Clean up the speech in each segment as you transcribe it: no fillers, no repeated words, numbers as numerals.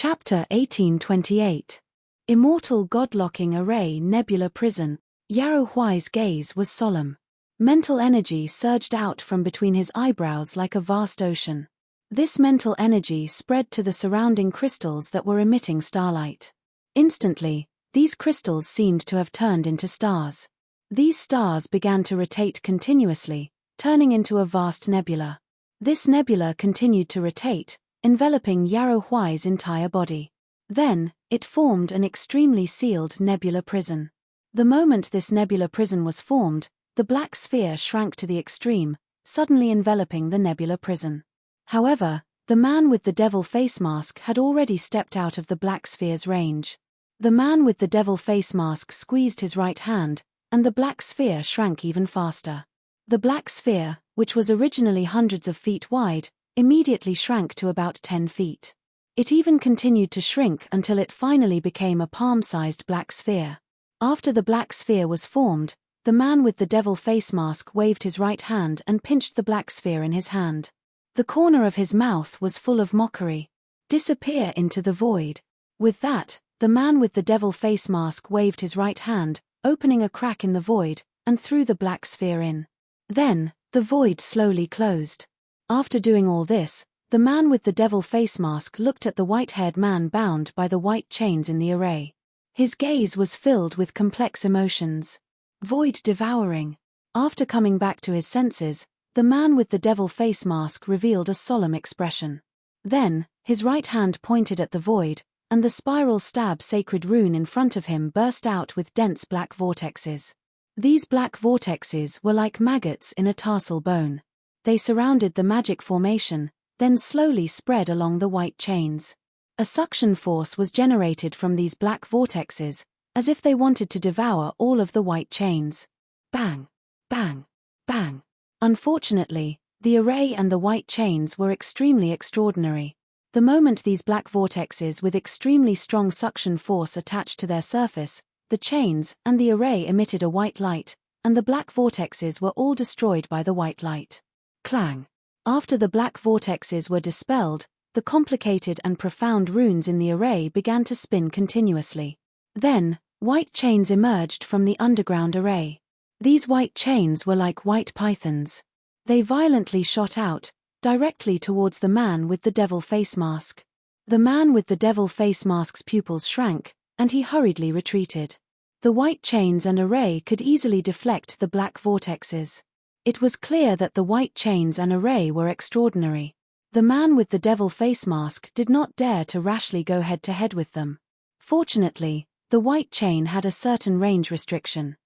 Chapter 1828. Immortal God-locking array nebula prison. Yarrow Huai's gaze was solemn. Mental energy surged out from between his eyebrows like a vast ocean. This mental energy spread to the surrounding crystals that were emitting starlight. Instantly, these crystals seemed to have turned into stars. These stars began to rotate continuously, turning into a vast nebula. This nebula continued to rotate, enveloping Yarrow Huai's entire body. Then, it formed an extremely sealed nebula prison. The moment this nebula prison was formed, the black sphere shrank to the extreme, suddenly enveloping the nebula prison. However, the man with the devil face mask had already stepped out of the black sphere's range. The man with the devil face mask squeezed his right hand, and the black sphere shrank even faster. The black sphere, which was originally hundreds of feet wide, immediately shrank to about 10 feet. It even continued to shrink until it finally became a palm-sized black sphere. After the black sphere was formed, the man with the devil face mask waved his right hand and pinched the black sphere in his hand. The corner of his mouth was full of mockery. "Disappear into the void." With that, the man with the devil face mask waved his right hand, opening a crack in the void, and threw the black sphere in. Then, the void slowly closed. After doing all this, the man with the devil face mask looked at the white-haired man bound by the white chains in the array. His gaze was filled with complex emotions. Void devouring. After coming back to his senses, the man with the devil face mask revealed a solemn expression. Then, his right hand pointed at the void, and the spiral stab sacred rune in front of him burst out with dense black vortexes. These black vortexes were like maggots in a tarsal bone. They surrounded the magic formation, then slowly spread along the white chains. A suction force was generated from these black vortexes, as if they wanted to devour all of the white chains. Bang! Bang! Bang! Unfortunately, the array and the white chains were extremely extraordinary. The moment these black vortexes with extremely strong suction force attached to their surface, the chains and the array emitted a white light, and the black vortexes were all destroyed by the white light. Clang! After the black vortexes were dispelled, the complicated and profound runes in the array began to spin continuously. Then, white chains emerged from the underground array. These white chains were like white pythons. They violently shot out, directly towards the man with the devil face mask. The man with the devil face mask's pupils shrank, and he hurriedly retreated. The white chains and array could easily deflect the black vortexes. It was clear that the white chains and array were extraordinary. The man with the devil face mask did not dare to rashly go head-to-head with them. Fortunately, the white chain had a certain range restriction.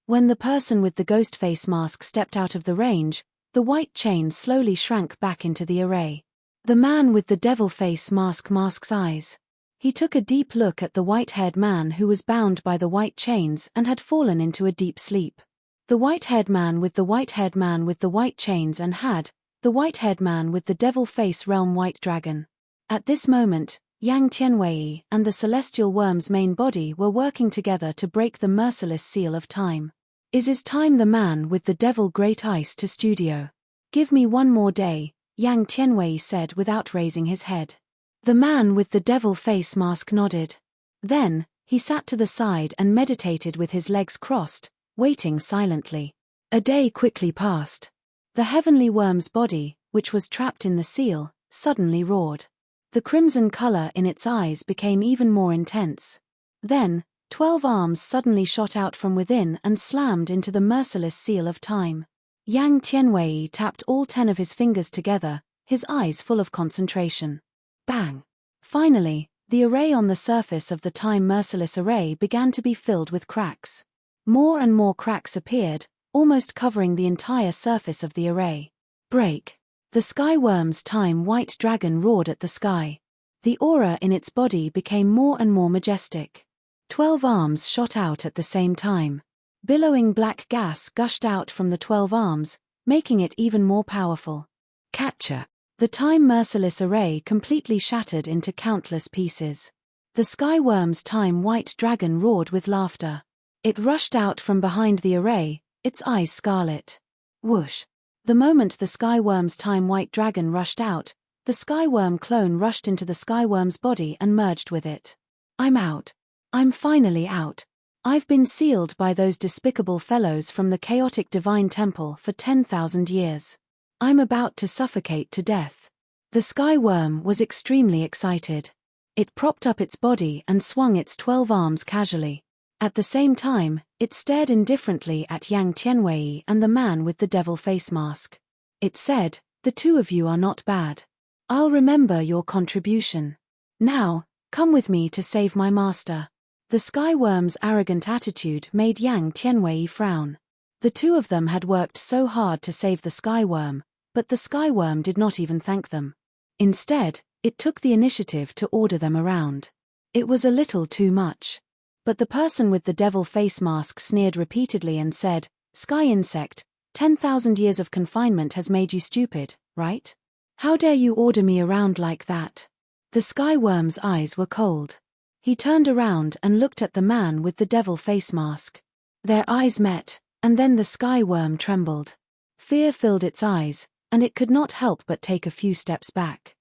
When the person with the ghost face mask stepped out of the range, the white chain slowly shrank back into the array. The man with the devil face mask's eyes. He took a deep look at the white-haired man who was bound by the white chains and had fallen into a deep sleep. The white-haired man with the white-haired man with the white chains and had, the white-haired man with the devil face realm white dragon. At this moment, Yang Tianwei and the celestial worm's main body were working together to break the merciless seal of time. Is time the man with the devil great ice to studio? Give me one more day, Yang Tianwei said without raising his head. The man with the devil face mask nodded. Then, he sat to the side and meditated with his legs crossed, waiting silently. A day quickly passed. The heavenly worm's body, which was trapped in the seal, suddenly roared. The crimson color in its eyes became even more intense. Then, 12 arms suddenly shot out from within and slammed into the merciless seal of time. Yang Tianwei tapped all 10 of his fingers together, his eyes full of concentration. Bang! Finally, the array on the surface of the time merciless array began to be filled with cracks. More and more cracks appeared, almost covering the entire surface of the array. Break! The sky worm's time white dragon roared at the sky. The aura in its body became more and more majestic. 12 arms shot out at the same time. Billowing black gas gushed out from the 12 arms, making it even more powerful. Catcher! The time merciless array completely shattered into countless pieces. The sky worm's time white dragon roared with laughter. It rushed out from behind the array, its eyes scarlet. Whoosh! The moment the sky worm's time white dragon rushed out, The skyworm clone rushed into the skyworm's body and merged with it. I'm out. I'm finally out. I've been sealed by those despicable fellows from the chaotic divine temple for 10,000 years. I'm about to suffocate to death. The skyworm was extremely excited. It propped up its body and swung its 12 arms casually. At the same time, it stared indifferently at Yang Tianwei and the man with the devil face mask. It said, "The two of you are not bad. I'll remember your contribution. Now, come with me to save my master." The skyworm's arrogant attitude made Yang Tianwei frown. The two of them had worked so hard to save the skyworm, but the skyworm did not even thank them. Instead, it took the initiative to order them around. It was a little too much. But the person with the devil face mask sneered repeatedly and said, "Sky insect, 10,000 years of confinement has made you stupid, right? How dare you order me around like that?" The skyworm's eyes were cold. He turned around and looked at the man with the devil face mask. Their eyes met, and then the skyworm trembled. Fear filled its eyes, and it could not help but take a few steps back.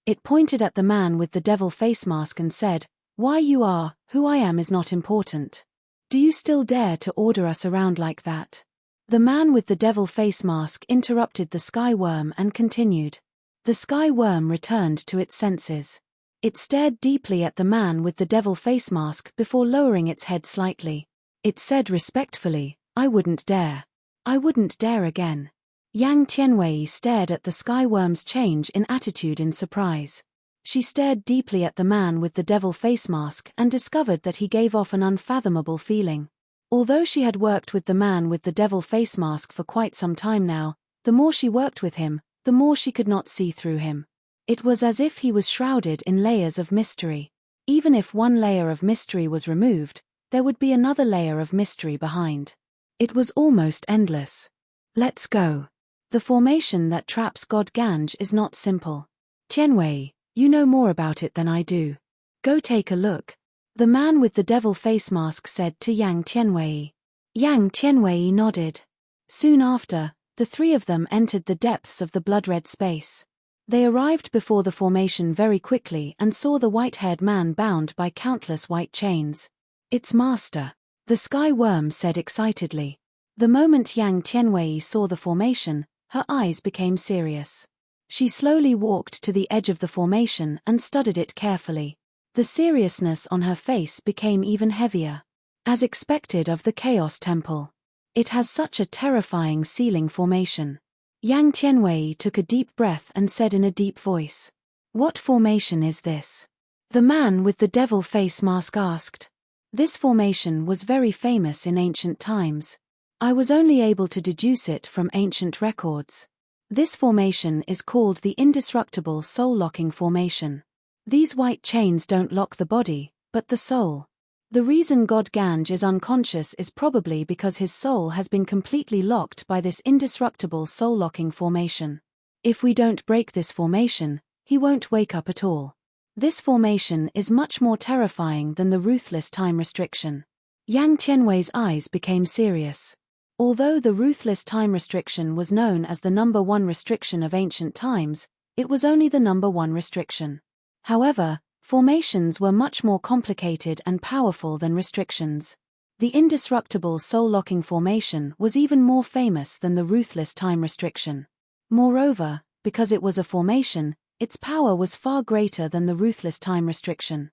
It pointed at the man with the devil face mask and said, "Why you are, who I am is not important. Do you still dare to order us around like that?" The man with the devil face mask interrupted the skyworm and continued. The skyworm returned to its senses. It stared deeply at the man with the devil face mask before lowering its head slightly. It said respectfully, "I wouldn't dare. I wouldn't dare again." Yang Tianwei stared at the skyworm's change in attitude in surprise. She stared deeply at the man with the devil face mask and discovered that he gave off an unfathomable feeling. Although she had worked with the man with the devil face mask for quite some time now, the more she worked with him, the more she could not see through him. It was as if he was shrouded in layers of mystery. Even if one layer of mystery was removed, there would be another layer of mystery behind. It was almost endless. Let's go. The formation that traps God Ganj is not simple. Tianwei, you know more about it than I do. Go take a look. The man with the devil face mask said to Yang Tianwei. Yang Tianwei nodded. Soon after, the three of them entered the depths of the blood-red space. They arrived before the formation very quickly and saw the white-haired man bound by countless white chains. "It's master," the sky worm said excitedly. The moment Yang Tianwei saw the formation, her eyes became serious. She slowly walked to the edge of the formation and studied it carefully. The seriousness on her face became even heavier. As expected of the Chaos Temple. It has such a terrifying ceiling formation. Yang Tianwei took a deep breath and said in a deep voice, "What formation is this?" The man with the devil face mask asked. This formation was very famous in ancient times. I was only able to deduce it from ancient records. This formation is called the indestructible soul-locking formation. These white chains don't lock the body, but the soul. The reason God Ganj is unconscious is probably because his soul has been completely locked by this indestructible soul-locking formation. If we don't break this formation, he won't wake up at all. This formation is much more terrifying than the ruthless time restriction. Yang Tianwei's eyes became serious. Although the ruthless time restriction was known as the number one restriction of ancient times, it was only the number one restriction. However, formations were much more complicated and powerful than restrictions. The indestructible soul-locking formation was even more famous than the ruthless time restriction. Moreover, because it was a formation, its power was far greater than the ruthless time restriction.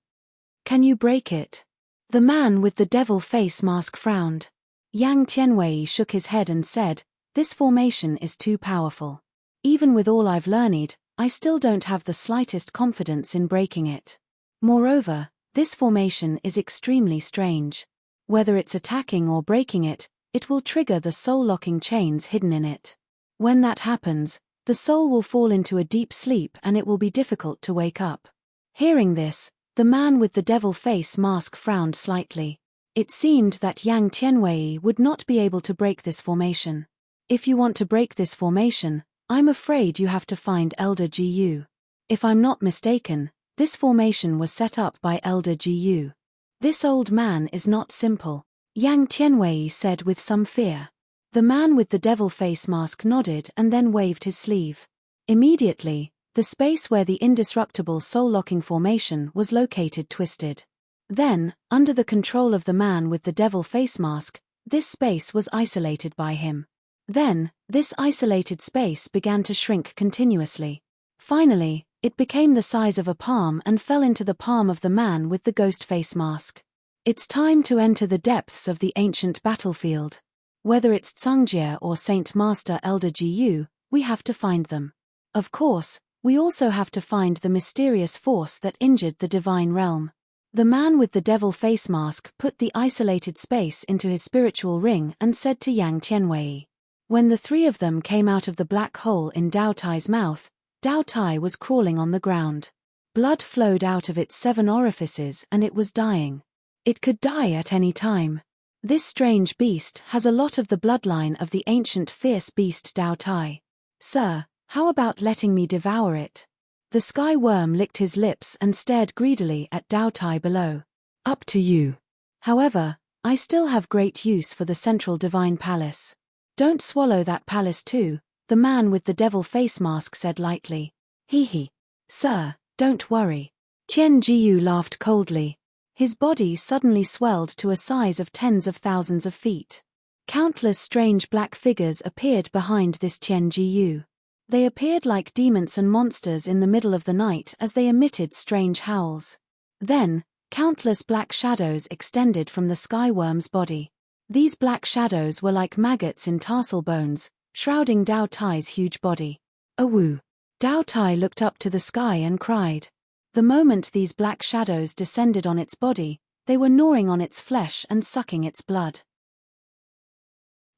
"Can you break it?" The man with the devil face mask frowned. Yang Tianwei shook his head and said, "This formation is too powerful. Even with all I've learned, I still don't have the slightest confidence in breaking it. Moreover, this formation is extremely strange. Whether it's attacking or breaking it, it will trigger the soul-locking chains hidden in it. When that happens, the soul will fall into a deep sleep and it will be difficult to wake up." Hearing this, the man with the devil face mask frowned slightly. It seemed that Yang Tianwei would not be able to break this formation. "If you want to break this formation, I'm afraid you have to find Elder Gu. If I'm not mistaken, this formation was set up by Elder Gu. This old man is not simple," Yang Tianwei said with some fear. The man with the devil face mask nodded and then waved his sleeve. Immediately, The space where the indestructible soul-locking formation was located twisted. Then, under the control of the man with the devil face mask, this space was isolated by him. Then, this isolated space began to shrink continuously. Finally, it became the size of a palm and fell into the palm of the man with the ghost face mask. It's time to enter the depths of the ancient battlefield. Whether it's Tsungjie or Saint Master Elder Gu, we have to find them. Of course, we also have to find the mysterious force that injured the divine realm. The man with the devil face mask put the isolated space into his spiritual ring and said to Yang Tianwei. When the three of them came out of the black hole in Dao Tai's mouth, Dao Tai was crawling on the ground. Blood flowed out of its 7 orifices and it was dying. It could die at any time. This strange beast has a lot of the bloodline of the ancient fierce beast Dao Tai. Sir, how about letting me devour it? The sky worm licked his lips and stared greedily at Dao Tai below. Up to you. However, I still have great use for the central divine palace. Don't swallow that palace too, the man with the devil face mask said lightly. Hee. Sir, don't worry. Tian Jiyu laughed coldly. His body suddenly swelled to a size of tens of thousands of feet. Countless strange black figures appeared behind this Tian Jiyu. They appeared like demons and monsters in the middle of the night as they emitted strange howls. Then, countless black shadows extended from the skyworm's body. These black shadows were like maggots in tarsal bones, shrouding Dao Tai's huge body. Awoo! Dao Tai looked up to the sky and cried. The moment these black shadows descended on its body, they were gnawing on its flesh and sucking its blood.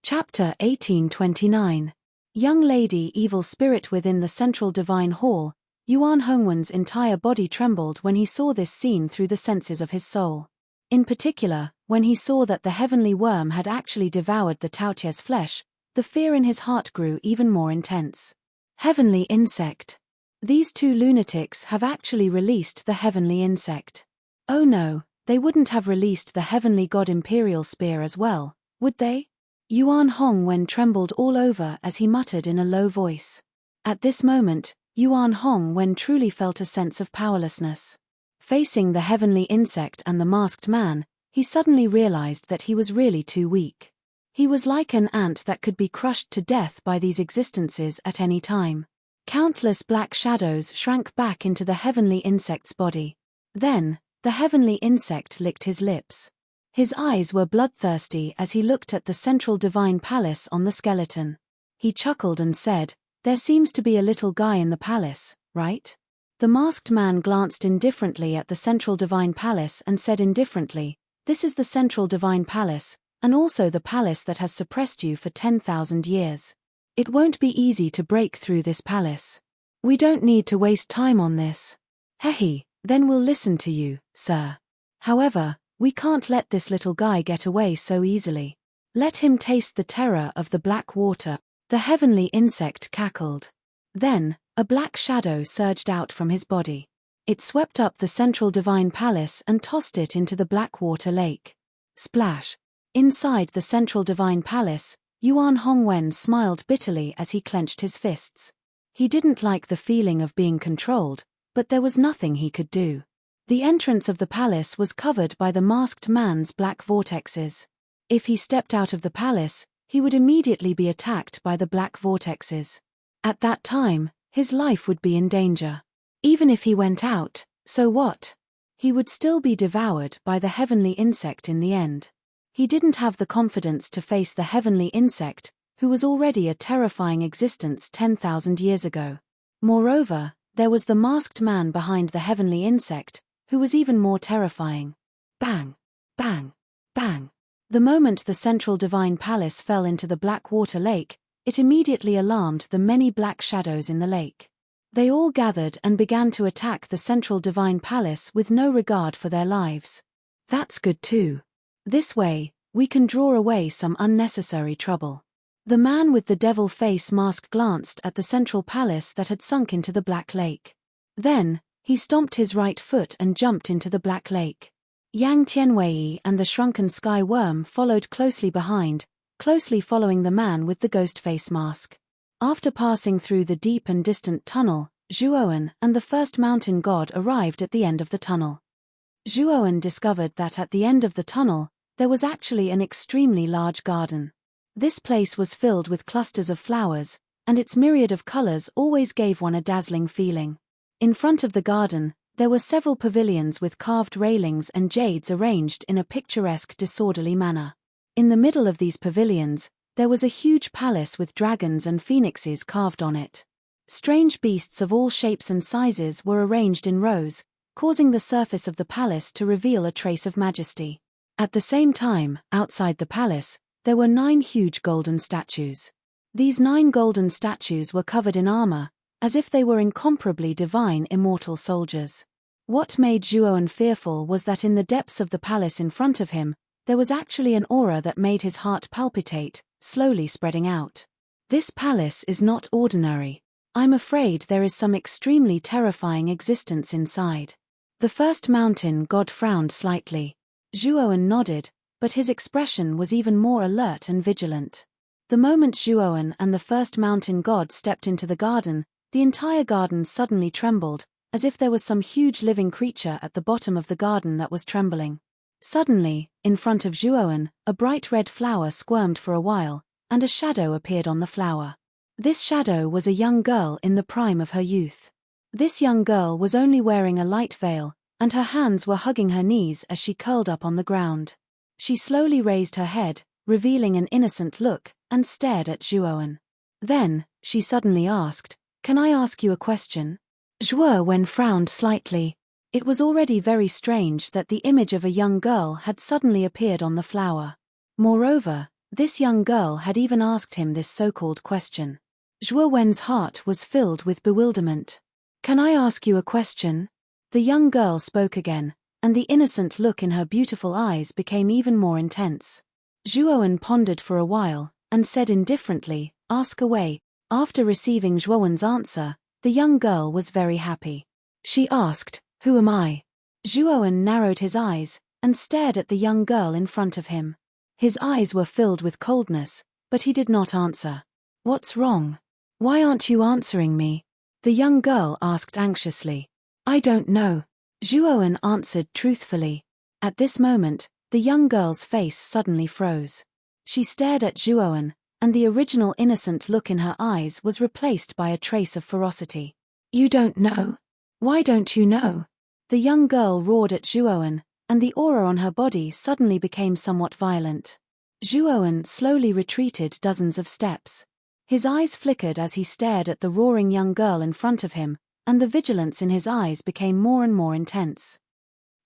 Chapter 1829. Young lady evil spirit. Within the central divine hall, Yuan Hongwen's entire body trembled when he saw this scene through the senses of his soul. In particular, when he saw that the heavenly worm had actually devoured the Taotia's flesh, the fear in his heart grew even more intense. Heavenly insect. These two lunatics have actually released the heavenly insect. Oh no, they wouldn't have released the heavenly god imperial spear as well, would they? Yuan Hongwen trembled all over as he muttered in a low voice. At this moment, Yuan Hongwen truly felt a sense of powerlessness. Facing the heavenly insect and the masked man, he suddenly realized that he was really too weak. He was like an ant that could be crushed to death by these existences at any time. Countless black shadows shrank back into the heavenly insect's body. Then, the heavenly insect licked his lips. His eyes were bloodthirsty as he looked at the central divine palace on the skeleton. He chuckled and said, "There seems to be a little guy in the palace, right?" The masked man glanced indifferently at the central divine palace and said indifferently, "This is the central divine palace, and also the palace that has suppressed you for 10,000 years. It won't be easy to break through this palace. We don't need to waste time on this. Hehe, then we'll listen to you, sir. However, we can't let this little guy get away so easily. Let him taste the terror of the black water." The heavenly insect cackled. Then, a black shadow surged out from his body. It swept up the central divine palace and tossed it into the black water lake. Splash! Inside the central divine palace, Yuan Hongwen smiled bitterly as he clenched his fists. He didn't like the feeling of being controlled, but there was nothing he could do. The entrance of the palace was covered by the masked man's black vortexes. If he stepped out of the palace, he would immediately be attacked by the black vortexes. At that time, his life would be in danger. Even if he went out, so what? He would still be devoured by the heavenly insect in the end. He didn't have the confidence to face the heavenly insect, who was already a terrifying existence 10,000 years ago. Moreover, there was the masked man behind the heavenly insect, who was even more terrifying. Bang! Bang! Bang! The moment the central divine palace fell into the black water lake, it immediately alarmed the many black shadows in the lake. They all gathered and began to attack the central divine palace with no regard for their lives. That's good too. This way, we can draw away some unnecessary trouble. The man with the devil face mask glanced at the central palace that had sunk into the black lake. Then, he stomped his right foot and jumped into the black lake. Yang Tianwei and the shrunken sky worm followed closely behind, closely following the man with the ghost face mask. After passing through the deep and distant tunnel, Zhuoan and the first mountain god arrived at the end of the tunnel. Zhuoan discovered that at the end of the tunnel, there was actually an extremely large garden. This place was filled with clusters of flowers, and its myriad of colors always gave one a dazzling feeling. In front of the garden, there were several pavilions with carved railings and jades arranged in a picturesque disorderly manner. In the middle of these pavilions, there was a huge palace with dragons and phoenixes carved on it. Strange beasts of all shapes and sizes were arranged in rows, causing the surface of the palace to reveal a trace of majesty. At the same time, outside the palace, there were 9 huge golden statues. These 9 golden statues were covered in armor, as if they were incomparably divine immortal soldiers. What made Zhuoan fearful was that in the depths of the palace in front of him, there was actually an aura that made his heart palpitate, slowly spreading out. This palace is not ordinary. I'm afraid there is some extremely terrifying existence inside. The first mountain god frowned slightly. Zhuoan nodded, but his expression was even more alert and vigilant. The moment Zhuoan and the first mountain god stepped into the garden, the entire garden suddenly trembled, as if there was some huge living creature at the bottom of the garden that was trembling. Suddenly, in front of Zhuoan, a bright red flower squirmed for a while, and a shadow appeared on the flower. This shadow was a young girl in the prime of her youth. This young girl was only wearing a light veil, and her hands were hugging her knees as she curled up on the ground. She slowly raised her head, revealing an innocent look, and stared at Zhuoan. Then, she suddenly asked, "Can I ask you a question?" Zhuoan frowned slightly. It was already very strange that the image of a young girl had suddenly appeared on the flower. Moreover, this young girl had even asked him this so-called question. Zhuoan's heart was filled with bewilderment. "Can I ask you a question?" The young girl spoke again, and the innocent look in her beautiful eyes became even more intense. Zhuoan pondered for a while, and said indifferently, "Ask away." After receiving Zhuoan's answer, the young girl was very happy. She asked, "Who am I?" Zhuoan narrowed his eyes, and stared at the young girl in front of him. His eyes were filled with coldness, but he did not answer. "What's wrong? Why aren't you answering me?" the young girl asked anxiously. "I don't know," Zhuoan answered truthfully. At this moment, the young girl's face suddenly froze. She stared at Zhuoan, and the original innocent look in her eyes was replaced by a trace of ferocity. "You don't know? Why don't you know?" the young girl roared at Zhuoan, and the aura on her body suddenly became somewhat violent. Zhuoan slowly retreated dozens of steps. His eyes flickered as he stared at the roaring young girl in front of him, and the vigilance in his eyes became more and more intense.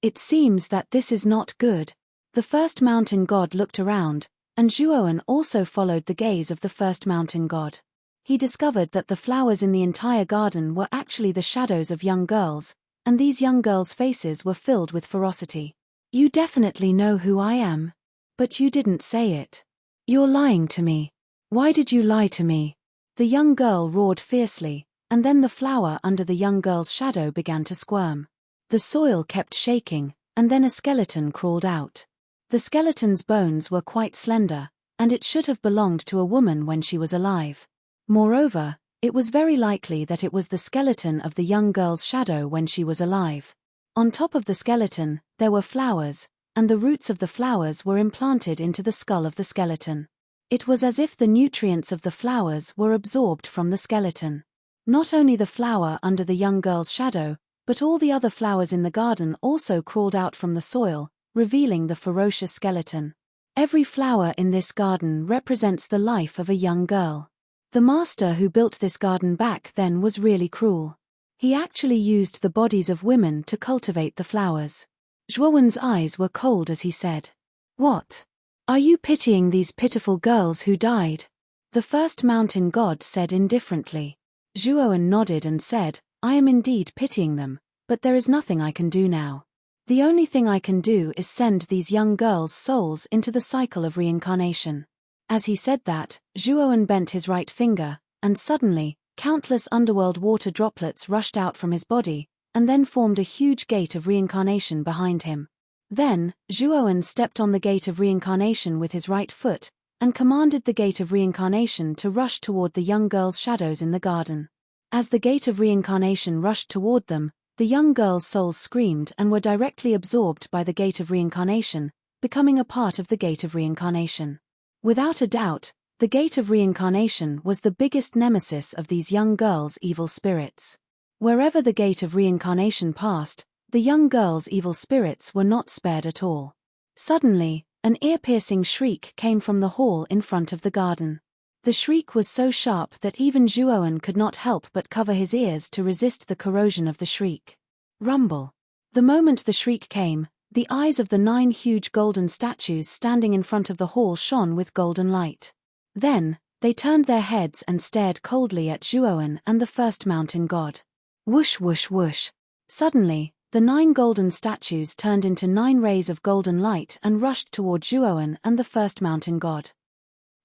"It seems that this is not good." The first mountain god looked around, and Zhuoan also followed the gaze of the first mountain god. He discovered that the flowers in the entire garden were actually the shadows of young girls, and these young girls' faces were filled with ferocity. "You definitely know who I am. But you didn't say it. You're lying to me. Why did you lie to me?" the young girl roared fiercely, and then the flower under the young girl's shadow began to squirm. The soil kept shaking, and then a skeleton crawled out. The skeleton's bones were quite slender, and it should have belonged to a woman when she was alive. Moreover, it was very likely that it was the skeleton of the young girl's shadow when she was alive. On top of the skeleton, there were flowers, and the roots of the flowers were implanted into the skull of the skeleton. It was as if the nutrients of the flowers were absorbed from the skeleton. Not only the flower under the young girl's shadow, but all the other flowers in the garden also crawled out from the soil, revealing the ferocious skeleton. Every flower in this garden represents the life of a young girl. The master who built this garden back then was really cruel. He actually used the bodies of women to cultivate the flowers. Zhuoan's eyes were cold as he said, "What? Are you pitying these pitiful girls who died?" the first mountain god said indifferently. Zhuoan nodded and said, "I am indeed pitying them, but there is nothing I can do now. The only thing I can do is send these young girls' souls into the cycle of reincarnation." As he said that, Zhuoan bent his right finger, and suddenly, countless underworld water droplets rushed out from his body, and then formed a huge gate of reincarnation behind him. Then, Zhuoan stepped on the gate of reincarnation with his right foot, and commanded the gate of reincarnation to rush toward the young girl's shadows in the garden. As the gate of reincarnation rushed toward them, the young girls' souls screamed and were directly absorbed by the gate of reincarnation, becoming a part of the gate of reincarnation. Without a doubt, the gate of reincarnation was the biggest nemesis of these young girls' evil spirits. Wherever the gate of reincarnation passed, the young girls' evil spirits were not spared at all. Suddenly, an ear-piercing shriek came from the hall in front of the garden. The shriek was so sharp that even Zhuowen could not help but cover his ears to resist the corrosion of the shriek. Rumble. The moment the shriek came, the eyes of the 9 huge golden statues standing in front of the hall shone with golden light. Then, they turned their heads and stared coldly at Zhuowen and the first mountain god. Whoosh whoosh whoosh. Suddenly, the 9 golden statues turned into 9 rays of golden light and rushed toward Zhuowen and the first mountain god.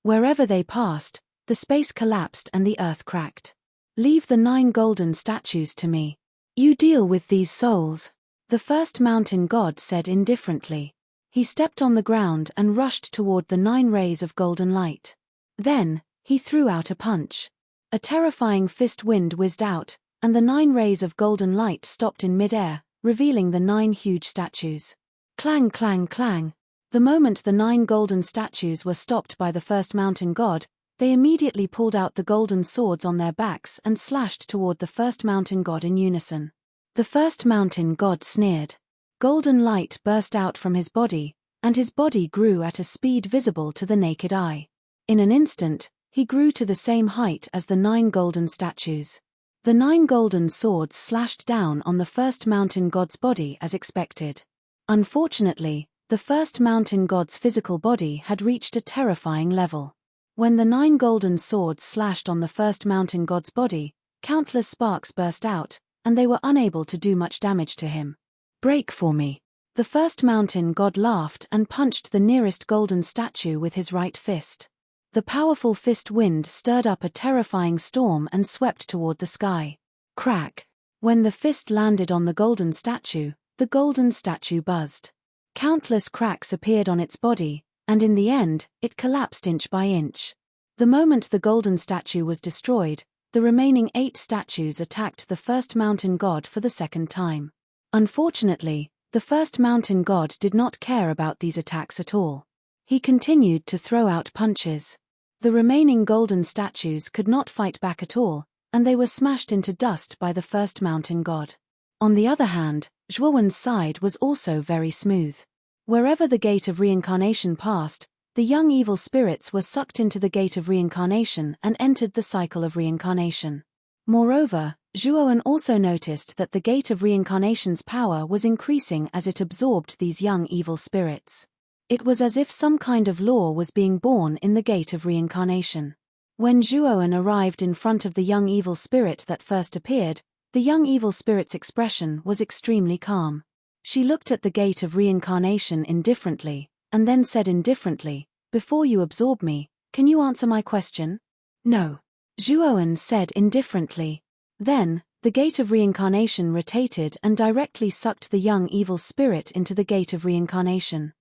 Wherever they passed, the space collapsed and the earth cracked. Leave the 9 golden statues to me. You deal with these souls, the first mountain god said indifferently. He stepped on the ground and rushed toward the 9 rays of golden light. Then, he threw out a punch. A terrifying fist wind whizzed out, and the 9 rays of golden light stopped in mid-air, revealing the 9 huge statues. Clang clang clang. The moment the 9 golden statues were stopped by the first mountain god, they immediately pulled out the golden swords on their backs and slashed toward the first mountain god in unison. The first mountain god sneered. Golden light burst out from his body, and his body grew at a speed visible to the naked eye. In an instant, he grew to the same height as the 9 golden statues. The 9 golden swords slashed down on the first mountain god's body as expected. Unfortunately, the first mountain god's physical body had reached a terrifying level. When the 9 golden swords slashed on the first mountain god's body, countless sparks burst out, and they were unable to do much damage to him. Break for me. The first mountain god laughed and punched the nearest golden statue with his right fist. The powerful fist wind stirred up a terrifying storm and swept toward the sky. Crack. When the fist landed on the golden statue buzzed. Countless cracks appeared on its body, and in the end, it collapsed inch by inch. The moment the golden statue was destroyed, the remaining 8 statues attacked the first mountain god for the second time. Unfortunately, the first mountain god did not care about these attacks at all. He continued to throw out punches. The remaining golden statues could not fight back at all, and they were smashed into dust by the first mountain god. On the other hand, Zhuowen's side was also very smooth. Wherever the gate of reincarnation passed, the young evil spirits were sucked into the gate of reincarnation and entered the cycle of reincarnation. Moreover, Zhuowen also noticed that the gate of reincarnation's power was increasing as it absorbed these young evil spirits. It was as if some kind of law was being born in the gate of reincarnation. When Zhuowen arrived in front of the young evil spirit that first appeared, the young evil spirit's expression was extremely calm. She looked at the gate of reincarnation indifferently, and then said indifferently, "Before you absorb me, can you answer my question?" "No," Zhuowen said indifferently. Then, the gate of reincarnation rotated and directly sucked the young evil spirit into the gate of reincarnation.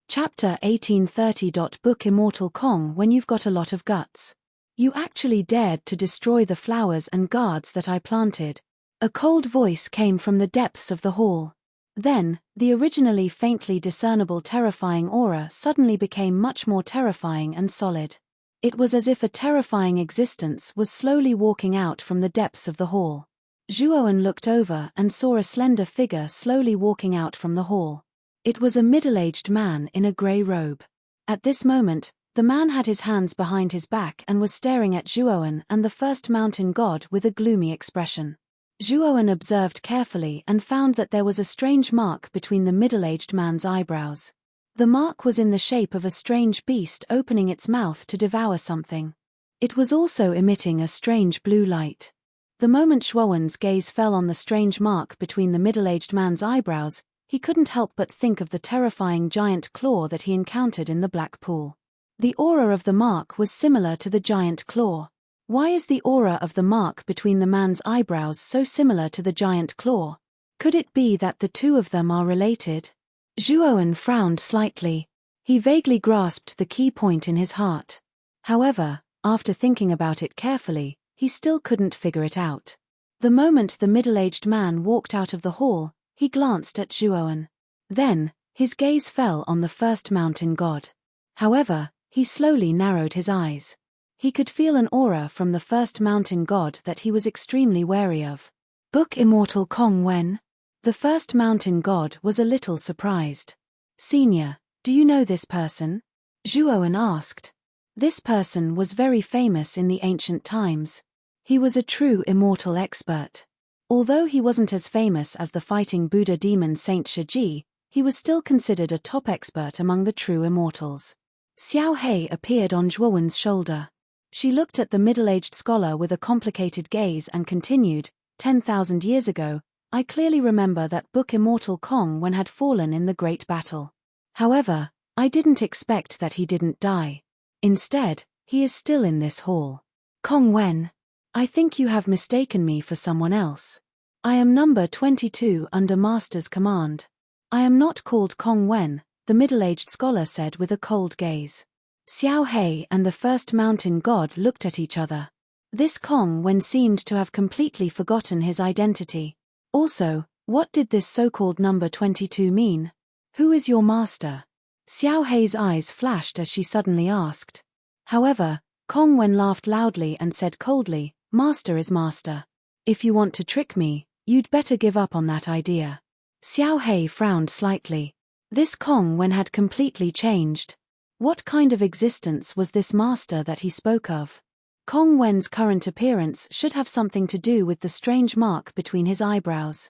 Chapter 1830. Book Immortal Kong. When you've got a lot of guts. You actually dared to destroy the flowers and guards that I planted. A cold voice came from the depths of the hall. Then, the originally faintly discernible terrifying aura suddenly became much more terrifying and solid. It was as if a terrifying existence was slowly walking out from the depths of the hall. Zhuowen looked over and saw a slender figure slowly walking out from the hall. It was a middle-aged man in a grey robe. At this moment, the man had his hands behind his back and was staring at Zhuowen and the first mountain god with a gloomy expression. Zhuowen observed carefully and found that there was a strange mark between the middle-aged man's eyebrows. The mark was in the shape of a strange beast opening its mouth to devour something. It was also emitting a strange blue light. The moment Zhuowen's gaze fell on the strange mark between the middle-aged man's eyebrows, he couldn't help but think of the terrifying giant claw that he encountered in the black pool. The aura of the mark was similar to the giant claw. Why is the aura of the mark between the man's eyebrows so similar to the giant claw? Could it be that the two of them are related? Zhuowen frowned slightly. He vaguely grasped the key point in his heart. However, after thinking about it carefully, he still couldn't figure it out. The moment the middle-aged man walked out of the hall, he glanced at Zhuowen. Then, his gaze fell on the first mountain god. However, he slowly narrowed his eyes. He could feel an aura from the first mountain god that he was extremely wary of. Book Immortal Kong Wen? The first mountain god was a little surprised. Senior, do you know this person? Zhuowen asked. This person was very famous in the ancient times. He was a true immortal expert. Although he wasn't as famous as the fighting Buddha demon Saint Shiji, he was still considered a top expert among the true immortals. Xiao Hei appeared on Zhuowen's shoulder. She looked at the middle-aged scholar with a complicated gaze and continued, 10,000 years ago, I clearly remember that Book Immortal Kong Wen had fallen in the great battle. However, I didn't expect that he didn't die. Instead, he is still in this hall. Kong Wen, I think you have mistaken me for someone else. I am number 22 under Master's command. I am not called Kong Wen, the middle-aged scholar said with a cold gaze. Xiao Hei and the first mountain god looked at each other. This Kong Wen seemed to have completely forgotten his identity. Also, what did this so-called number 22 mean? Who is your master? Xiao Hei's eyes flashed as she suddenly asked. However, Kong Wen laughed loudly and said coldly, Master is master. If you want to trick me, you'd better give up on that idea. Xiao Hei frowned slightly. This Kong Wen had completely changed. What kind of existence was this master that he spoke of? Kong Wen's current appearance should have something to do with the strange mark between his eyebrows.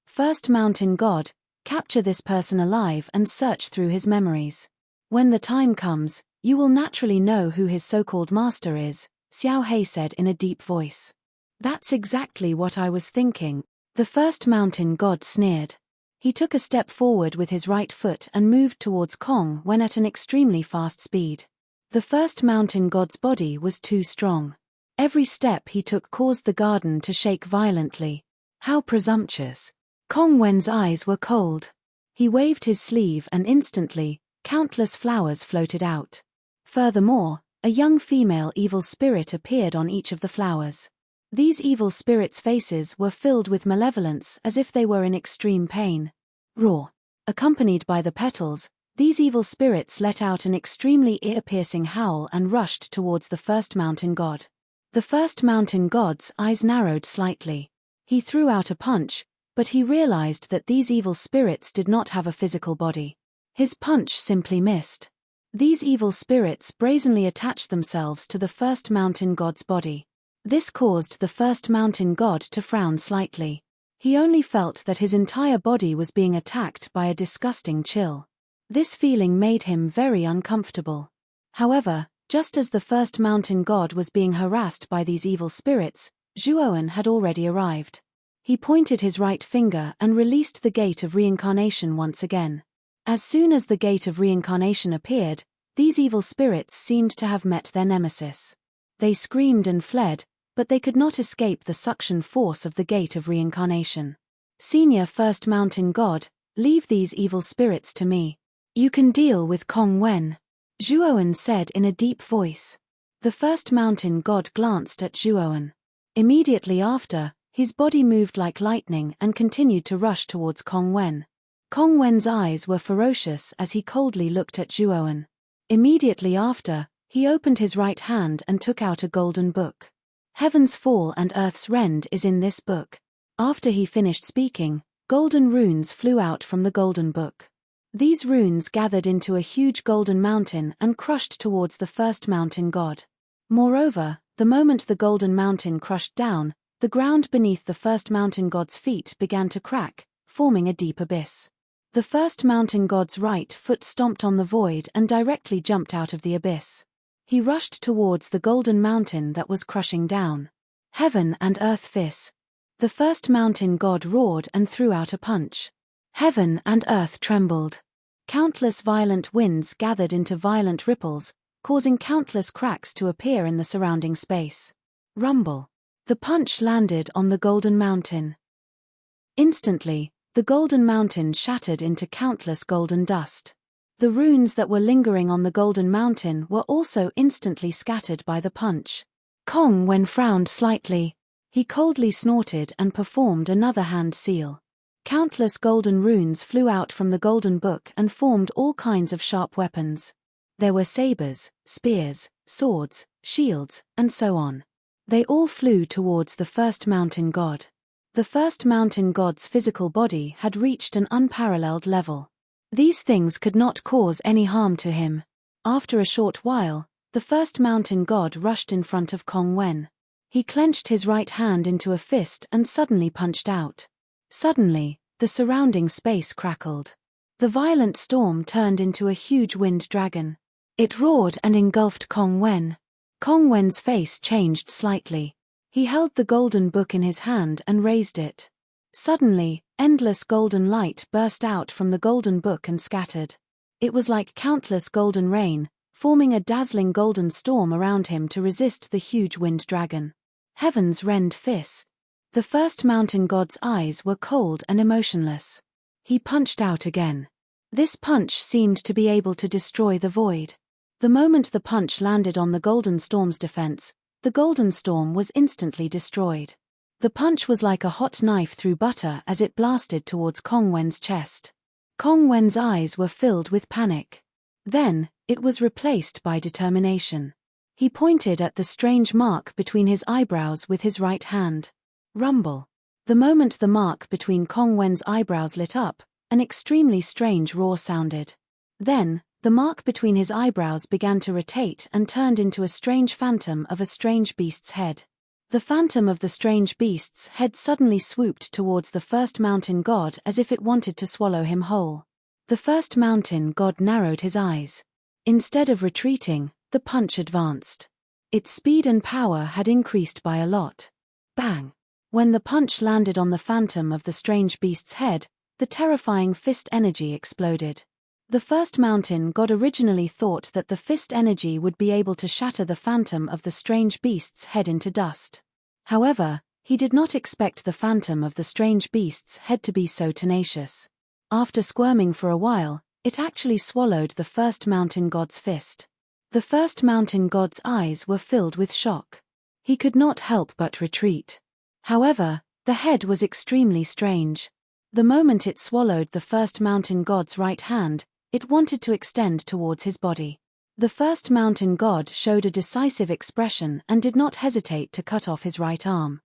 First mountain god, capture this person alive and search through his memories. When the time comes, you will naturally know who his so-called master is, Xiao Hei said in a deep voice. That's exactly what I was thinking, the first mountain god sneered. He took a step forward with his right foot and moved towards Kong Wen at an extremely fast speed. The first mountain god's body was too strong. Every step he took caused the garden to shake violently. How presumptuous. Kong Wen's eyes were cold. He waved his sleeve and instantly, countless flowers floated out. Furthermore, a young female evil spirit appeared on each of the flowers. These evil spirits' faces were filled with malevolence as if they were in extreme pain. Roar. Accompanied by the petals, these evil spirits let out an extremely ear-piercing howl and rushed towards the first mountain god. The first mountain god's eyes narrowed slightly. He threw out a punch, but he realized that these evil spirits did not have a physical body. His punch simply missed. These evil spirits brazenly attached themselves to the first mountain god's body. This caused the first mountain god to frown slightly. He only felt that his entire body was being attacked by a disgusting chill. This feeling made him very uncomfortable. However, just as the first mountain god was being harassed by these evil spirits, Zhuowen had already arrived. He pointed his right finger and released the gate of reincarnation once again. As soon as the gate of reincarnation appeared, these evil spirits seemed to have met their nemesis. They screamed and fled, but they could not escape the suction force of the gate of reincarnation. Senior First Mountain God, leave these evil spirits to me. You can deal with Kong Wen, Zhuowen said in a deep voice. The First Mountain God glanced at Zhuowen. Immediately after, his body moved like lightning and continued to rush towards Kong Wen. Kong Wen's eyes were ferocious as he coldly looked at Zhuowen. Immediately after, he opened his right hand and took out a golden book. Heaven's Fall and Earth's Rend is in this book. After he finished speaking, golden runes flew out from the golden book. These runes gathered into a huge golden mountain and crushed towards the first mountain god. Moreover, the moment the golden mountain crushed down, the ground beneath the first mountain god's feet began to crack, forming a deep abyss. The first mountain god's right foot stomped on the void and directly jumped out of the abyss. He rushed towards the golden mountain that was crushing down. Heaven and Earth Fist. The first mountain god roared and threw out a punch. Heaven and earth trembled. Countless violent winds gathered into violent ripples, causing countless cracks to appear in the surrounding space. Rumble. The punch landed on the golden mountain. Instantly, the golden mountain shattered into countless golden dust. The runes that were lingering on the golden mountain were also instantly scattered by the punch. Kong Wen frowned slightly. He coldly snorted and performed another hand seal. Countless golden runes flew out from the golden book and formed all kinds of sharp weapons. There were sabers, spears, swords, shields, and so on. They all flew towards the first mountain god. The first mountain god's physical body had reached an unparalleled level. These things could not cause any harm to him. After a short while, the first mountain god rushed in front of Kong Wen. He clenched his right hand into a fist and suddenly punched out. Suddenly, the surrounding space crackled. The violent storm turned into a huge wind dragon. It roared and engulfed Kong Wen. Kong Wen's face changed slightly. He held the golden book in his hand and raised it. Suddenly, endless golden light burst out from the golden book and scattered. It was like countless golden rain, forming a dazzling golden storm around him to resist the huge wind dragon. Heavens rend fist. The first mountain god's eyes were cold and emotionless. He punched out again. This punch seemed to be able to destroy the void. The moment the punch landed on the golden storm's defense, the golden storm was instantly destroyed. The punch was like a hot knife through butter as it blasted towards Kong Wen's chest. Kong Wen's eyes were filled with panic. Then, it was replaced by determination. He pointed at the strange mark between his eyebrows with his right hand. Rumble. The moment the mark between Kong Wen's eyebrows lit up, an extremely strange roar sounded. Then, the mark between his eyebrows began to rotate and turned into a strange phantom of a strange beast's head. The phantom of the strange beast's head suddenly swooped towards the first mountain god as if it wanted to swallow him whole. The first mountain god narrowed his eyes. Instead of retreating, the punch advanced. Its speed and power had increased by a lot. Bang! When the punch landed on the phantom of the strange beast's head, the terrifying fist energy exploded. The first mountain god originally thought that the fist energy would be able to shatter the phantom of the strange beast's head into dust. However, he did not expect the phantom of the strange beast's head to be so tenacious. After squirming for a while, it actually swallowed the first mountain god's fist. The first mountain god's eyes were filled with shock. He could not help but retreat. However, the head was extremely strange. The moment it swallowed the first mountain god's right hand, it wanted to extend towards his body. The first mountain god showed a decisive expression and did not hesitate to cut off his right arm.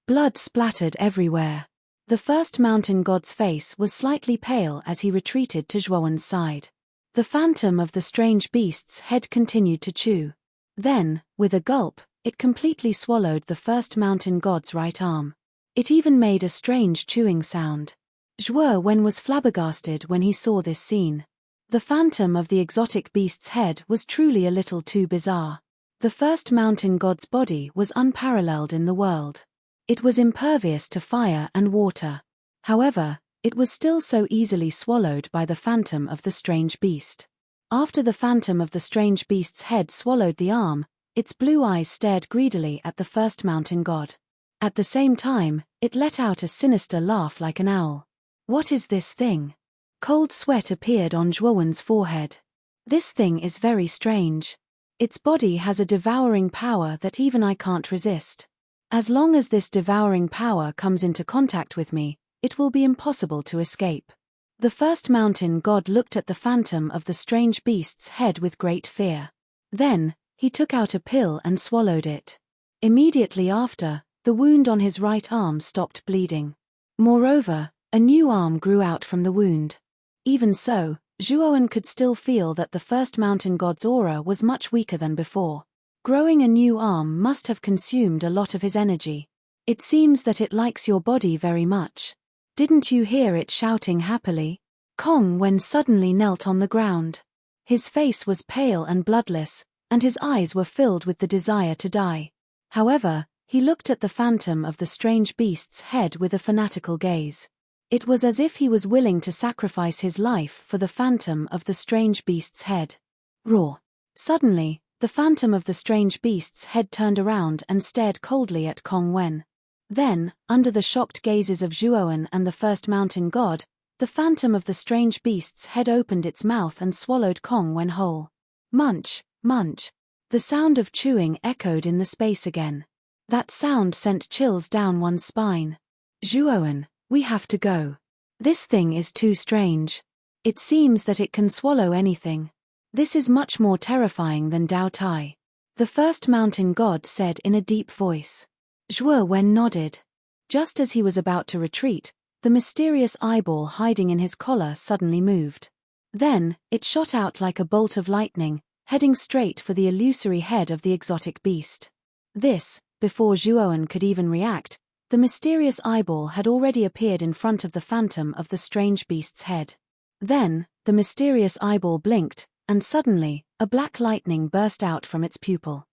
Blood splattered everywhere. The first mountain god's face was slightly pale as he retreated to Zhuowen's side. The phantom of the strange beast's head continued to chew. Then, with a gulp, it completely swallowed the first mountain god's right arm. It even made a strange chewing sound. Zhuowen was flabbergasted when he saw this scene. The phantom of the exotic beast's head was truly a little too bizarre. The first mountain god's body was unparalleled in the world. It was impervious to fire and water. However, it was still so easily swallowed by the phantom of the strange beast. After the phantom of the strange beast's head swallowed the arm, its blue eyes stared greedily at the first mountain god. At the same time, it let out a sinister laugh like an owl. What is this thing? Cold sweat appeared on Zhuowen's forehead. This thing is very strange. Its body has a devouring power that even I can't resist. As long as this devouring power comes into contact with me, it will be impossible to escape. The first mountain god looked at the phantom of the strange beast's head with great fear. Then, he took out a pill and swallowed it. Immediately after, the wound on his right arm stopped bleeding. Moreover, a new arm grew out from the wound. Even so, Zhuowen could still feel that the first mountain god's aura was much weaker than before. Growing a new arm must have consumed a lot of his energy. It seems that it likes your body very much. Didn't you hear it shouting happily? Kong Wen suddenly knelt on the ground. His face was pale and bloodless, and his eyes were filled with the desire to die. However, he looked at the phantom of the strange beast's head with a fanatical gaze. It was as if he was willing to sacrifice his life for the phantom of the strange beast's head. Roar! Suddenly, the phantom of the strange beast's head turned around and stared coldly at Kong Wen. Then, under the shocked gazes of Zhuowen and the first mountain god, the phantom of the strange beast's head opened its mouth and swallowed Kong Wen whole. Munch, munch. The sound of chewing echoed in the space again. That sound sent chills down one's spine. Zhuowen, we have to go. This thing is too strange. It seems that it can swallow anything. This is much more terrifying than Dao Tai. The first mountain god said in a deep voice. Zhuowen nodded. Just as he was about to retreat, the mysterious eyeball hiding in his collar suddenly moved. Then, it shot out like a bolt of lightning, heading straight for the illusory head of the exotic beast. This, before Zhuowen could even react, the mysterious eyeball had already appeared in front of the phantom of the strange beast's head. Then, the mysterious eyeball blinked, and suddenly, a black lightning burst out from its pupil.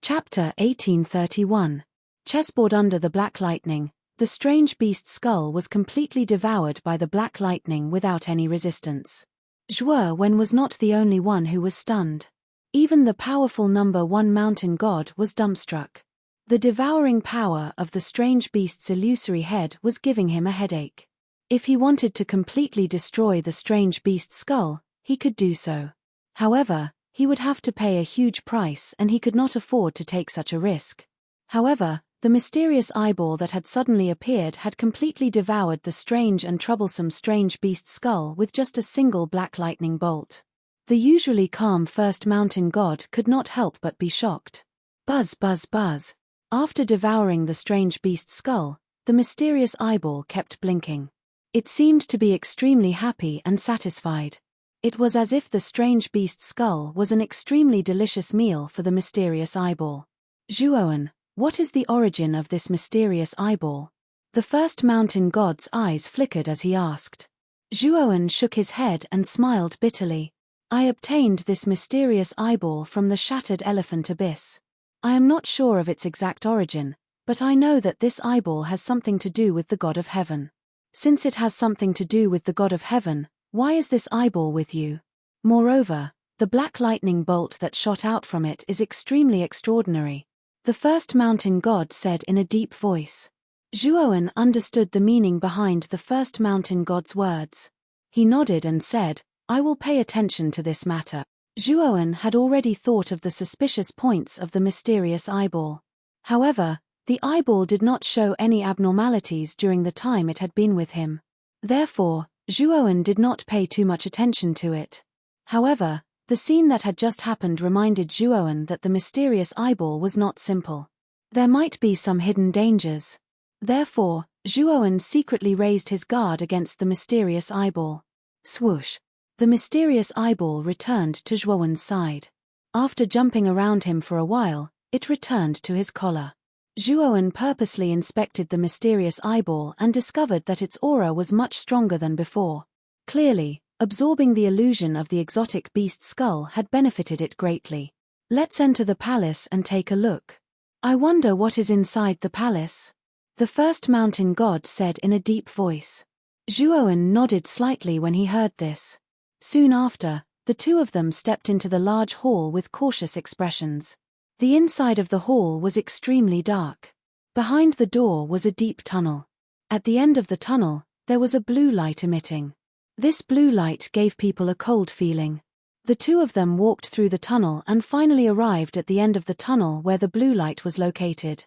Chapter 1831. Chessboard. Under the black lightning, the strange beast's skull was completely devoured by the black lightning without any resistance. Zhuowen was not the only one who was stunned. Even the powerful number 1 mountain god was dumbstruck. The devouring power of the strange beast's illusory head was giving him a headache. If he wanted to completely destroy the strange beast's skull, he could do so. However, he would have to pay a huge price and he could not afford to take such a risk. However, the mysterious eyeball that had suddenly appeared had completely devoured the strange and troublesome strange beast's skull with just a single black lightning bolt. The usually calm first mountain god could not help but be shocked. Buzz, buzz, buzz. After devouring the strange beast's skull, the mysterious eyeball kept blinking. It seemed to be extremely happy and satisfied. It was as if the strange beast's skull was an extremely delicious meal for the mysterious eyeball. Zhuowen, what is the origin of this mysterious eyeball? The first mountain god's eyes flickered as he asked. Zhuowen shook his head and smiled bitterly. I obtained this mysterious eyeball from the shattered elephant abyss. I am not sure of its exact origin, but I know that this eyeball has something to do with the god of heaven. Since it has something to do with the god of heaven, why is this eyeball with you? Moreover, the black lightning bolt that shot out from it is extremely extraordinary. The first mountain god said in a deep voice. Zhuowen understood the meaning behind the first mountain god's words. He nodded and said, I will pay attention to this matter. Zhuowen had already thought of the suspicious points of the mysterious eyeball. However, the eyeball did not show any abnormalities during the time it had been with him. Therefore, Zhuowen did not pay too much attention to it. However, the scene that had just happened reminded Zhuowen that the mysterious eyeball was not simple. There might be some hidden dangers. Therefore, Zhuowen secretly raised his guard against the mysterious eyeball. Swoosh! The mysterious eyeball returned to Zhuowen's side. After jumping around him for a while, it returned to his collar. Zhuowen purposely inspected the mysterious eyeball and discovered that its aura was much stronger than before. Clearly, absorbing the illusion of the exotic beast's skull had benefited it greatly. Let's enter the palace and take a look. I wonder what is inside the palace? The first mountain god said in a deep voice. Zhuowen nodded slightly when he heard this. Soon after, the two of them stepped into the large hall with cautious expressions. The inside of the hall was extremely dark. Behind the door was a deep tunnel. At the end of the tunnel, there was a blue light emitting. This blue light gave people a cold feeling. The two of them walked through the tunnel and finally arrived at the end of the tunnel where the blue light was located.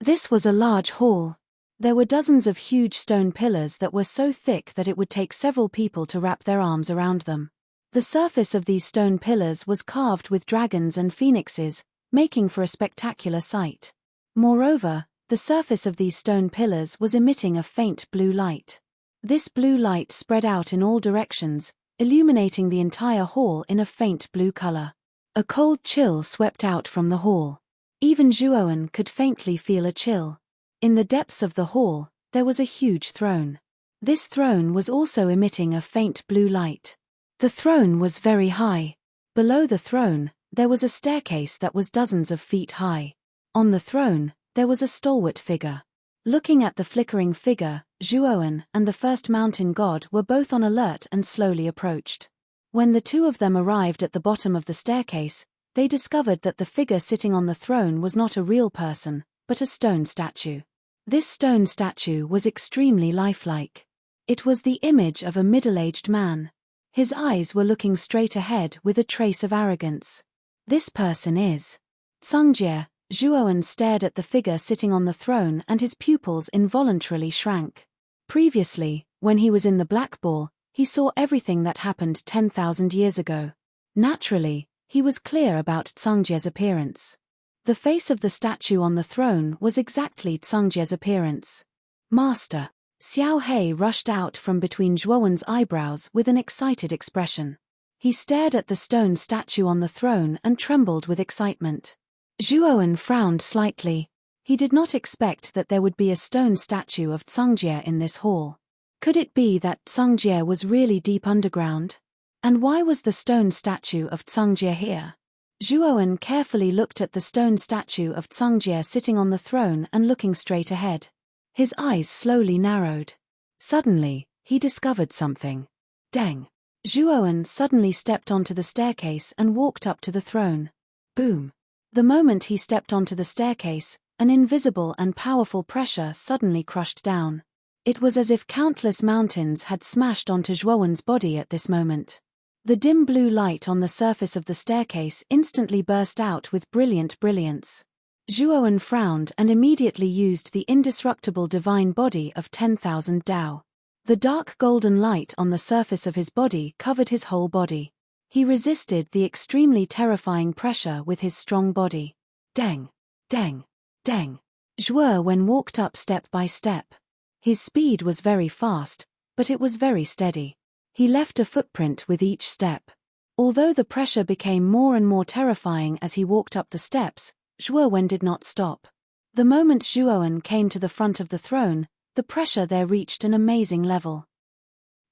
This was a large hall. There were dozens of huge stone pillars that were so thick that it would take several people to wrap their arms around them. The surface of these stone pillars was carved with dragons and phoenixes, making for a spectacular sight. Moreover, the surface of these stone pillars was emitting a faint blue light. This blue light spread out in all directions, illuminating the entire hall in a faint blue color. A cold chill swept out from the hall. Even Zhuowen could faintly feel a chill. In the depths of the hall, there was a huge throne. This throne was also emitting a faint blue light. The throne was very high. Below the throne, there was a staircase that was dozens of feet high. On the throne, there was a stalwart figure. Looking at the flickering figure, Zhuowen and the first mountain god were both on alert and slowly approached. When the two of them arrived at the bottom of the staircase, they discovered that the figure sitting on the throne was not a real person, but a stone statue. This stone statue was extremely lifelike. It was the image of a middle-aged man. His eyes were looking straight ahead with a trace of arrogance. This person is Tsungjie. Zhuowen stared at the figure sitting on the throne and his pupils involuntarily shrank. Previously, when he was in the Black Ball, he saw everything that happened 10,000 years ago. Naturally, he was clear about Tsungjie's appearance. The face of the statue on the throne was exactly Tsungjie's appearance. Master. Xiao Hei rushed out from between Zhuowen's eyebrows with an excited expression. He stared at the stone statue on the throne and trembled with excitement. Zhuowen frowned slightly. He did not expect that there would be a stone statue of Tsungjie in this hall. Could it be that Tsungjie was really deep underground? And why was the stone statue of Tsungjie here? Zhuowen carefully looked at the stone statue of Tsungjie sitting on the throne and looking straight ahead. His eyes slowly narrowed. Suddenly, he discovered something. Deng! Zhuowen suddenly stepped onto the staircase and walked up to the throne. Boom! The moment he stepped onto the staircase, an invisible and powerful pressure suddenly crushed down. It was as if countless mountains had smashed onto Zhuowen's body at this moment. The dim blue light on the surface of the staircase instantly burst out with brilliant brilliance. Zhuowen frowned and immediately used the indestructible divine body of 10,000 Dao. The dark golden light on the surface of his body covered his whole body. He resisted the extremely terrifying pressure with his strong body. Deng! Deng! Deng! Zhuowen walked up step by step. His speed was very fast, but it was very steady. He left a footprint with each step. Although the pressure became more and more terrifying as he walked up the steps, Zhuowen did not stop. The moment Zhuowen came to the front of the throne, the pressure there reached an amazing level.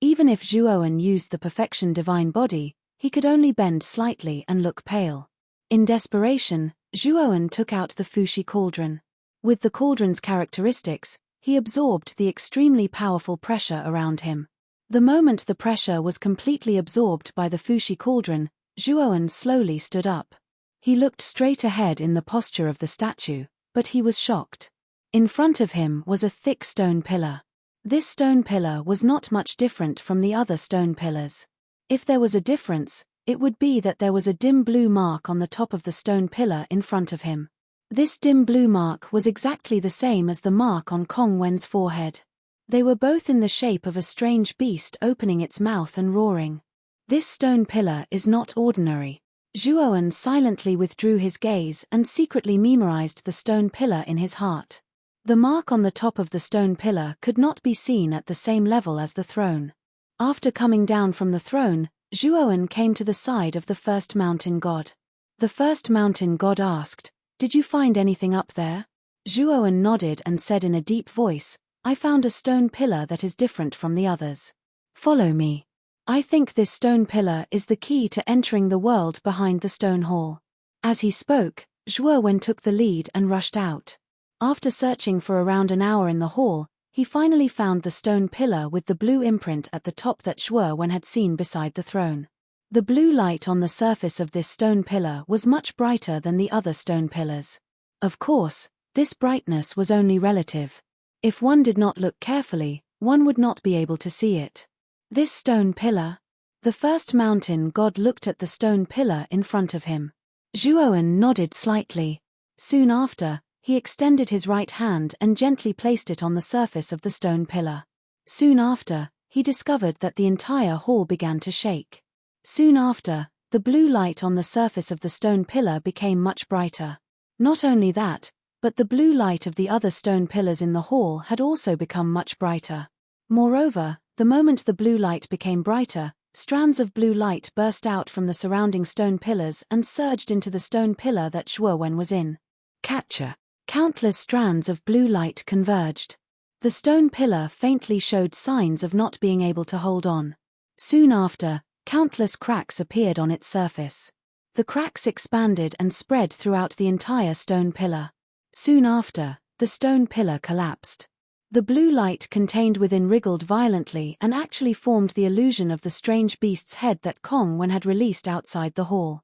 Even if Zhuowen used the perfection divine body, he could only bend slightly and look pale. In desperation, Zhuowen took out the Fushi cauldron. With the cauldron's characteristics, he absorbed the extremely powerful pressure around him. The moment the pressure was completely absorbed by the Fushi cauldron, Zhuowen slowly stood up. He looked straight ahead in the posture of the statue, but he was shocked. In front of him was a thick stone pillar. This stone pillar was not much different from the other stone pillars. If there was a difference, it would be that there was a dim blue mark on the top of the stone pillar in front of him. This dim blue mark was exactly the same as the mark on Kong Wen's forehead. They were both in the shape of a strange beast opening its mouth and roaring. This stone pillar is not ordinary. Zhuowen silently withdrew his gaze and secretly memorized the stone pillar in his heart. The mark on the top of the stone pillar could not be seen at the same level as the throne. After coming down from the throne, Zhuowen came to the side of the first mountain god. The first mountain god asked, "Did you find anything up there?" Zhuowen nodded and said in a deep voice, "I found a stone pillar that is different from the others. Follow me. I think this stone pillar is the key to entering the world behind the stone hall." As he spoke, Zhuowen took the lead and rushed out. After searching for around an hour in the hall, he finally found the stone pillar with the blue imprint at the top that Zhuowen had seen beside the throne. The blue light on the surface of this stone pillar was much brighter than the other stone pillars. Of course, this brightness was only relative. If one did not look carefully, one would not be able to see it. This stone pillar? The first mountain god looked at the stone pillar in front of him. Zhuowen nodded slightly. Soon after, he extended his right hand and gently placed it on the surface of the stone pillar. Soon after, he discovered that the entire hall began to shake. Soon after, the blue light on the surface of the stone pillar became much brighter. Not only that, but the blue light of the other stone pillars in the hall had also become much brighter. Moreover, the moment the blue light became brighter, strands of blue light burst out from the surrounding stone pillars and surged into the stone pillar that Zhuowen was in. Catcher. Countless strands of blue light converged. The stone pillar faintly showed signs of not being able to hold on. Soon after, countless cracks appeared on its surface. The cracks expanded and spread throughout the entire stone pillar. Soon after, the stone pillar collapsed. The blue light contained within wriggled violently and actually formed the illusion of the strange beast's head that Kong Wen had released outside the hall.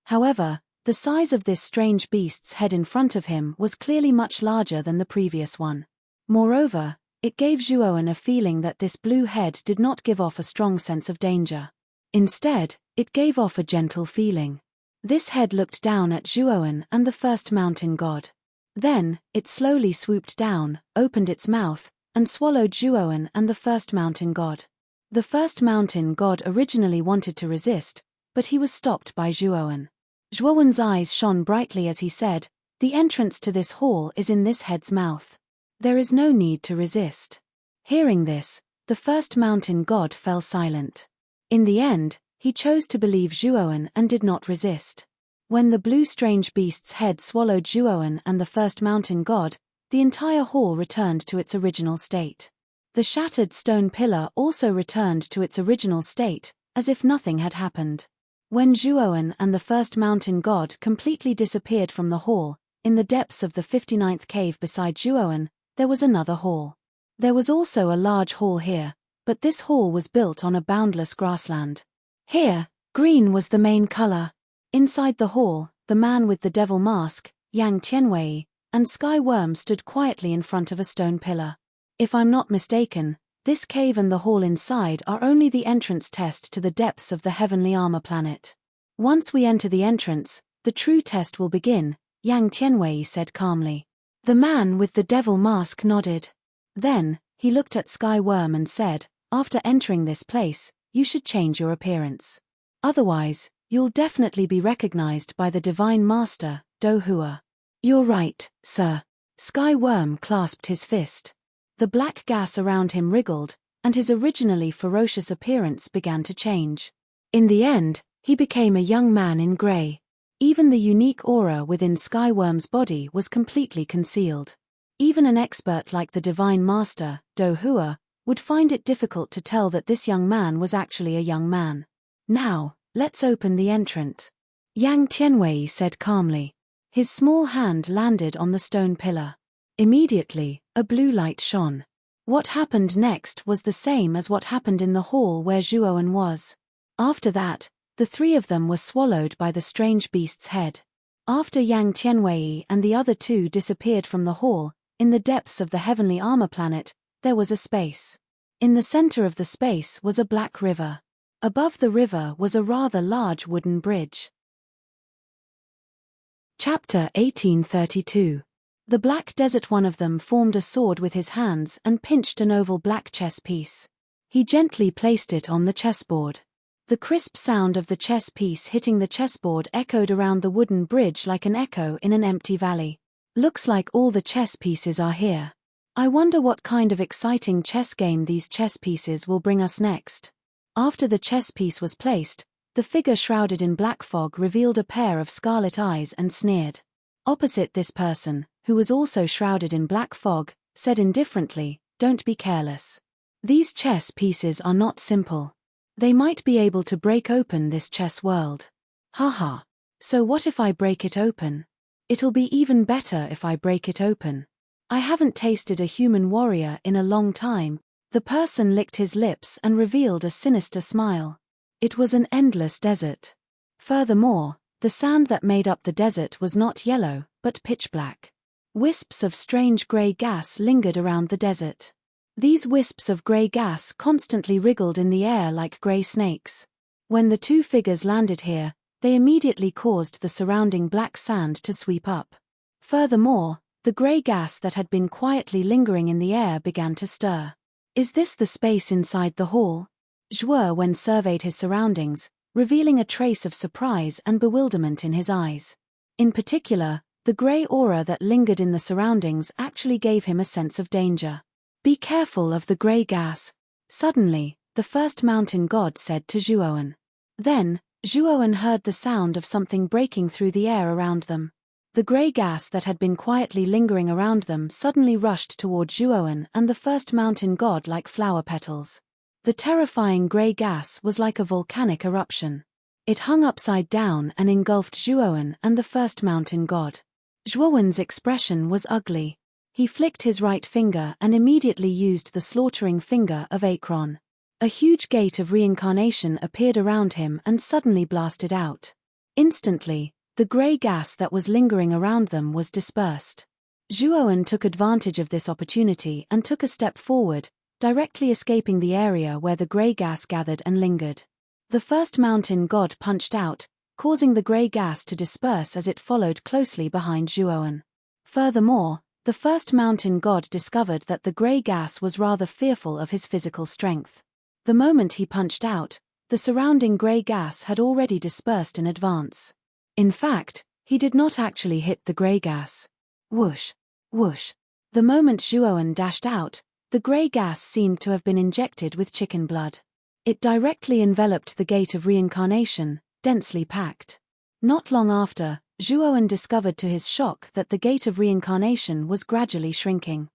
However, the size of this strange beast's head in front of him was clearly much larger than the previous one. Moreover, It gave Zhuowen a feeling that this blue head did not give off a strong sense of danger. Instead, it gave off a gentle feeling. This head looked down at Zhuowen and the first mountain god. Then, it slowly swooped down, opened its mouth, and swallowed Zhuowen and the first mountain god. The first mountain god originally wanted to resist, but he was stopped by Zhuowen. Zhuowen's eyes shone brightly as he said, "The entrance to this hall is in this head's mouth. There is no need to resist." Hearing this, the first mountain god fell silent. In the end, he chose to believe Zhuowen and did not resist. When the blue strange beast's head swallowed Zhuowen and the first mountain god, the entire hall returned to its original state. The shattered stone pillar also returned to its original state, as if nothing had happened. When Zhuowen and the first mountain god completely disappeared from the hall, in the depths of the 59th cave beside Zhuowen, there was another hall. There was also a large hall here, but this hall was built on a boundless grassland. Here, green was the main color. Inside the hall, the man with the devil mask, Yang Tianwei, and Sky Worm stood quietly in front of a stone pillar. If I'm not mistaken, this cave and the hall inside are only the entrance test to the depths of the heavenly armor planet. Once we enter the entrance, the true test will begin, Yang Tianwei said calmly. The man with the devil mask nodded. Then, he looked at Sky Worm and said, "After entering this place, you should change your appearance. Otherwise, you'll definitely be recognized by the Divine Master, Do Hua." "You're right, sir." Sky Worm clasped his fist. The black gas around him wriggled, and his originally ferocious appearance began to change. In the end, he became a young man in gray. Even the unique aura within Sky Worm's body was completely concealed. Even an expert like the Divine Master, Do Hua, would find it difficult to tell that this young man was actually a young man. "Now, let's open the entrance," Yang Tianwei said calmly. His small hand landed on the stone pillar. Immediately, a blue light shone. What happened next was the same as what happened in the hall where Zhuowen was. After that, the three of them were swallowed by the strange beast's head. After Yang Tianwei and the other two disappeared from the hall, in the depths of the heavenly armor planet, there was a space. In the center of the space was a black river. Above the river was a rather large wooden bridge. Chapter 1832. The black desert. One of them formed a sword with his hands and pinched an oval black chess piece. He gently placed it on the chessboard. The crisp sound of the chess piece hitting the chessboard echoed around the wooden bridge like an echo in an empty valley. "Looks like all the chess pieces are here. I wonder what kind of exciting chess game these chess pieces will bring us next." After the chess piece was placed, the figure shrouded in black fog revealed a pair of scarlet eyes and sneered. Opposite this person, who was also shrouded in black fog, said indifferently, "Don't be careless. These chess pieces are not simple. They might be able to break open this chess world." "Haha. So what if I break it open? It'll be even better if I break it open. I haven't tasted a human warrior in a long time." The person licked his lips and revealed a sinister smile. It was an endless desert. Furthermore, the sand that made up the desert was not yellow, but pitch black. Wisps of strange gray gas lingered around the desert. These wisps of gray gas constantly wriggled in the air like gray snakes. When the two figures landed here, they immediately caused the surrounding black sand to sweep up. Furthermore, the gray gas that had been quietly lingering in the air began to stir. "Is this the space inside the hall?" Zhuowen surveyed his surroundings, revealing a trace of surprise and bewilderment in his eyes. In particular, the gray aura that lingered in the surroundings actually gave him a sense of danger. "Be careful of the gray gas," suddenly, the first mountain god said to Zhuowen. Then, Zhuowen heard the sound of something breaking through the air around them. The gray gas that had been quietly lingering around them suddenly rushed toward Zhuowen and the first mountain god like flower petals. The terrifying gray gas was like a volcanic eruption. It hung upside down and engulfed Zhuowen and the first mountain god. Zhuowen's expression was ugly. He flicked his right finger and immediately used the slaughtering finger of Akron. A huge gate of reincarnation appeared around him and suddenly blasted out. Instantly, the gray gas that was lingering around them was dispersed. Zhuoan took advantage of this opportunity and took a step forward, directly escaping the area where the grey gas gathered and lingered. The first mountain god punched out, causing the grey gas to disperse as it followed closely behind Zhuoan. Furthermore, the first mountain god discovered that the grey gas was rather fearful of his physical strength. The moment he punched out, the surrounding grey gas had already dispersed in advance. In fact, he did not actually hit the grey gas. Whoosh! Whoosh! The moment Zhuoan dashed out, the grey gas seemed to have been injected with chicken blood. It directly enveloped the gate of reincarnation, densely packed. Not long after, Zhuoan discovered to his shock that the gate of reincarnation was gradually shrinking.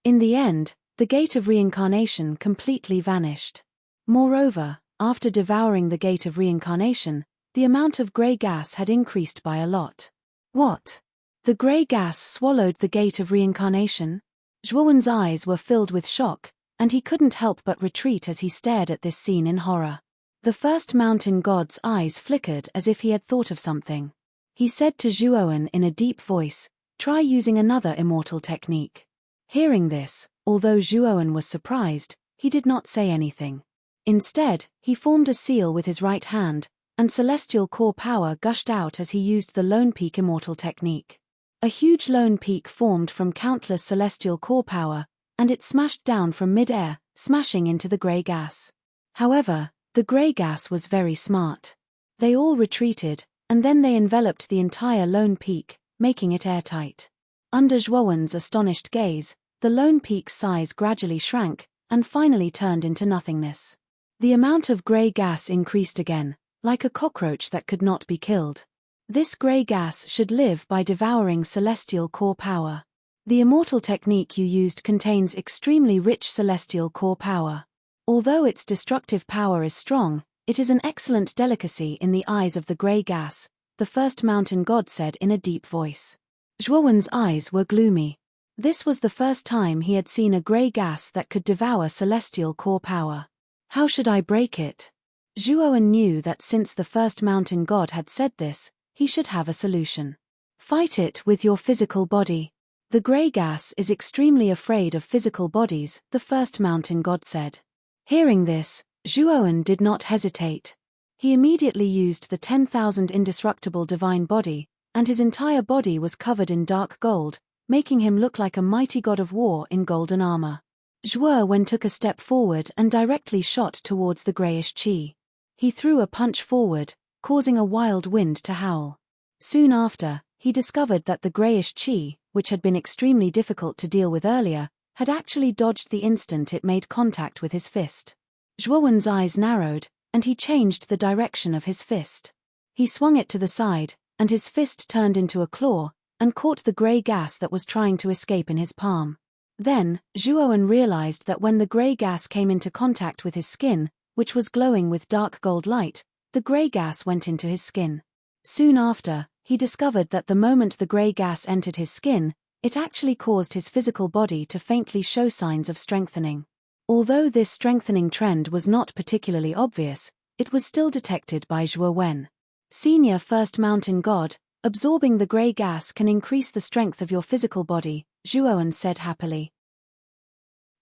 In the end, the gate of reincarnation completely vanished. Moreover, after devouring the gate of reincarnation, the amount of grey gas had increased by a lot. What? The grey gas swallowed the gate of reincarnation? Zhuoan's eyes were filled with shock, and he couldn't help but retreat as he stared at this scene in horror. The first mountain god's eyes flickered as if he had thought of something. He said to Zhuoan in a deep voice, "Try using another immortal technique." Hearing this, although Zhuoan was surprised, he did not say anything. Instead, he formed a seal with his right hand, and celestial core power gushed out as he used the Lone Peak immortal technique. A huge lone peak formed from countless celestial core power, and it smashed down from mid-air, smashing into the grey gas. However, the grey gas was very smart. They all retreated, and then they enveloped the entire lone peak, making it airtight. Under Zhuoan's astonished gaze, the lone peak's size gradually shrank, and finally turned into nothingness. The amount of grey gas increased again, like a cockroach that could not be killed. This grey gas should live by devouring celestial core power. The immortal technique you used contains extremely rich celestial core power. Although its destructive power is strong, it is an excellent delicacy in the eyes of the grey gas, the first mountain god said in a deep voice. Zhuoan's eyes were gloomy. This was the first time he had seen a grey gas that could devour celestial core power. How should I break it? Zhuoan knew that since the first mountain god had said this, he should have a solution. Fight it with your physical body. The grey gas is extremely afraid of physical bodies, the first mountain god said. Hearing this, Zhuoan did not hesitate. He immediately used the 10,000 indestructible divine body, and his entire body was covered in dark gold, making him look like a mighty god of war in golden armor. Zhuoan took a step forward and directly shot towards the greyish chi. He threw a punch forward, causing a wild wind to howl. Soon after, he discovered that the greyish chi, which had been extremely difficult to deal with earlier, had actually dodged the instant it made contact with his fist. Zhuoan's eyes narrowed, and he changed the direction of his fist. He swung it to the side, and his fist turned into a claw, and caught the grey gas that was trying to escape in his palm. Then, Zhuoan realized that when the grey gas came into contact with his skin, which was glowing with dark gold light, the grey gas went into his skin. Soon after, he discovered that the moment the grey gas entered his skin, it actually caused his physical body to faintly show signs of strengthening. Although this strengthening trend was not particularly obvious, it was still detected by Zhuoan. Senior First Mountain God, absorbing the grey gas can increase the strength of your physical body, Zhuoan said happily.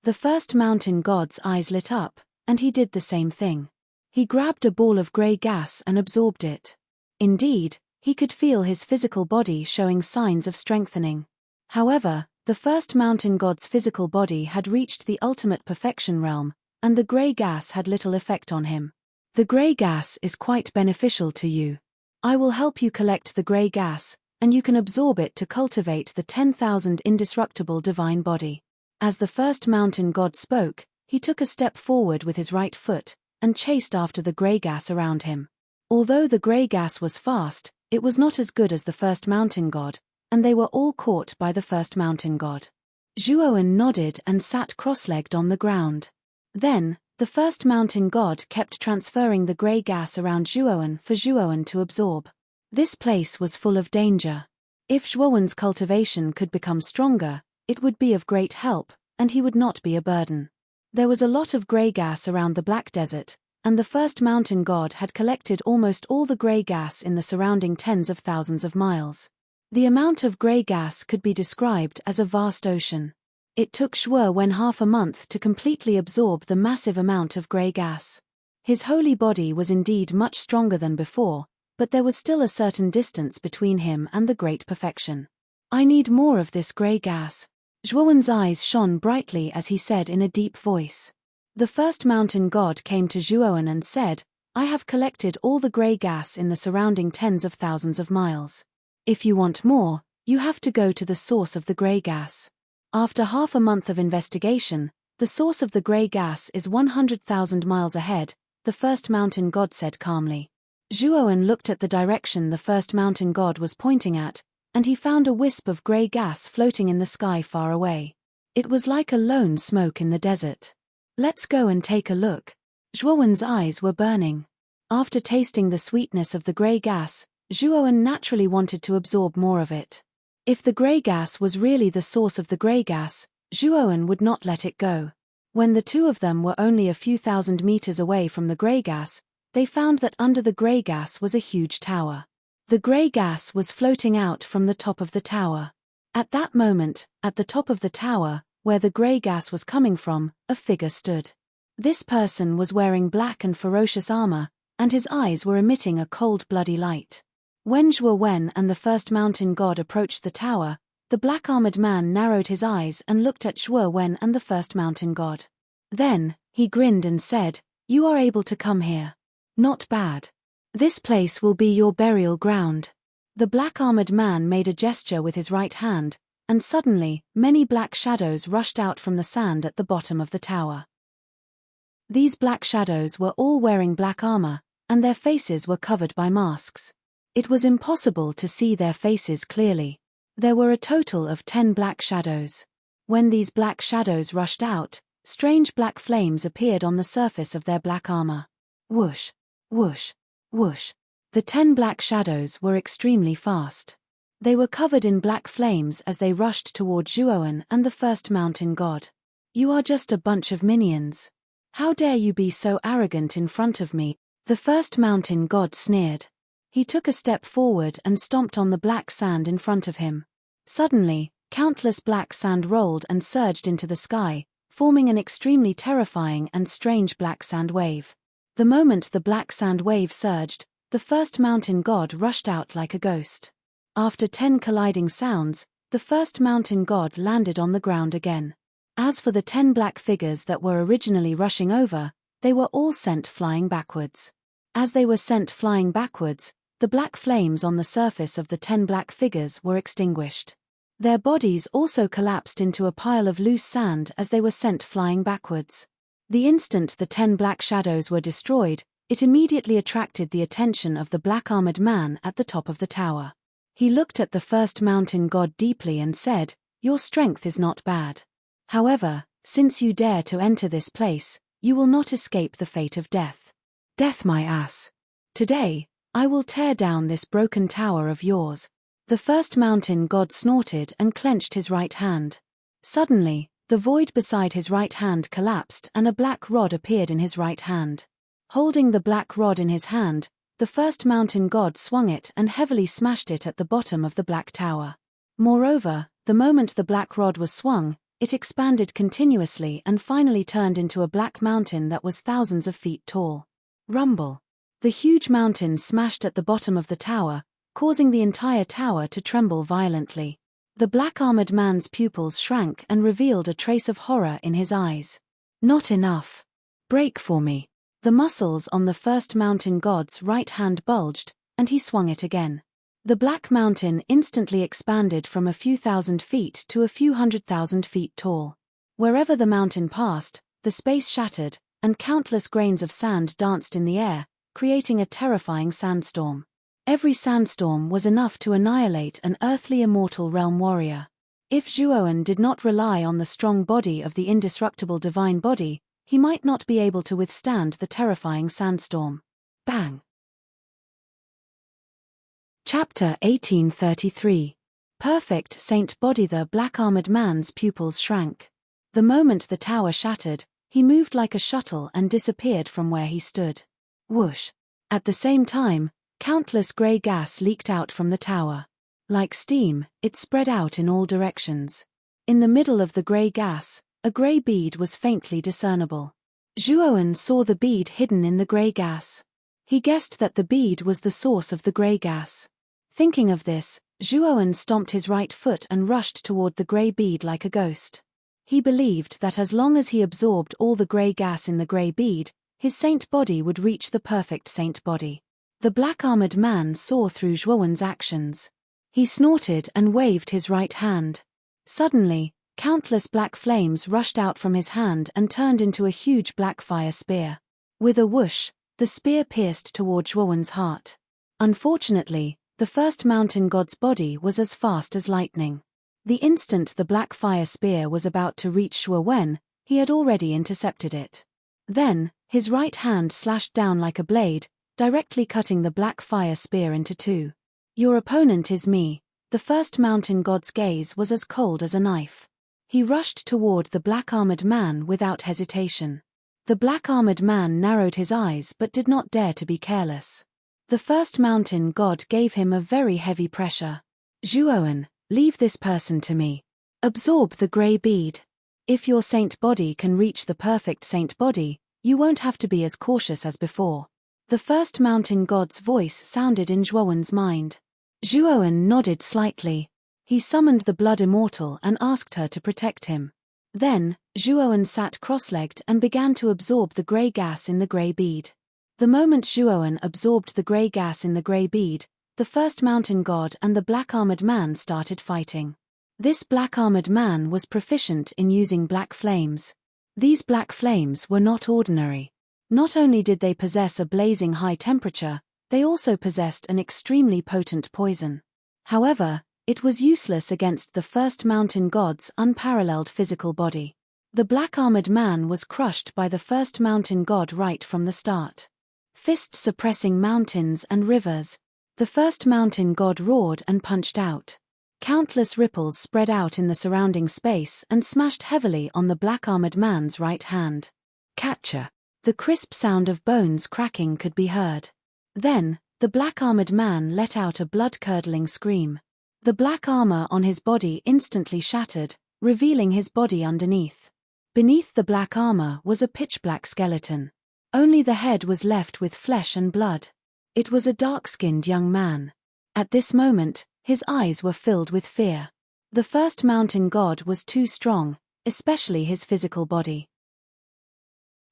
The First Mountain God's eyes lit up, and he did the same thing. He grabbed a ball of grey gas and absorbed it. Indeed, he could feel his physical body showing signs of strengthening. However, the First Mountain God's physical body had reached the ultimate perfection realm, and the grey gas had little effect on him. The grey gas is quite beneficial to you. I will help you collect the grey gas, and you can absorb it to cultivate the 10,000 indestructible divine body. As the First Mountain God spoke, he took a step forward with his right foot, and chased after the grey gas around him. Although the grey gas was fast, it was not as good as the First Mountain God, and they were all caught by the First Mountain God. Zhuoan nodded and sat cross-legged on the ground. Then, the First Mountain God kept transferring the grey gas around Zhuoan for Zhuoan to absorb. This place was full of danger. If Zhuoan's cultivation could become stronger, it would be of great help, and he would not be a burden. There was a lot of grey gas around the Black Desert, and the First Mountain God had collected almost all the grey gas in the surrounding tens of thousands of miles. The amount of grey gas could be described as a vast ocean. It took Zhuo Wen half a month to completely absorb the massive amount of grey gas. His holy body was indeed much stronger than before, but there was still a certain distance between him and the great perfection. I need more of this grey gas. Zhuo Wen's eyes shone brightly as he said in a deep voice. The first mountain god came to Zhuo Wen and said, I have collected all the grey gas in the surrounding tens of thousands of miles. If you want more, you have to go to the source of the grey gas. After half a month of investigation, the source of the grey gas is 100,000 miles ahead, the first mountain god said calmly. Zhuo Wen looked at the direction the first mountain god was pointing at, and he found a wisp of grey gas floating in the sky far away. It was like a lone smoke in the desert. Let's go and take a look. Zhuo Wen's eyes were burning. After tasting the sweetness of the grey gas, Zhuo Wen naturally wanted to absorb more of it. If the grey gas was really the source of the grey gas, Zhuo Wen would not let it go. When the two of them were only a few thousand meters away from the grey gas, they found that under the grey gas was a huge tower. The grey gas was floating out from the top of the tower. At that moment, at the top of the tower, where the grey gas was coming from, a figure stood. This person was wearing black and ferocious armor, and his eyes were emitting a cold bloody light. When Zhuo Wen and the first mountain god approached the tower, the black-armored man narrowed his eyes and looked at Zhuo Wen and the first mountain god. Then, he grinned and said, You are able to come here. Not bad. This place will be your burial ground. The black-armored man made a gesture with his right hand, and suddenly, many black shadows rushed out from the sand at the bottom of the tower. These black shadows were all wearing black armor, and their faces were covered by masks. It was impossible to see their faces clearly. There were a total of 10 black shadows. When these black shadows rushed out, strange black flames appeared on the surface of their black armor. Whoosh, whoosh, whoosh. The 10 black shadows were extremely fast. They were covered in black flames as they rushed toward Zhuo Wen and the first mountain god. You are just a bunch of minions. How dare you be so arrogant in front of me? The first mountain god sneered. He took a step forward and stomped on the black sand in front of him. Suddenly, countless black sand rolled and surged into the sky, forming an extremely terrifying and strange black sand wave. The moment the black sand wave surged, the first mountain god rushed out like a ghost. After 10 colliding sounds, the first mountain god landed on the ground again. As for the 10 black figures that were originally rushing over, they were all sent flying backwards. As they were sent flying backwards, the black flames on the surface of the 10 black figures were extinguished. Their bodies also collapsed into a pile of loose sand as they were sent flying backwards. The instant the 10 black shadows were destroyed, it immediately attracted the attention of the black-armored man at the top of the tower. He looked at the first mountain god deeply and said, Your strength is not bad. However, since you dare to enter this place, you will not escape the fate of death. Death my ass. Today, I will tear down this broken tower of yours. The first mountain god snorted and clenched his right hand. Suddenly, the void beside his right hand collapsed and a black rod appeared in his right hand. Holding the black rod in his hand, the first mountain god swung it and heavily smashed it at the bottom of the black tower. Moreover, the moment the black rod was swung, it expanded continuously and finally turned into a black mountain that was thousands of feet tall. Rumble. The huge mountain smashed at the bottom of the tower, causing the entire tower to tremble violently. The black-armored man's pupils shrank and revealed a trace of horror in his eyes. Not enough. Break for me. The muscles on the first mountain god's right hand bulged, and he swung it again. The black mountain instantly expanded from a few thousand feet to a few 100,000 feet tall. Wherever the mountain passed, the space shattered, and countless grains of sand danced in the air, creating a terrifying sandstorm. Every sandstorm was enough to annihilate an earthly immortal realm warrior. If Zhuo Wen did not rely on the strong body of the indestructible divine body, he might not be able to withstand the terrifying sandstorm. Bang! Chapter 1833. Perfect Saint Body. The black-armored man's pupils shrank. The moment the tower shattered, he moved like a shuttle and disappeared from where he stood. Whoosh! At the same time, countless grey gas leaked out from the tower. Like steam, it spread out in all directions. In the middle of the grey gas, a grey bead was faintly discernible. Zhuowen saw the bead hidden in the grey gas. He guessed that the bead was the source of the grey gas. Thinking of this, Zhuowen stomped his right foot and rushed toward the grey bead like a ghost. He believed that as long as he absorbed all the grey gas in the grey bead, his saint body would reach the perfect saint body. The black-armored man saw through Zhuowen's actions. He snorted and waved his right hand. Suddenly, countless black flames rushed out from his hand and turned into a huge black fire spear. With a whoosh, the spear pierced toward Zhuowen's heart. Unfortunately, the first mountain god's body was as fast as lightning. The instant the black fire spear was about to reach Zhuowen, he had already intercepted it. Then, his right hand slashed down like a blade, directly cutting the black fire spear into two. Your opponent is me. The first mountain god's gaze was as cold as a knife. He rushed toward the black-armored man without hesitation. The black-armored man narrowed his eyes but did not dare to be careless. The first mountain god gave him a very heavy pressure. Zhuowen, leave this person to me. Absorb the grey bead. If your saint body can reach the perfect saint body, you won't have to be as cautious as before. The first mountain god's voice sounded in Zhuowen's mind. Zhuowen nodded slightly. He summoned the blood immortal and asked her to protect him. Then, Zhuowen sat cross-legged and began to absorb the grey gas in the grey bead. The moment Zhuowen absorbed the grey gas in the grey bead, the first mountain god and the black-armored man started fighting. This black-armored man was proficient in using black flames. These black flames were not ordinary. Not only did they possess a blazing high temperature, they also possessed an extremely potent poison. However, it was useless against the first mountain god's unparalleled physical body. The black-armored man was crushed by the first mountain god right from the start. Fist suppressing mountains and rivers, the first mountain god roared and punched out. Countless ripples spread out in the surrounding space and smashed heavily on the black-armored man's right hand. Catcher! The crisp sound of bones cracking could be heard. Then, the black-armored man let out a blood-curdling scream. The black armor on his body instantly shattered, revealing his body underneath. Beneath the black armor was a pitch-black skeleton. Only the head was left with flesh and blood. It was a dark-skinned young man. At this moment, his eyes were filled with fear. The first mountain god was too strong, especially his physical body.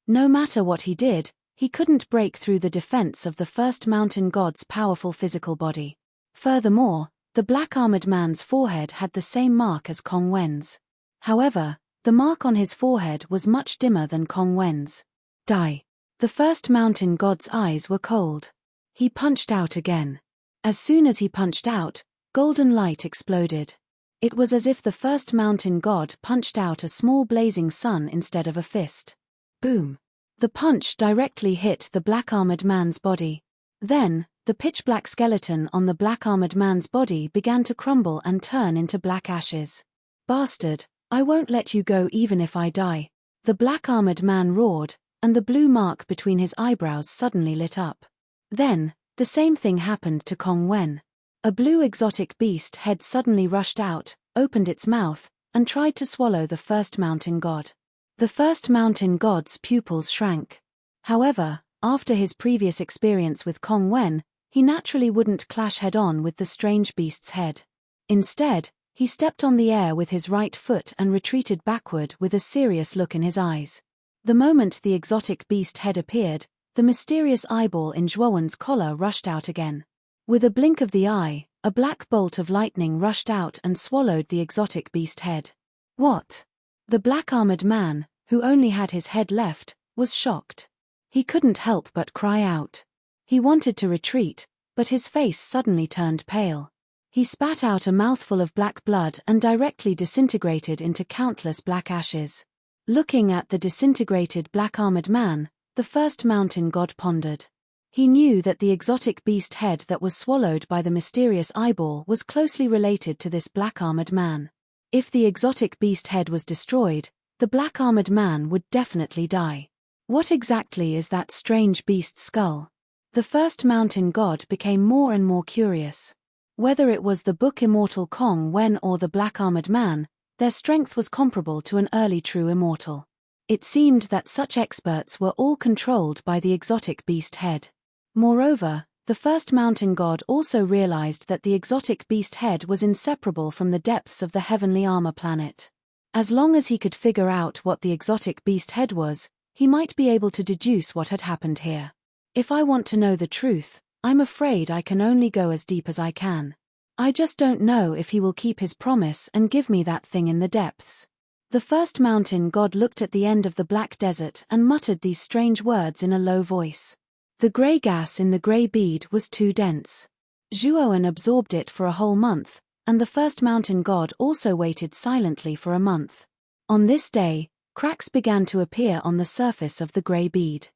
No matter what he did, he couldn't break through the defense of the first mountain god's powerful physical body. Furthermore, the black-armored man's forehead had the same mark as Kong Wen's. However, the mark on his forehead was much dimmer than Kong Wen's. Die. The first mountain god's eyes were cold. He punched out again. As soon as he punched out, golden light exploded. It was as if the first mountain god punched out a small blazing sun instead of a fist. Boom. The punch directly hit the black-armored man's body. Then, the pitch-black skeleton on the black-armored man's body began to crumble and turn into black ashes. Bastard, I won't let you go even if I die. The black-armored man roared, and the blue mark between his eyebrows suddenly lit up. Then, the same thing happened to Kong Wen. A blue exotic beast head suddenly rushed out, opened its mouth, and tried to swallow the first mountain god. The first mountain god's pupils shrank. However, after his previous experience with Kong Wen, he naturally wouldn't clash head-on with the strange beast's head. Instead, he stepped on the air with his right foot and retreated backward with a serious look in his eyes. The moment the exotic beast head appeared, the mysterious eyeball in Zhuowen's collar rushed out again. With a blink of the eye, a black bolt of lightning rushed out and swallowed the exotic beast head. What? The black-armored man, who only had his head left, was shocked. He couldn't help but cry out. He wanted to retreat, but his face suddenly turned pale. He spat out a mouthful of black blood and directly disintegrated into countless black ashes. Looking at the disintegrated black-armored man, the first mountain god pondered. He knew that the exotic beast head that was swallowed by the mysterious eyeball was closely related to this black-armored man. If the exotic beast head was destroyed, the black-armored man would definitely die. What exactly is that strange beast's skull? The first mountain god became more and more curious. Whether it was the book Immortal Kong Wen or the black-armored man, their strength was comparable to an early true immortal. It seemed that such experts were all controlled by the exotic beast head. Moreover, the first mountain god also realized that the exotic beast head was inseparable from the depths of the heavenly armor planet. As long as he could figure out what the exotic beast head was, he might be able to deduce what had happened here. If I want to know the truth, I'm afraid I can only go as deep as I can. I just don't know if he will keep his promise and give me that thing in the depths. The first mountain god looked at the end of the black desert and muttered these strange words in a low voice. The grey gas in the grey bead was too dense. Zhuoan absorbed it for a whole month, and the first mountain god also waited silently for a month. On this day, cracks began to appear on the surface of the grey bead.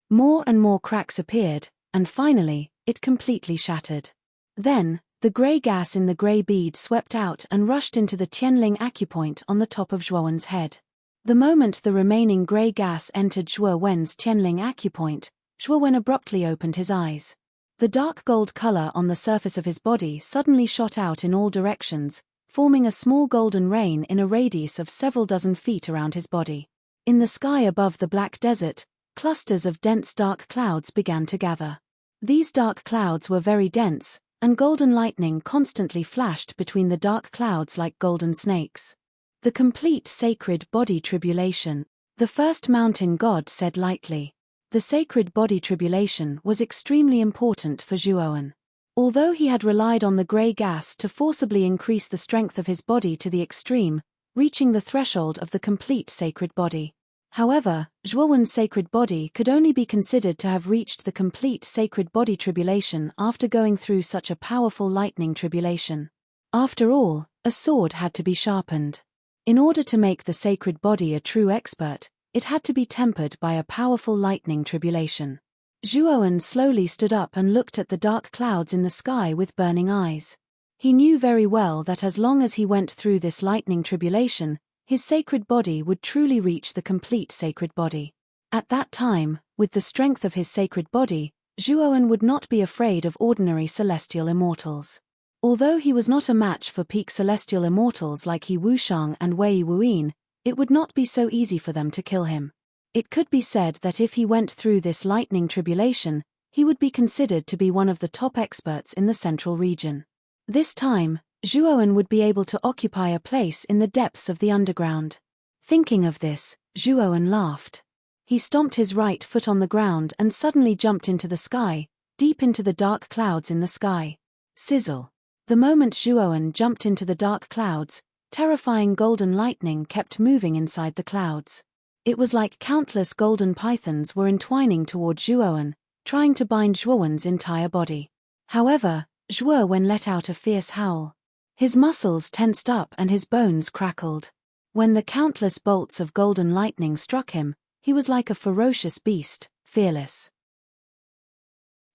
More and more cracks appeared, and finally, it completely shattered. Then, the grey gas in the grey bead swept out and rushed into the Tianling acupoint on the top of Zhuowen's head. The moment the remaining grey gas entered Zhuo Wen's Tianling acupoint, Zhuo Wen abruptly opened his eyes. The dark gold color on the surface of his body suddenly shot out in all directions, forming a small golden rain in a radius of several dozen feet around his body. In the sky above the black desert, clusters of dense dark clouds began to gather. These dark clouds were very dense, and golden lightning constantly flashed between the dark clouds like golden snakes. The complete sacred body tribulation, the first mountain god said lightly. The sacred body tribulation was extremely important for Zhuoan. Although he had relied on the grey gas to forcibly increase the strength of his body to the extreme, reaching the threshold of the complete sacred body. However, Zhuowen's sacred body could only be considered to have reached the complete sacred body tribulation after going through such a powerful lightning tribulation. After all, a sword had to be sharpened. In order to make the sacred body a true expert, it had to be tempered by a powerful lightning tribulation. Zhuoan slowly stood up and looked at the dark clouds in the sky with burning eyes. He knew very well that as long as he went through this lightning tribulation, his sacred body would truly reach the complete sacred body. At that time, with the strength of his sacred body, Zhuoan would not be afraid of ordinary celestial immortals. Although he was not a match for peak celestial immortals like He Wushang and Wei Wuyin, it would not be so easy for them to kill him. It could be said that if he went through this lightning tribulation, he would be considered to be one of the top experts in the central region. This time, Zhuoan would be able to occupy a place in the depths of the underground. Thinking of this, Zhuoan laughed. He stomped his right foot on the ground and suddenly jumped into the sky, deep into the dark clouds in the sky. Sizzle. The moment Zhuoan jumped into the dark clouds, terrifying golden lightning kept moving inside the clouds. It was like countless golden pythons were entwining toward Zhuoan, trying to bind Zhuoan's entire body. However, Zhuoan let out a fierce howl. His muscles tensed up and his bones crackled. When the countless bolts of golden lightning struck him, he was like a ferocious beast, fearless.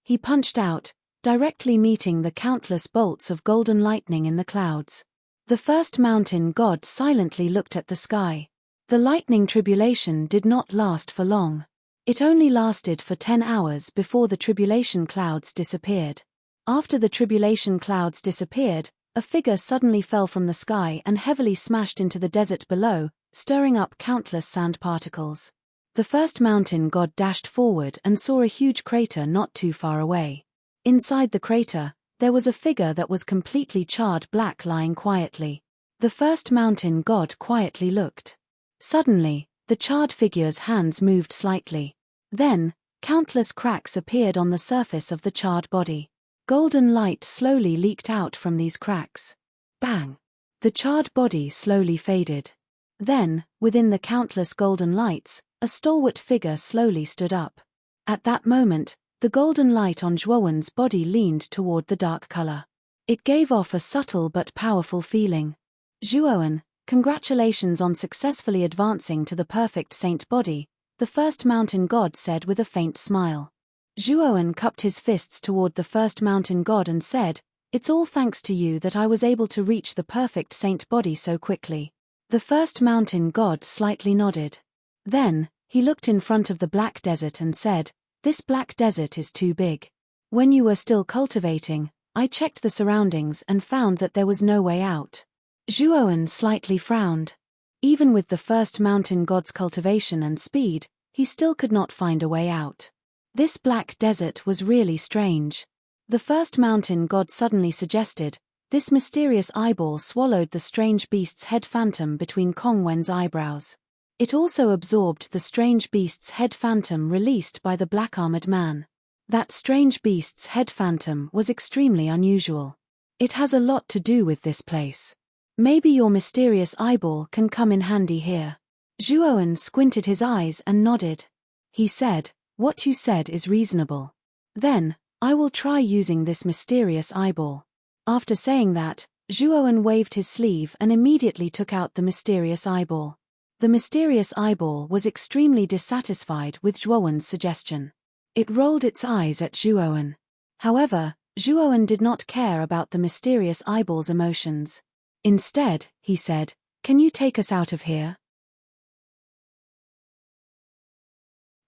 He punched out, directly meeting the countless bolts of golden lightning in the clouds. The first mountain god silently looked at the sky. The lightning tribulation did not last for long. It only lasted for 10 hours before the tribulation clouds disappeared. After the tribulation clouds disappeared, a figure suddenly fell from the sky and heavily smashed into the desert below, stirring up countless sand particles. The first mountain god dashed forward and saw a huge crater not too far away. Inside the crater, there was a figure that was completely charred black lying quietly. The first mountain god quietly looked. Suddenly, the charred figure's hands moved slightly. Then, countless cracks appeared on the surface of the charred body. Golden light slowly leaked out from these cracks. Bang! The charred body slowly faded. Then, within the countless golden lights, a stalwart figure slowly stood up. At that moment, the golden light on Zhuowen's body leaned toward the dark color. It gave off a subtle but powerful feeling. Zhuowen, congratulations on successfully advancing to the perfect saint body, the first mountain god said with a faint smile. Zhuowen cupped his fists toward the first mountain god and said, "It's all thanks to you that I was able to reach the perfect saint body so quickly." The first mountain god slightly nodded. Then, he looked in front of the black desert and said, "This black desert is too big. When you were still cultivating, I checked the surroundings and found that there was no way out. Zhuowen slightly frowned. Even with the first mountain god's cultivation and speed, he still could not find a way out. This black desert was really strange. The first mountain god suddenly suggested, this mysterious eyeball swallowed the strange beast's head phantom between Kongwen's eyebrows. It also absorbed the strange beast's head phantom released by the black-armored man. That strange beast's head phantom was extremely unusual. It has a lot to do with this place. Maybe your mysterious eyeball can come in handy here. Zhuowen squinted his eyes and nodded. He said, what you said is reasonable. Then, I will try using this mysterious eyeball. After saying that, Zhuowen waved his sleeve and immediately took out the mysterious eyeball. The mysterious eyeball was extremely dissatisfied with Zhuowen's suggestion. It rolled its eyes at Zhuowen. However, Zhuowen did not care about the mysterious eyeball's emotions. Instead, he said, can you take us out of here?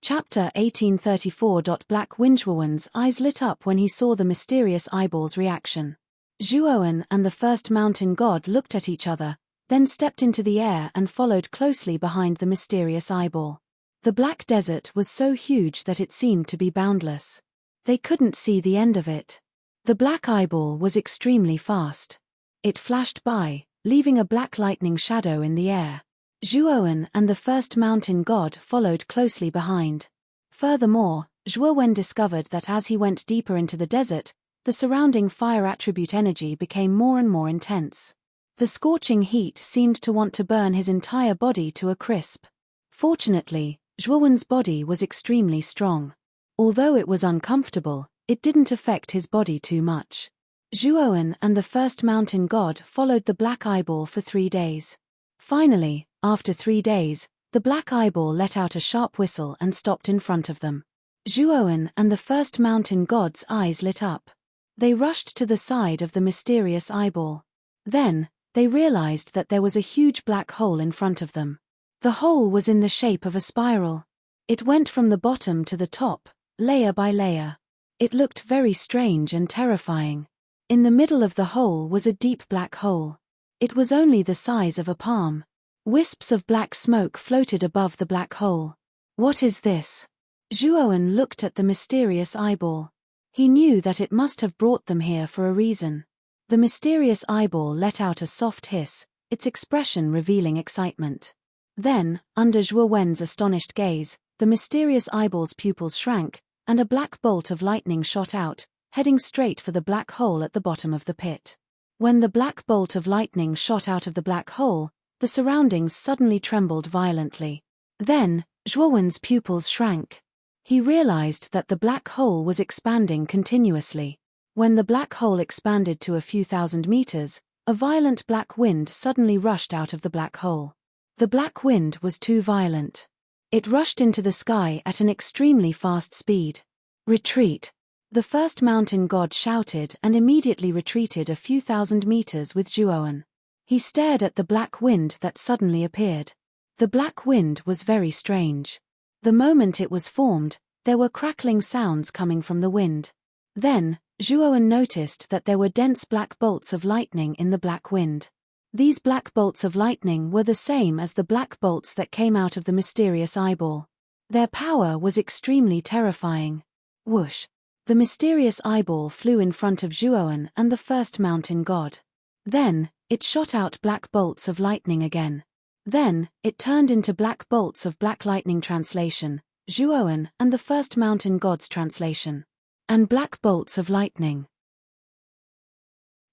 Chapter 1834. Black Zhuowen's eyes lit up when he saw the mysterious eyeball's reaction. Zhuowen and the first mountain god looked at each other, then stepped into the air and followed closely behind the mysterious eyeball. The black desert was so huge that it seemed to be boundless. They couldn't see the end of it. The black eyeball was extremely fast. It flashed by, leaving a black lightning shadow in the air. Zhuowen and the first mountain god followed closely behind. Furthermore, Zhuowen discovered that as he went deeper into the desert, the surrounding fire attribute energy became more and more intense. The scorching heat seemed to want to burn his entire body to a crisp. Fortunately, Zhuowen's body was extremely strong. Although it was uncomfortable, it didn't affect his body too much. Zhuowen and the first mountain god followed the black eyeball for 3 days. Finally, after 3 days, the black eyeball let out a sharp whistle and stopped in front of them. Zhuowen and the first mountain god's eyes lit up. They rushed to the side of the mysterious eyeball. Then, they realized that there was a huge black hole in front of them. The hole was in the shape of a spiral. It went from the bottom to the top, layer by layer. It looked very strange and terrifying. In the middle of the hole was a deep black hole. It was only the size of a palm. Wisps of black smoke floated above the black hole. What is this? Zhuowen looked at the mysterious eyeball. He knew that it must have brought them here for a reason. The mysterious eyeball let out a soft hiss, its expression revealing excitement. Then, under Zhuowen's astonished gaze, the mysterious eyeball's pupils shrank, and a black bolt of lightning shot out, heading straight for the black hole at the bottom of the pit. When the black bolt of lightning shot out of the black hole, the surroundings suddenly trembled violently. Then, Zhuowen's pupils shrank. He realized that the black hole was expanding continuously. When the black hole expanded to a few thousand meters, a violent black wind suddenly rushed out of the black hole. The black wind was too violent. It rushed into the sky at an extremely fast speed. Retreat! The first mountain god shouted and immediately retreated a few thousand meters with Zhuowen. He stared at the black wind that suddenly appeared. The black wind was very strange. The moment it was formed, there were crackling sounds coming from the wind. Then, Zhuowen noticed that there were dense black bolts of lightning in the black wind. These black bolts of lightning were the same as the black bolts that came out of the mysterious eyeball. Their power was extremely terrifying. Whoosh! The mysterious eyeball flew in front of Zhuowen and the first mountain god. Then, it shot out black bolts of lightning again. Then, it turned into black bolts of black lightning translation, Zhuowen and the first mountain god's translation. And black bolts of lightning.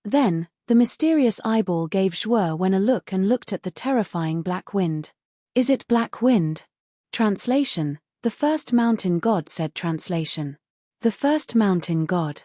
Then, the mysterious eyeball gave Zhuowen a look and looked at the terrifying black wind. Is it black wind? Translation, the first mountain god said translation. The first mountain god.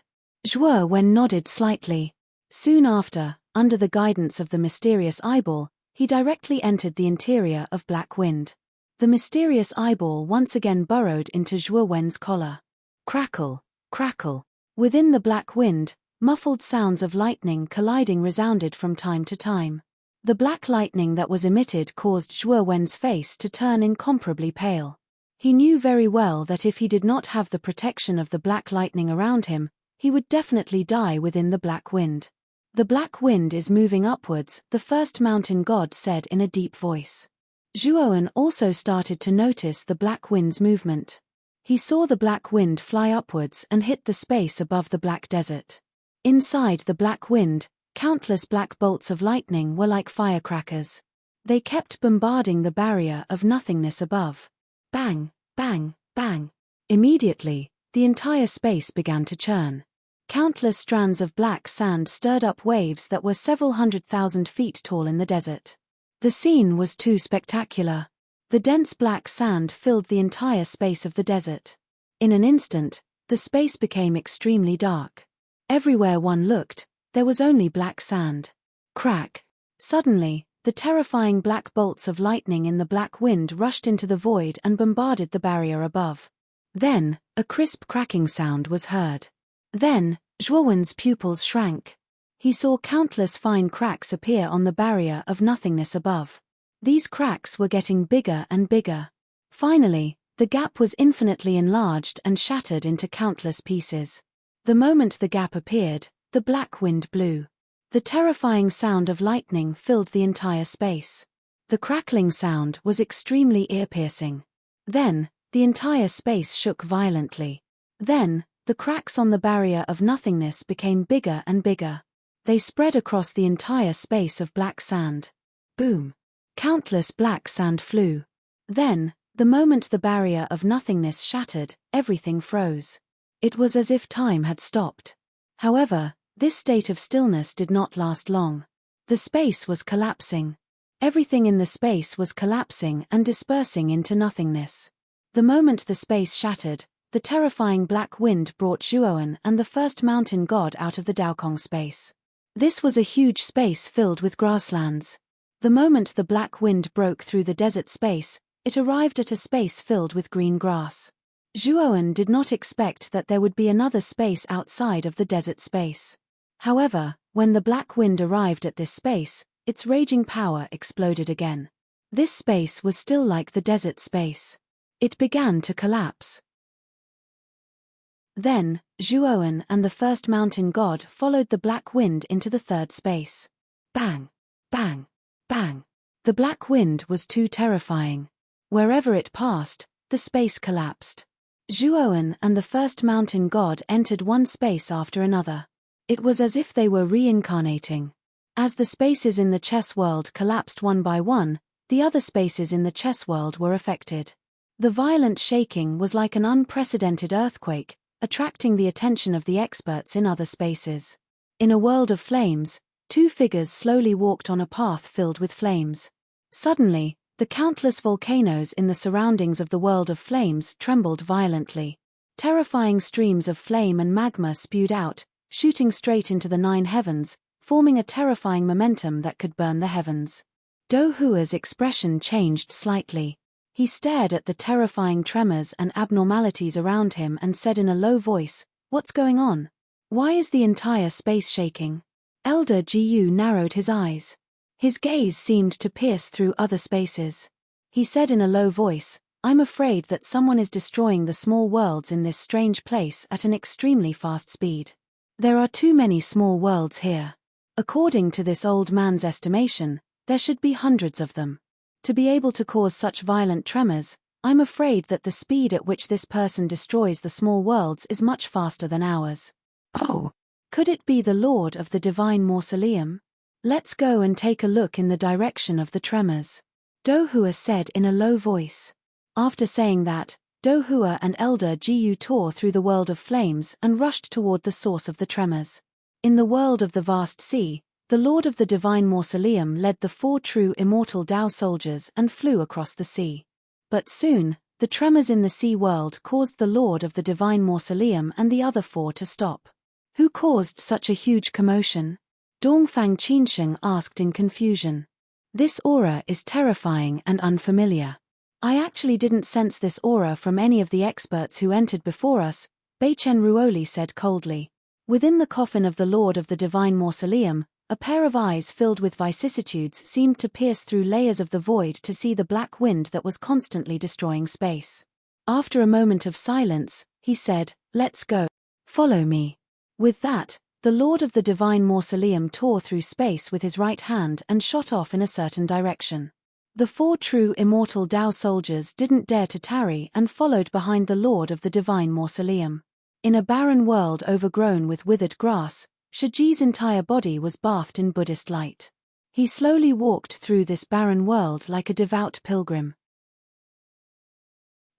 Zhuowen nodded slightly. Soon after, under the guidance of the mysterious eyeball, he directly entered the interior of Black Wind. The mysterious eyeball once again burrowed into Zhuowen's collar. Crackle, crackle. Within the Black Wind, muffled sounds of lightning colliding resounded from time to time. The black lightning that was emitted caused Zhuowen's face to turn incomparably pale. He knew very well that if he did not have the protection of the black lightning around him, he would definitely die within the black wind. The black wind is moving upwards, the first mountain god said in a deep voice. Zhuoan also started to notice the black wind's movement. He saw the black wind fly upwards and hit the space above the black desert. Inside the black wind, countless black bolts of lightning were like firecrackers. They kept bombarding the barrier of nothingness above. Bang, bang, bang. Immediately, the entire space began to churn. Countless strands of black sand stirred up waves that were several 100,000 feet tall in the desert. The scene was too spectacular. The dense black sand filled the entire space of the desert. In an instant, the space became extremely dark. Everywhere one looked, there was only black sand. Crack. Suddenly, the terrifying black bolts of lightning in the black wind rushed into the void and bombarded the barrier above. Then, a crisp cracking sound was heard. Then, Zhuoan's pupils shrank. He saw countless fine cracks appear on the barrier of nothingness above. These cracks were getting bigger and bigger. Finally, the gap was infinitely enlarged and shattered into countless pieces. The moment the gap appeared, the black wind blew. The terrifying sound of lightning filled the entire space. The crackling sound was extremely ear-piercing. Then, the entire space shook violently. Then, the cracks on the barrier of nothingness became bigger and bigger. They spread across the entire space of black sand. Boom! Countless black sand flew. Then, the moment the barrier of nothingness shattered, everything froze. It was as if time had stopped. However, this state of stillness did not last long. The space was collapsing. Everything in the space was collapsing and dispersing into nothingness. The moment the space shattered, the terrifying black wind brought Zhuoan and the first mountain god out of the Daokong space. This was a huge space filled with grasslands. The moment the black wind broke through the desert space, it arrived at a space filled with green grass. Zhuoan did not expect that there would be another space outside of the desert space. However, when the black wind arrived at this space, its raging power exploded again. This space was still like the desert space. It began to collapse. Then, Zhuoan and the first mountain god followed the black wind into the third space. Bang! Bang! Bang! The black wind was too terrifying. Wherever it passed, the space collapsed. Zhuoan and the first mountain god entered one space after another. It was as if they were reincarnating. As the spaces in the chess world collapsed one by one, the other spaces in the chess world were affected. The violent shaking was like an unprecedented earthquake, attracting the attention of the experts in other spaces. In a world of flames, two figures slowly walked on a path filled with flames. Suddenly, the countless volcanoes in the surroundings of the world of flames trembled violently. Terrifying streams of flame and magma spewed out, shooting straight into the 9 heavens, forming a terrifying momentum that could burn the heavens. Do Hua's expression changed slightly. He stared at the terrifying tremors and abnormalities around him and said in a low voice, "What's going on? Why is the entire space shaking?" Elder Jiyu narrowed his eyes. His gaze seemed to pierce through other spaces. He said in a low voice, "I'm afraid that someone is destroying the small worlds in this strange place at an extremely fast speed. There are too many small worlds here. According to this old man's estimation, there should be hundreds of them. To be able to cause such violent tremors, I'm afraid that the speed at which this person destroys the small worlds is much faster than ours. Oh, could it be the Lord of the Divine Mausoleum? Let's go and take a look in the direction of the tremors," Do Hua said in a low voice. After saying that, Do Hua and Elder Jiyu tore through the world of flames and rushed toward the source of the tremors. In the world of the vast sea, the Lord of the Divine Mausoleum led the 4 true immortal Tao soldiers and flew across the sea. But soon, the tremors in the sea world caused the Lord of the Divine Mausoleum and the other 4 to stop. Who caused such a huge commotion? Dongfang Qinsheng asked in confusion. This aura is terrifying and unfamiliar. I actually didn't sense this aura from any of the experts who entered before us, Beichen Ruoli said coldly. Within the coffin of the Lord of the Divine Mausoleum, a pair of eyes filled with vicissitudes seemed to pierce through layers of the void to see the black wind that was constantly destroying space. After a moment of silence, he said, "Let's go. Follow me." With that, the Lord of the Divine Mausoleum tore through space with his right hand and shot off in a certain direction. The 4 true immortal Tao soldiers didn't dare to tarry and followed behind the Lord of the Divine Mausoleum. In a barren world overgrown with withered grass, Shiji's entire body was bathed in Buddhist light. He slowly walked through this barren world like a devout pilgrim.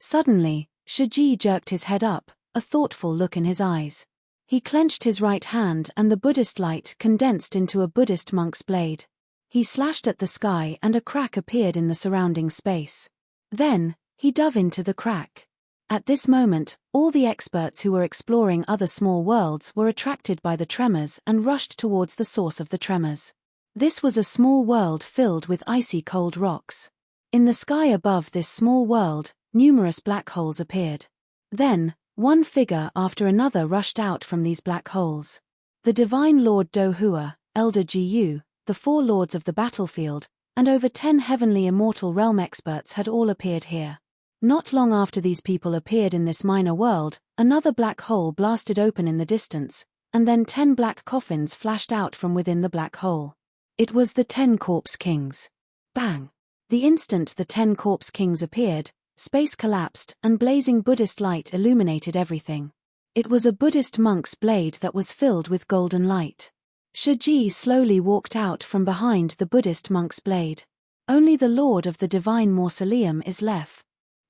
Suddenly, Shiji jerked his head up, a thoughtful look in his eyes. He clenched his right hand and the Buddhist light condensed into a Buddhist monk's blade. He slashed at the sky and a crack appeared in the surrounding space. Then, he dove into the crack. At this moment, all the experts who were exploring other small worlds were attracted by the tremors and rushed towards the source of the tremors. This was a small world filled with icy cold rocks. In the sky above this small world, numerous black holes appeared. Then, one figure after another rushed out from these black holes. The Divine Lord Dohua, Elder Gu, the 4 lords of the battlefield, and over 10 heavenly immortal realm experts had all appeared here. Not long after these people appeared in this minor world, another black hole blasted open in the distance, and then 10 black coffins flashed out from within the black hole. It was the 10 Corpse Kings. Bang! The instant the 10 Corpse Kings appeared, space collapsed and blazing Buddhist light illuminated everything. It was a Buddhist monk's blade that was filled with golden light. Shiji slowly walked out from behind the Buddhist monk's blade. Only the Lord of the Divine Mausoleum is left.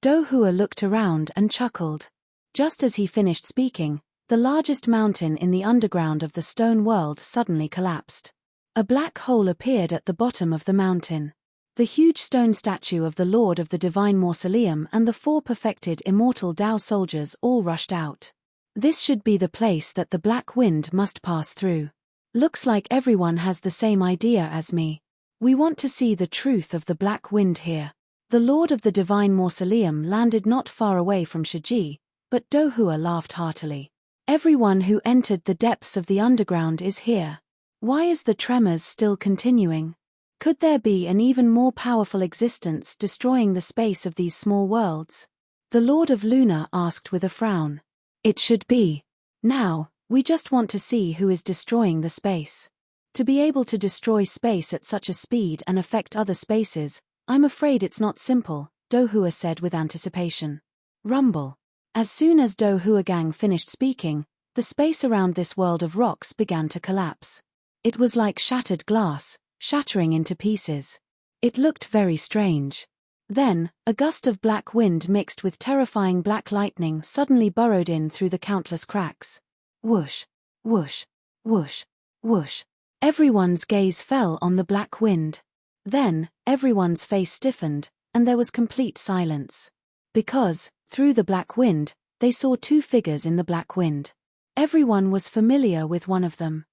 Dohua looked around and chuckled. Just as he finished speaking, the largest mountain in the underground of the stone world suddenly collapsed. A black hole appeared at the bottom of the mountain. The huge stone statue of the Lord of the Divine Mausoleum and the 4 perfected immortal Tao soldiers all rushed out. This should be the place that the black wind must pass through. Looks like everyone has the same idea as me. We want to see the truth of the black wind here. The Lord of the Divine Mausoleum landed not far away from Shiji, but Dohua laughed heartily. Everyone who entered the depths of the underground is here. Why is the tremors still continuing? Could there be an even more powerful existence destroying the space of these small worlds? The Lord of Luna asked with a frown. It should be. Now, we just want to see who is destroying the space. To be able to destroy space at such a speed and affect other spaces, I'm afraid it's not simple, Dohua said with anticipation. Rumble. As soon as Dohua Gang finished speaking, the space around this world of rocks began to collapse. It was like shattered glass, shattering into pieces. It looked very strange. Then, a gust of black wind mixed with terrifying black lightning suddenly burrowed in through the countless cracks. Whoosh, whoosh, whoosh, whoosh. Everyone's gaze fell on the black wind. Then, everyone's face stiffened, and there was complete silence. Because, through the black wind, they saw 2 figures in the black wind. Everyone was familiar with one of them.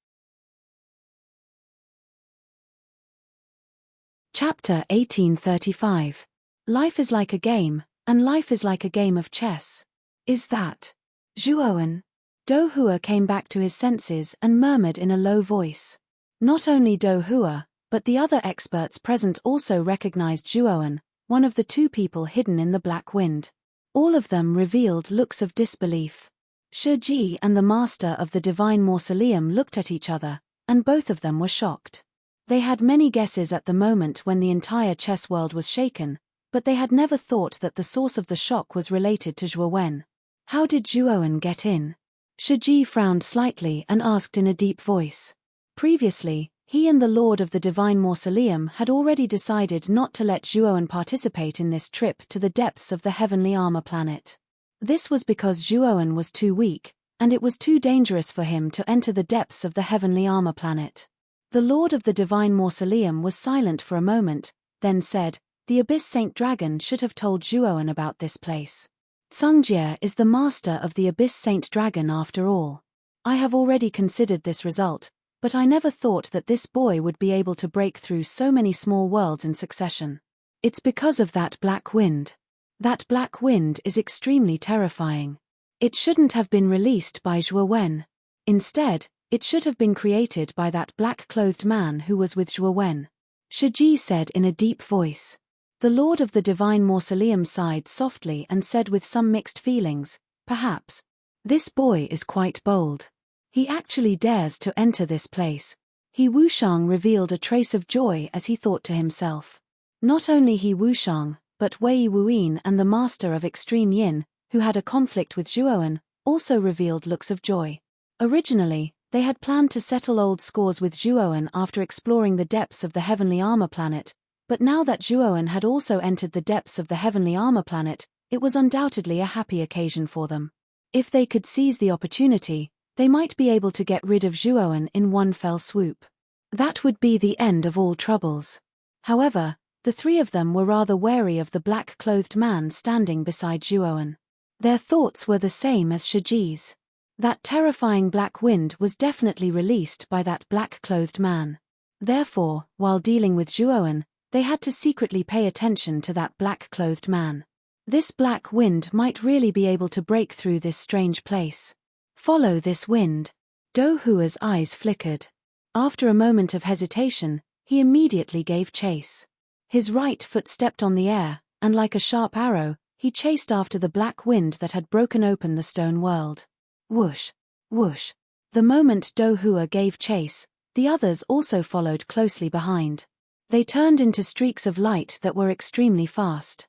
Chapter 1835. Life is like a game, and life is like a game of chess. Is that Zhuowen? Dohua came back to his senses and murmured in a low voice. Not only Dohua, but the other experts present also recognized Zhuowen, one of the 2 people hidden in the black wind. All of them revealed looks of disbelief. Shiji and the master of the Divine Mausoleum looked at each other, and both of them were shocked. They had many guesses at the moment when the entire chess world was shaken, but they had never thought that the source of the shock was related to Zhuowen. How did Zhuowen get in? Shiji frowned slightly and asked in a deep voice. Previously, he and the Lord of the Divine Mausoleum had already decided not to let Zhuowen participate in this trip to the depths of the Heavenly Armor planet. This was because Zhuowen was too weak, and it was too dangerous for him to enter the depths of the Heavenly Armor planet. The Lord of the Divine Mausoleum was silent for a moment, then said, "The Abyss Saint Dragon should have told Zhuowen about this place. Tsungjie is the master of the Abyss Saint Dragon after all. I have already considered this result, but I never thought that this boy would be able to break through so many small worlds in succession. It's because of that black wind. That black wind is extremely terrifying. It shouldn't have been released by Zhuowen. Instead, it should have been created by that black-clothed man who was with Zhuowen," Shiji said in a deep voice. The Lord of the Divine Mausoleum sighed softly and said with some mixed feelings, "Perhaps. This boy is quite bold. He actually dares to enter this place. He Wushang revealed a trace of joy as he thought to himself. Not only He Wushang, but Wei Wuyin and the master of extreme yin, who had a conflict with Zhuoan, also revealed looks of joy. Originally, they had planned to settle old scores with Zhuoan after exploring the depths of the heavenly armor planet, but now that Zhuoan had also entered the depths of the heavenly armor planet, it was undoubtedly a happy occasion for them. If they could seize the opportunity, they might be able to get rid of Zhuoan in one fell swoop. That would be the end of all troubles. However, the three of them were rather wary of the black-clothed man standing beside Zhuoan. Their thoughts were the same as Shiji's. That terrifying black wind was definitely released by that black-clothed man. Therefore, while dealing with Zhuoan, they had to secretly pay attention to that black-clothed man. This black wind might really be able to break through this strange place. Follow this wind. Do Hua's eyes flickered. After a moment of hesitation, he immediately gave chase. His right foot stepped on the air, and like a sharp arrow, he chased after the black wind that had broken open the stone world. Whoosh! Whoosh! The moment Do Hua gave chase, the others also followed closely behind. They turned into streaks of light that were extremely fast.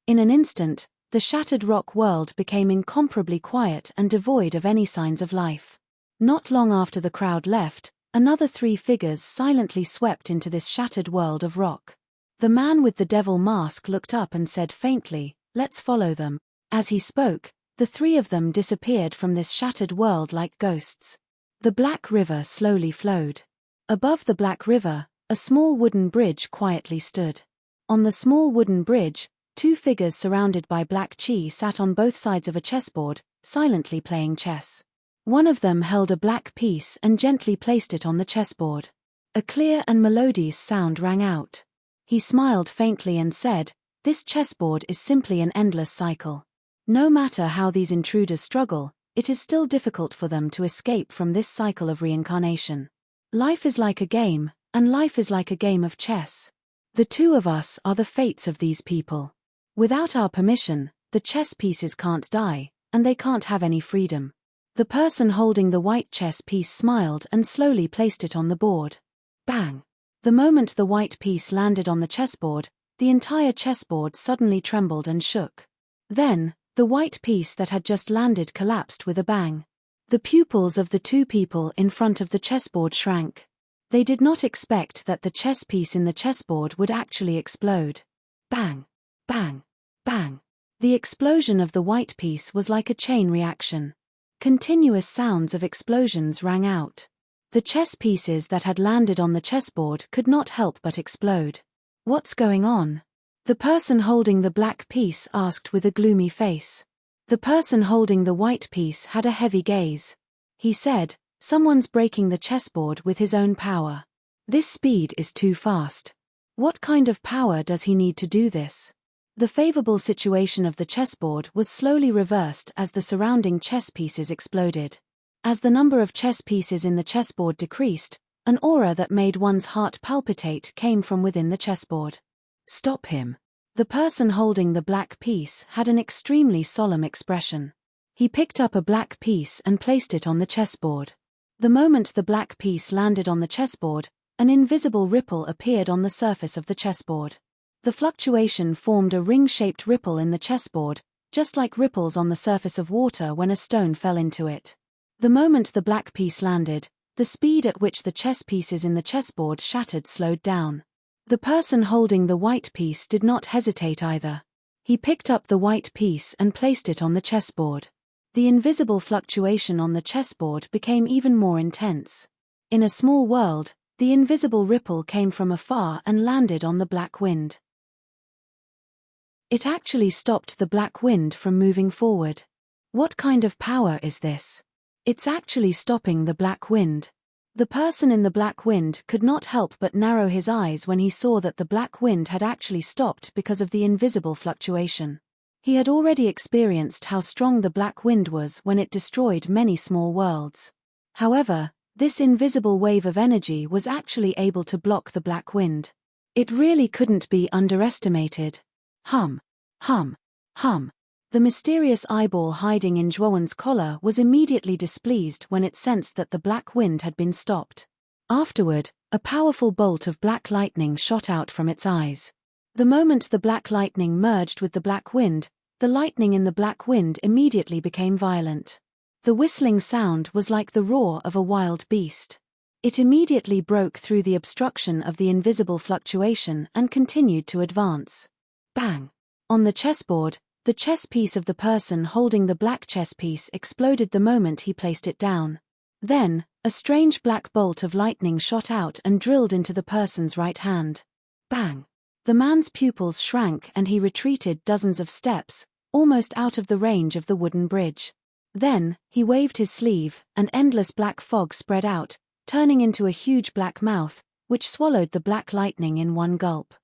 In an instant, the shattered rock world became incomparably quiet and devoid of any signs of life. Not long after the crowd left, another three figures silently swept into this shattered world of rock. The man with the devil mask looked up and said faintly, "Let's follow them." As he spoke, the three of them disappeared from this shattered world like ghosts. The Black River slowly flowed. Above the Black River, a small wooden bridge quietly stood. On the small wooden bridge, two figures surrounded by black chi sat on both sides of a chessboard, silently playing chess. One of them held a black piece and gently placed it on the chessboard. A clear and melodious sound rang out. He smiled faintly and said, "This chessboard is simply an endless cycle. No matter how these intruders struggle, it is still difficult for them to escape from this cycle of reincarnation. Life is like a game, and life is like a game of chess. The two of us are the fates of these people. Without our permission, the chess pieces can't die, and they can't have any freedom." The person holding the white chess piece smiled and slowly placed it on the board. Bang! The moment the white piece landed on the chessboard, the entire chessboard suddenly trembled and shook. Then, the white piece that had just landed collapsed with a bang. The pupils of the two people in front of the chessboard shrank. They did not expect that the chess piece in the chessboard would actually explode. Bang! Bang! Bang! The explosion of the white piece was like a chain reaction. Continuous sounds of explosions rang out. The chess pieces that had landed on the chessboard could not help but explode. "What's going on?" the person holding the black piece asked with a gloomy face. The person holding the white piece had a heavy gaze. He said, "Someone's breaking the chessboard with his own power. This speed is too fast. What kind of power does he need to do this?" The favorable situation of the chessboard was slowly reversed as the surrounding chess pieces exploded. As the number of chess pieces in the chessboard decreased, an aura that made one's heart palpitate came from within the chessboard. "Stop him." The person holding the black piece had an extremely solemn expression. He picked up a black piece and placed it on the chessboard. The moment the black piece landed on the chessboard, an invisible ripple appeared on the surface of the chessboard. The fluctuation formed a ring-shaped ripple in the chessboard, just like ripples on the surface of water when a stone fell into it. The moment the black piece landed, the speed at which the chess pieces in the chessboard shattered slowed down. The person holding the white piece did not hesitate either. He picked up the white piece and placed it on the chessboard. The invisible fluctuation on the chessboard became even more intense. In a small world, the invisible ripple came from afar and landed on the black wind. It actually stopped the black wind from moving forward. What kind of power is this? It's actually stopping the black wind. The person in the black wind could not help but narrow his eyes when he saw that the black wind had actually stopped because of the invisible fluctuation. He had already experienced how strong the black wind was when it destroyed many small worlds. However, this invisible wave of energy was actually able to block the black wind. It really couldn't be underestimated. Hum, hum, hum. The mysterious eyeball hiding in Zhuowen's collar was immediately displeased when it sensed that the black wind had been stopped. Afterward, a powerful bolt of black lightning shot out from its eyes. The moment the black lightning merged with the black wind, the lightning in the black wind immediately became violent. The whistling sound was like the roar of a wild beast. It immediately broke through the obstruction of the invisible fluctuation and continued to advance. Bang! On the chessboard, the chess piece of the person holding the black chess piece exploded the moment he placed it down. Then, a strange black bolt of lightning shot out and drilled into the person's right hand. Bang! The man's pupils shrank and he retreated dozens of steps, almost out of the range of the wooden bridge. Then, he waved his sleeve, and endless black fog spread out, turning into a huge black mouth, which swallowed the black lightning in one gulp.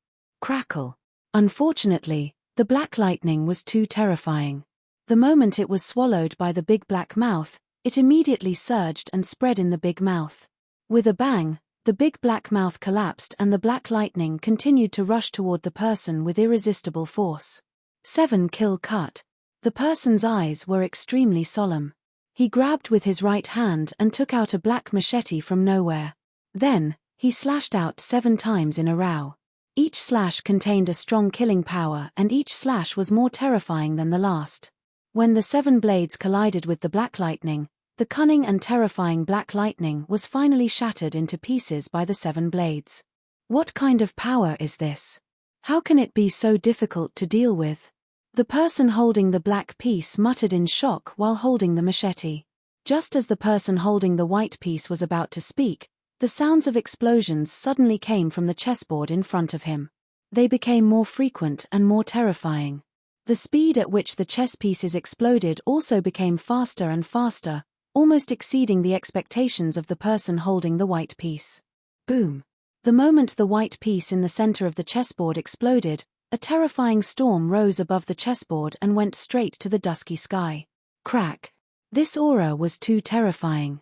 Crackle! Unfortunately, the black lightning was too terrifying. The moment it was swallowed by the big black mouth, it immediately surged and spread in the big mouth. With a bang, the big black mouth collapsed and the black lightning continued to rush toward the person with irresistible force. 7 Kill cut. The person's eyes were extremely solemn. He grabbed with his right hand and took out a black machete from nowhere. Then, he slashed out 7 times in a row. Each slash contained a strong killing power and each slash was more terrifying than the last. When the 7 blades collided with the black lightning, the cunning and terrifying black lightning was finally shattered into pieces by the 7 blades. What kind of power is this? How can it be so difficult to deal with? The person holding the black piece muttered in shock while holding the machete. Just as the person holding the white piece was about to speak, the sounds of explosions suddenly came from the chessboard in front of him. They became more frequent and more terrifying. The speed at which the chess pieces exploded also became faster and faster, almost exceeding the expectations of the person holding the white piece. Boom! The moment the white piece in the center of the chessboard exploded, a terrifying storm rose above the chessboard and went straight to the dusky sky. Crack! This aura was too terrifying.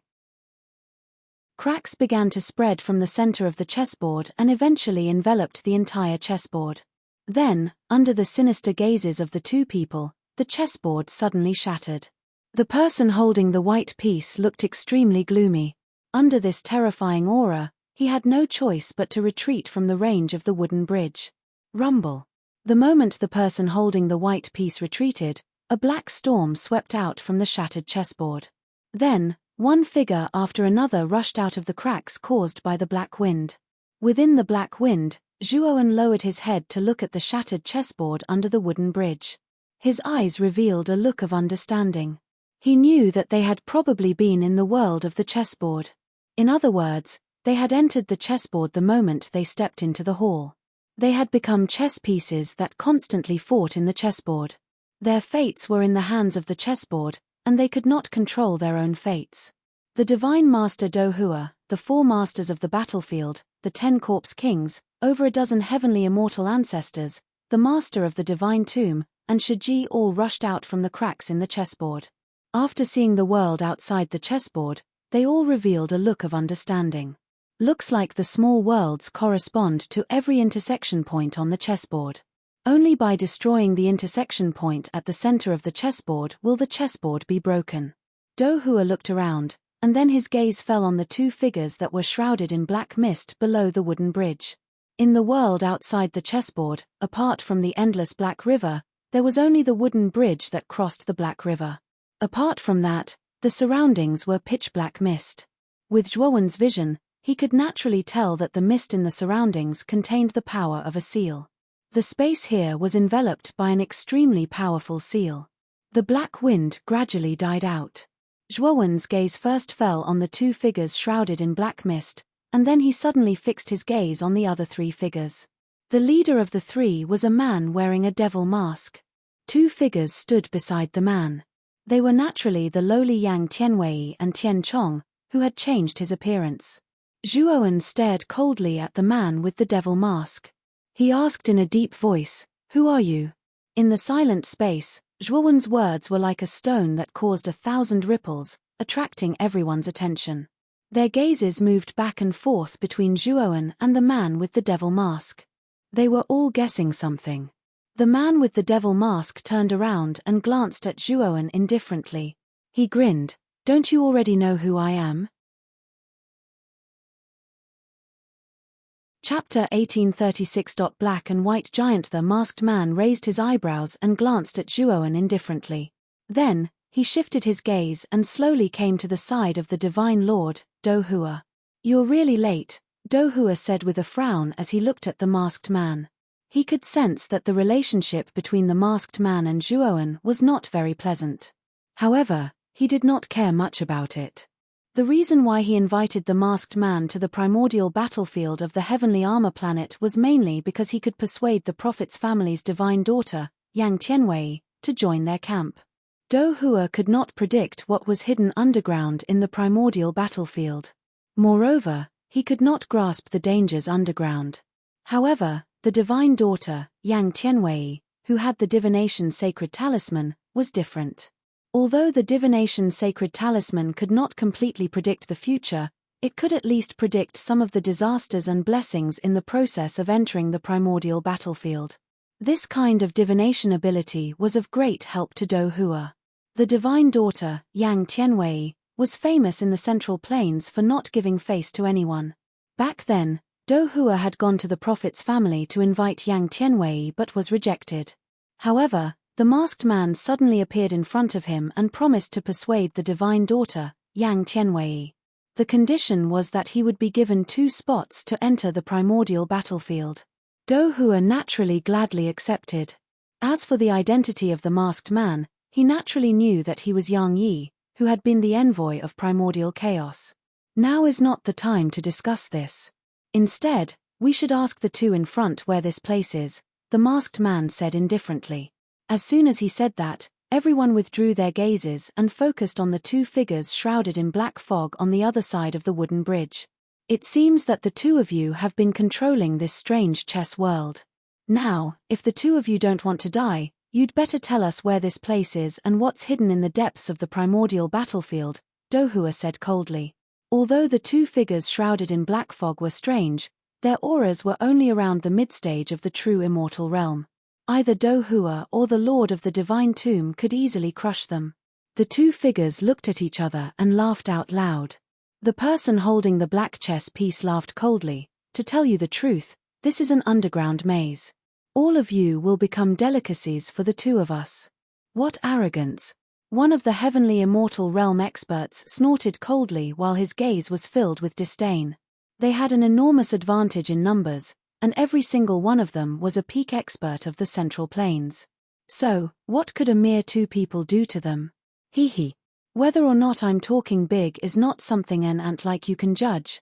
Cracks began to spread from the center of the chessboard and eventually enveloped the entire chessboard. Then, under the sinister gazes of the two people, the chessboard suddenly shattered. The person holding the white piece looked extremely gloomy. Under this terrifying aura, he had no choice but to retreat from the range of the wooden bridge. Rumble! The moment the person holding the white piece retreated, a black storm swept out from the shattered chessboard. Then, one figure after another rushed out of the cracks caused by the black wind. Within the black wind, Zhuowen lowered his head to look at the shattered chessboard under the wooden bridge. His eyes revealed a look of understanding. He knew that they had probably been in the world of the chessboard. In other words, they had entered the chessboard the moment they stepped into the hall. They had become chess pieces that constantly fought in the chessboard. Their fates were in the hands of the chessboard, and they could not control their own fates. The Divine Master Dohua, the 4 masters of the battlefield, the 10 corpse kings, over a dozen heavenly immortal ancestors, the master of the divine tomb, and Shiji all rushed out from the cracks in the chessboard. After seeing the world outside the chessboard, they all revealed a look of understanding. Looks like the small worlds correspond to every intersection point on the chessboard. Only by destroying the intersection point at the center of the chessboard will the chessboard be broken. Dohua looked around, and then his gaze fell on the 2 figures that were shrouded in black mist below the wooden bridge. In the world outside the chessboard, apart from the endless black river, there was only the wooden bridge that crossed the black river. Apart from that, the surroundings were pitch-black mist. With Zhuowen's vision, he could naturally tell that the mist in the surroundings contained the power of a seal. The space here was enveloped by an extremely powerful seal. The black wind gradually died out. Zhuowen's gaze first fell on the 2 figures shrouded in black mist, and then he suddenly fixed his gaze on the other 3 figures. The leader of the 3 was a man wearing a devil mask. 2 figures stood beside the man. They were naturally the lowly Yang Tianwei and Tian Chong, who had changed his appearance. Zhuowen stared coldly at the man with the devil mask. He asked in a deep voice, "Who are you?" In the silent space, Zhuowen's words were like a stone that caused 1,000 ripples, attracting everyone's attention. Their gazes moved back and forth between Zhuowen and the man with the devil mask. They were all guessing something. The man with the devil mask turned around and glanced at Zhuoan indifferently. He grinned. Don't you already know who I am? Chapter 1836. Black and white giant. The masked man raised his eyebrows and glanced at Zhuoan indifferently. Then, he shifted his gaze and slowly came to the side of the Divine Lord, Dohua. You're really late, Dohua said with a frown as he looked at the masked man. He could sense that the relationship between the masked man and Zhuoan was not very pleasant. However, he did not care much about it. The reason why he invited the masked man to the primordial battlefield of the heavenly armor planet was mainly because he could persuade the prophet's family's divine daughter, Yang Tianwei, to join their camp. Dohua could not predict what was hidden underground in the primordial battlefield. Moreover, he could not grasp the dangers underground. However, the divine daughter, Yang Tianwei, who had the divination sacred talisman, was different. Although the divination sacred talisman could not completely predict the future, it could at least predict some of the disasters and blessings in the process of entering the primordial battlefield. This kind of divination ability was of great help to Dohua. The divine daughter, Yang Tianwei, was famous in the Central Plains for not giving face to anyone. Back then, Dohua had gone to the prophet's family to invite Yang Tianwei but was rejected. However, the masked man suddenly appeared in front of him and promised to persuade the divine daughter, Yang Tianwei. The condition was that he would be given 2 spots to enter the primordial battlefield. Dohua naturally gladly accepted. As for the identity of the masked man, he naturally knew that he was Yang Yi, who had been the envoy of primordial chaos. Now is not the time to discuss this. Instead, we should ask the two in front where this place is, the masked man said indifferently. As soon as he said that, everyone withdrew their gazes and focused on the 2 figures shrouded in black fog on the other side of the wooden bridge. It seems that the 2 of you have been controlling this strange chess world. Now, if the 2 of you don't want to die, you'd better tell us where this place is and what's hidden in the depths of the primordial battlefield, Dohua said coldly. Although the 2 figures shrouded in black fog were strange, their auras were only around the mid-stage of the true immortal realm. Either Dohua or the Lord of the Divine Tomb could easily crush them. The 2 figures looked at each other and laughed out loud. The person holding the black chess piece laughed coldly. To tell you the truth, this is an underground maze. All of you will become delicacies for the 2 of us. What arrogance! One of the heavenly immortal realm experts snorted coldly while his gaze was filled with disdain. They had an enormous advantage in numbers, and every single one of them was a peak expert of the Central Plains. So, what could a mere 2 people do to them? Hee hee. Whether or not I'm talking big is not something an ant like you can judge.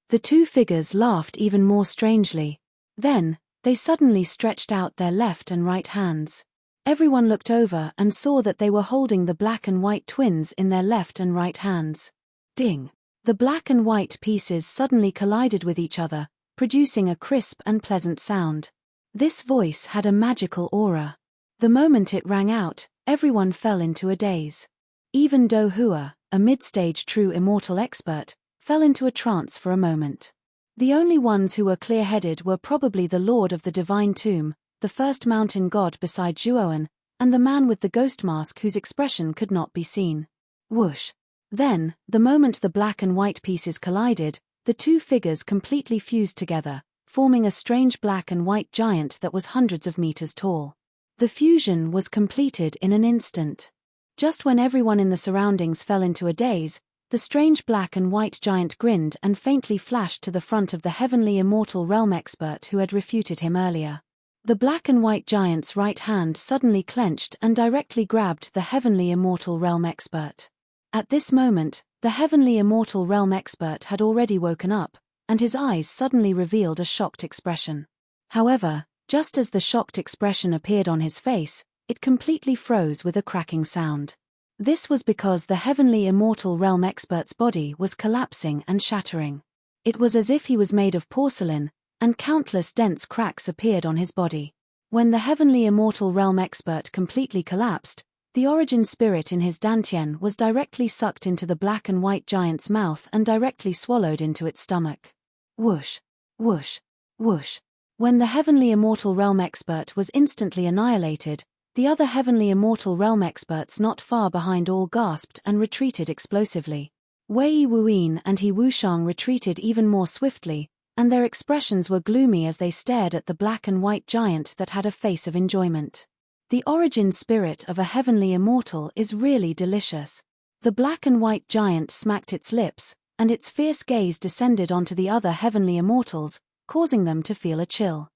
The 2 figures laughed even more strangely. Then, they suddenly stretched out their left and right hands. Everyone looked over and saw that they were holding the black and white twins in their left and right hands. Ding! The black and white pieces suddenly collided with each other, producing a crisp and pleasant sound. This voice had a magical aura. The moment it rang out, everyone fell into a daze. Even Dohua, a mid-stage true immortal expert, fell into a trance for a moment. The only ones who were clear-headed were probably the Lord of the Divine Tomb, the first mountain god beside Zhuoan, and the man with the ghost mask whose expression could not be seen. Whoosh! Then, the moment the black and white pieces collided, the 2 figures completely fused together, forming a strange black and white giant that was hundreds of meters tall. The fusion was completed in an instant. Just when everyone in the surroundings fell into a daze, the strange black and white giant grinned and faintly flashed to the front of the heavenly immortal realm expert who had refuted him earlier. The black and white giant's right hand suddenly clenched and directly grabbed the heavenly immortal realm expert. At this moment, the heavenly immortal realm expert had already woken up, and his eyes suddenly revealed a shocked expression. However, just as the shocked expression appeared on his face, it completely froze with a cracking sound. This was because the heavenly immortal realm expert's body was collapsing and shattering. It was as if he was made of porcelain, and countless dense cracks appeared on his body. When the heavenly immortal realm expert completely collapsed, the origin spirit in his dantian was directly sucked into the black and white giant's mouth and directly swallowed into its stomach. Whoosh! Whoosh! Whoosh! When the heavenly immortal realm expert was instantly annihilated, the other heavenly immortal realm experts not far behind all gasped and retreated explosively. Wei Wuyin and He Wushang retreated even more swiftly, and their expressions were gloomy as they stared at the black and white giant that had a face of enjoyment. The origin spirit of a heavenly immortal is really delicious. The black and white giant smacked its lips, and its fierce gaze descended onto the other heavenly immortals, causing them to feel a chill.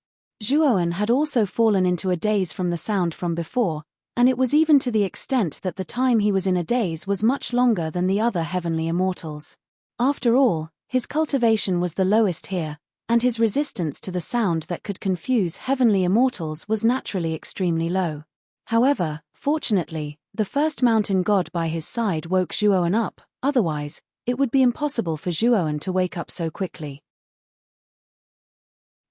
Zhuoan had also fallen into a daze from the sound from before, and it was even to the extent that the time he was in a daze was much longer than the other heavenly immortals. After all, his cultivation was the lowest here, and his resistance to the sound that could confuse heavenly immortals was naturally extremely low. However, fortunately, the first mountain god by his side woke Zhuoan up, otherwise, it would be impossible for Zhuoan to wake up so quickly.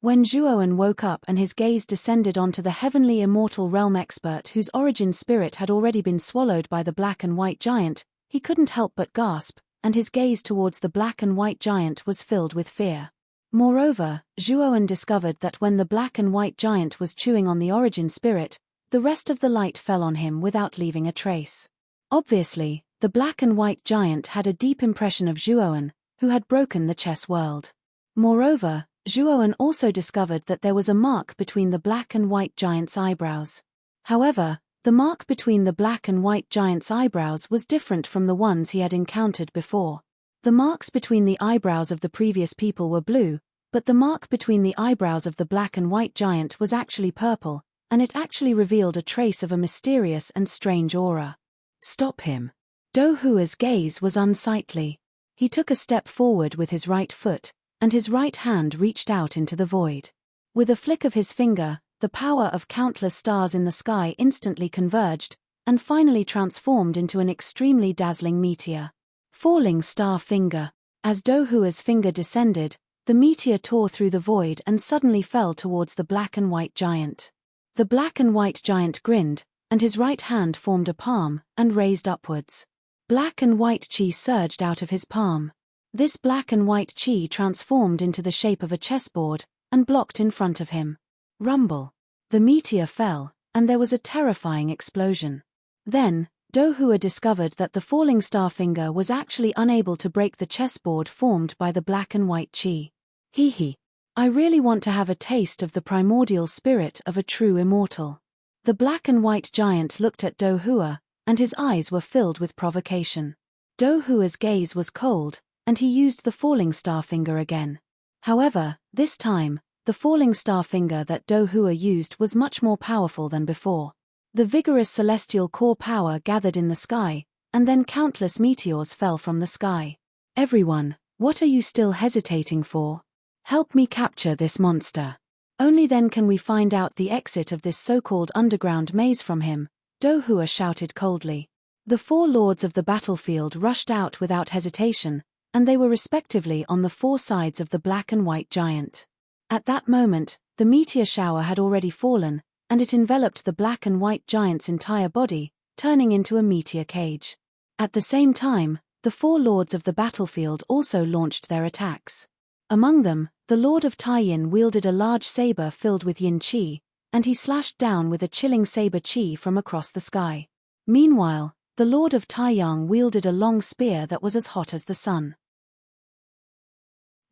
When Zhuoan woke up and his gaze descended onto the heavenly immortal realm expert whose origin spirit had already been swallowed by the black and white giant, he couldn't help but gasp, and his gaze towards the black and white giant was filled with fear. Moreover, Zhuoan discovered that when the black and white giant was chewing on the origin spirit, the rest of the light fell on him without leaving a trace. Obviously, the black and white giant had a deep impression of Zhuoan, who had broken the chess world. Moreover, Zhuoan also discovered that there was a mark between the black and white giant's eyebrows. However, the mark between the black and white giant's eyebrows was different from the ones he had encountered before. The marks between the eyebrows of the previous people were blue, but the mark between the eyebrows of the black and white giant was actually purple, and it actually revealed a trace of a mysterious and strange aura. Stop him. Do Hua's gaze was unsightly. He took a step forward with his right foot, and his right hand reached out into the void. With a flick of his finger, the power of countless stars in the sky instantly converged, and finally transformed into an extremely dazzling meteor. Falling star finger. As Do Hua's finger descended, the meteor tore through the void and suddenly fell towards the black and white giant. The black and white giant grinned, and his right hand formed a palm, and raised upwards. Black and white chi surged out of his palm. This black and white chi transformed into the shape of a chessboard, and blocked in front of him. Rumble. The meteor fell, and there was a terrifying explosion. Then, Do Hua discovered that the falling star finger was actually unable to break the chessboard formed by the black and white chi. Hee. I really want to have a taste of the primordial spirit of a true immortal. The black and white giant looked at Do Hua, and his eyes were filled with provocation. Do Hua's gaze was cold, and he used the falling star finger again. However, this time, the falling star finger that Do Hua used was much more powerful than before. The vigorous celestial core power gathered in the sky, and then countless meteors fell from the sky. Everyone, what are you still hesitating for? Help me capture this monster. Only then can we find out the exit of this so-called underground maze from him, Do Hua shouted coldly. The four lords of the battlefield rushed out without hesitation, and they were respectively on the four sides of the black and white giant. At that moment, the meteor shower had already fallen, and it enveloped the black and white giant's entire body, turning into a meteor cage. At the same time, the four lords of the battlefield also launched their attacks. Among them, the Lord of Taiyin wielded a large saber filled with yin qi, and he slashed down with a chilling saber qi from across the sky. Meanwhile, the Lord of Taiyang wielded a long spear that was as hot as the sun.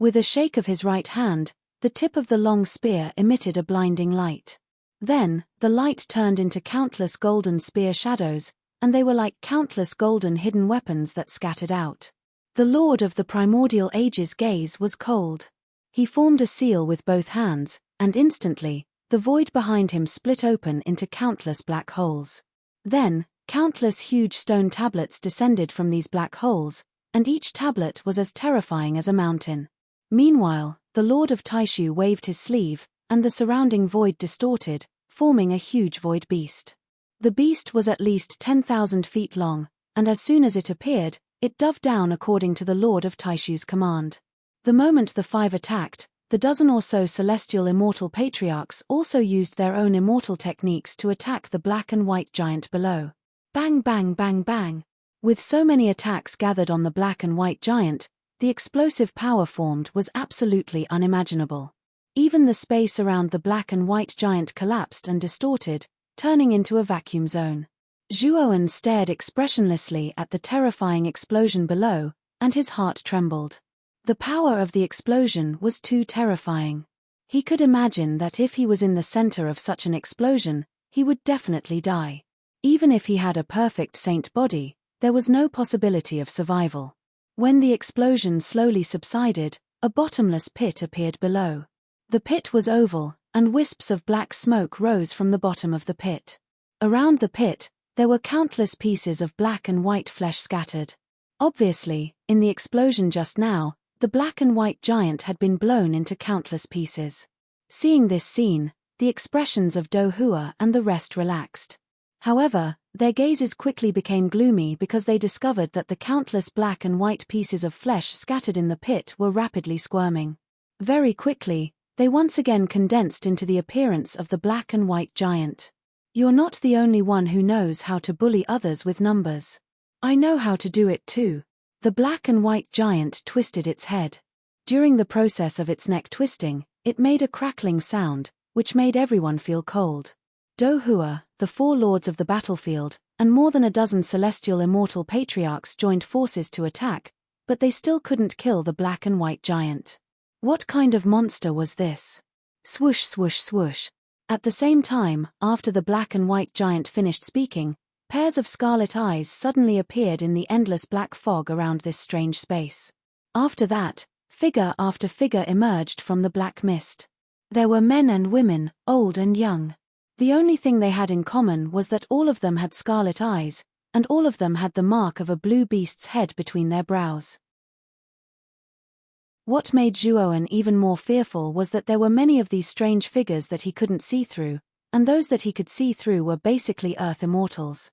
With a shake of his right hand, the tip of the long spear emitted a blinding light. Then, the light turned into countless golden spear shadows, and they were like countless golden hidden weapons that scattered out. The Lord of the Primordial Age's gaze was cold. He formed a seal with both hands, and instantly, the void behind him split open into countless black holes. Then, countless huge stone tablets descended from these black holes, and each tablet was as terrifying as a mountain. Meanwhile, the Lord of Taishu waved his sleeve, and the surrounding void distorted, forming a huge void beast. The beast was at least 10,000 feet long, and as soon as it appeared, it dove down according to the Lord of Taishu's command. The moment the five attacked, the dozen or so celestial immortal patriarchs also used their own immortal techniques to attack the black and white giant below. Bang bang bang bang. With so many attacks gathered on the black and white giant, the explosive power formed was absolutely unimaginable. Even the space around the black and white giant collapsed and distorted, turning into a vacuum zone. Zhuowen stared expressionlessly at the terrifying explosion below, and his heart trembled. The power of the explosion was too terrifying. He could imagine that if he was in the center of such an explosion, he would definitely die. Even if he had a perfect saint body, there was no possibility of survival. When the explosion slowly subsided, a bottomless pit appeared below. The pit was oval, and wisps of black smoke rose from the bottom of the pit. Around the pit, there were countless pieces of black and white flesh scattered. Obviously, in the explosion just now, the black and white giant had been blown into countless pieces. Seeing this scene, the expressions of Do Hua and the rest relaxed. However, their gazes quickly became gloomy because they discovered that the countless black and white pieces of flesh scattered in the pit were rapidly squirming. Very quickly, they once again condensed into the appearance of the black and white giant. You're not the only one who knows how to bully others with numbers. I know how to do it too. The black and white giant twisted its head. During the process of its neck twisting, it made a crackling sound, which made everyone feel cold. Do Hua, the 4 lords of the battlefield, and more than a dozen celestial immortal patriarchs joined forces to attack, but they still couldn't kill the black and white giant. What kind of monster was this? Swoosh swoosh swoosh. At the same time, after the black and white giant finished speaking, pairs of scarlet eyes suddenly appeared in the endless black fog around this strange space. After that, figure after figure emerged from the black mist. There were men and women, old and young. The only thing they had in common was that all of them had scarlet eyes, and all of them had the mark of a blue beast's head between their brows. What made Zhuowen even more fearful was that there were many of these strange figures that he couldn't see through, and those that he could see through were basically Earth immortals.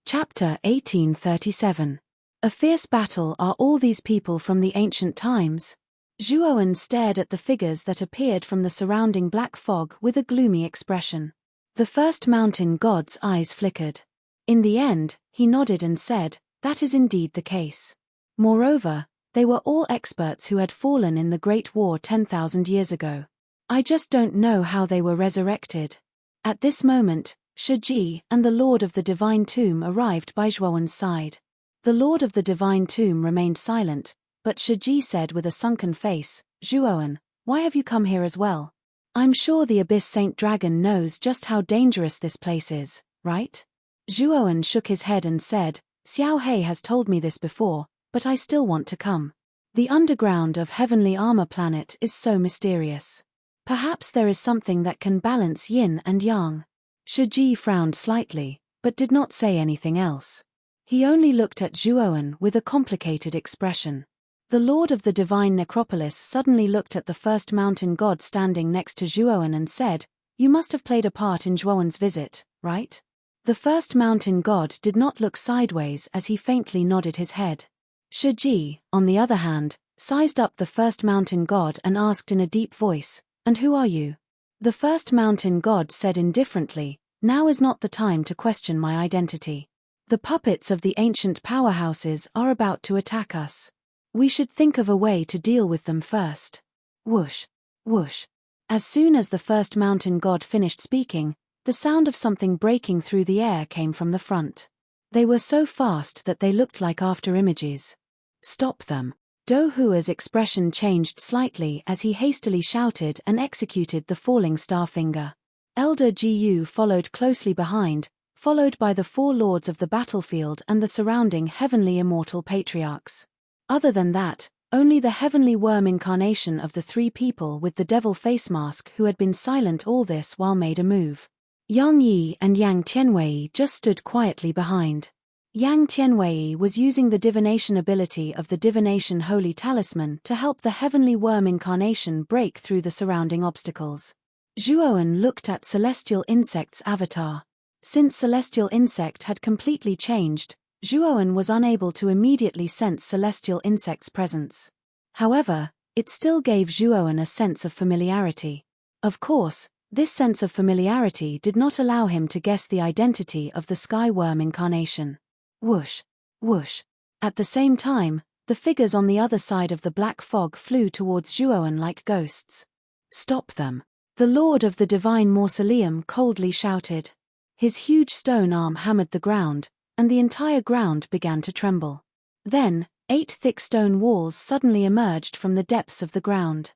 Chapter 1837. A fierce battle. Are all these people from the ancient times? Zhuowen stared at the figures that appeared from the surrounding black fog with a gloomy expression. The first mountain god's eyes flickered. In the end, he nodded and said, "That is indeed the case." Moreover, they were all experts who had fallen in the Great War 10,000 years ago. I just don't know how they were resurrected. At this moment, Shiji and the Lord of the Divine Tomb arrived by Zhuowen's side. The Lord of the Divine Tomb remained silent, but Shiji said with a sunken face, "Zhuowen, why have you come here as well? I'm sure the Abyss Saint Dragon knows just how dangerous this place is, right?" Zhuowen shook his head and said, "Xiao He has told me this before, but I still want to come. The underground of Heavenly Armor Planet is so mysterious. Perhaps there is something that can balance yin and yang." Shiji frowned slightly, but did not say anything else. He only looked at Zhuowen with a complicated expression. The Lord of the Divine Necropolis suddenly looked at the first mountain god standing next to Zhuowen and said, "You must have played a part in Zhuowen's visit, right?" The first mountain god did not look sideways as he faintly nodded his head. Shiji, on the other hand, sized up the first mountain god and asked in a deep voice, "And who are you?" The first mountain god said indifferently, "Now is not the time to question my identity. The puppets of the ancient powerhouses are about to attack us. We should think of a way to deal with them first." Whoosh, whoosh. As soon as the first mountain god finished speaking, the sound of something breaking through the air came from the front. They were so fast that they looked like after-images. "Stop them." Do Hua's expression changed slightly as he hastily shouted and executed the falling star finger. Elder Gu followed closely behind, followed by the 4 lords of the battlefield and the surrounding heavenly immortal patriarchs. Other than that, only the heavenly worm incarnation of the 3 people with the devil face mask who had been silent all this while made a move. Yang Yi and Yang Tianwei just stood quietly behind. Yang Tianwei was using the divination ability of the divination holy talisman to help the heavenly worm incarnation break through the surrounding obstacles. Zhuowen looked at Celestial Insect's avatar. Since Celestial Insect had completely changed, Zhuowen was unable to immediately sense Celestial Insect's presence. However, it still gave Zhuowen a sense of familiarity. Of course, this sense of familiarity did not allow him to guess the identity of the sky worm incarnation. Whoosh, whoosh. At the same time, The figures on the other side of the black fog flew towards Zhuoan like ghosts. "Stop them!" the Lord of the Divine Mausoleum coldly shouted. His huge stone arm hammered the ground, and the entire ground began to tremble. Then, 8 thick stone walls suddenly emerged from the depths of the ground.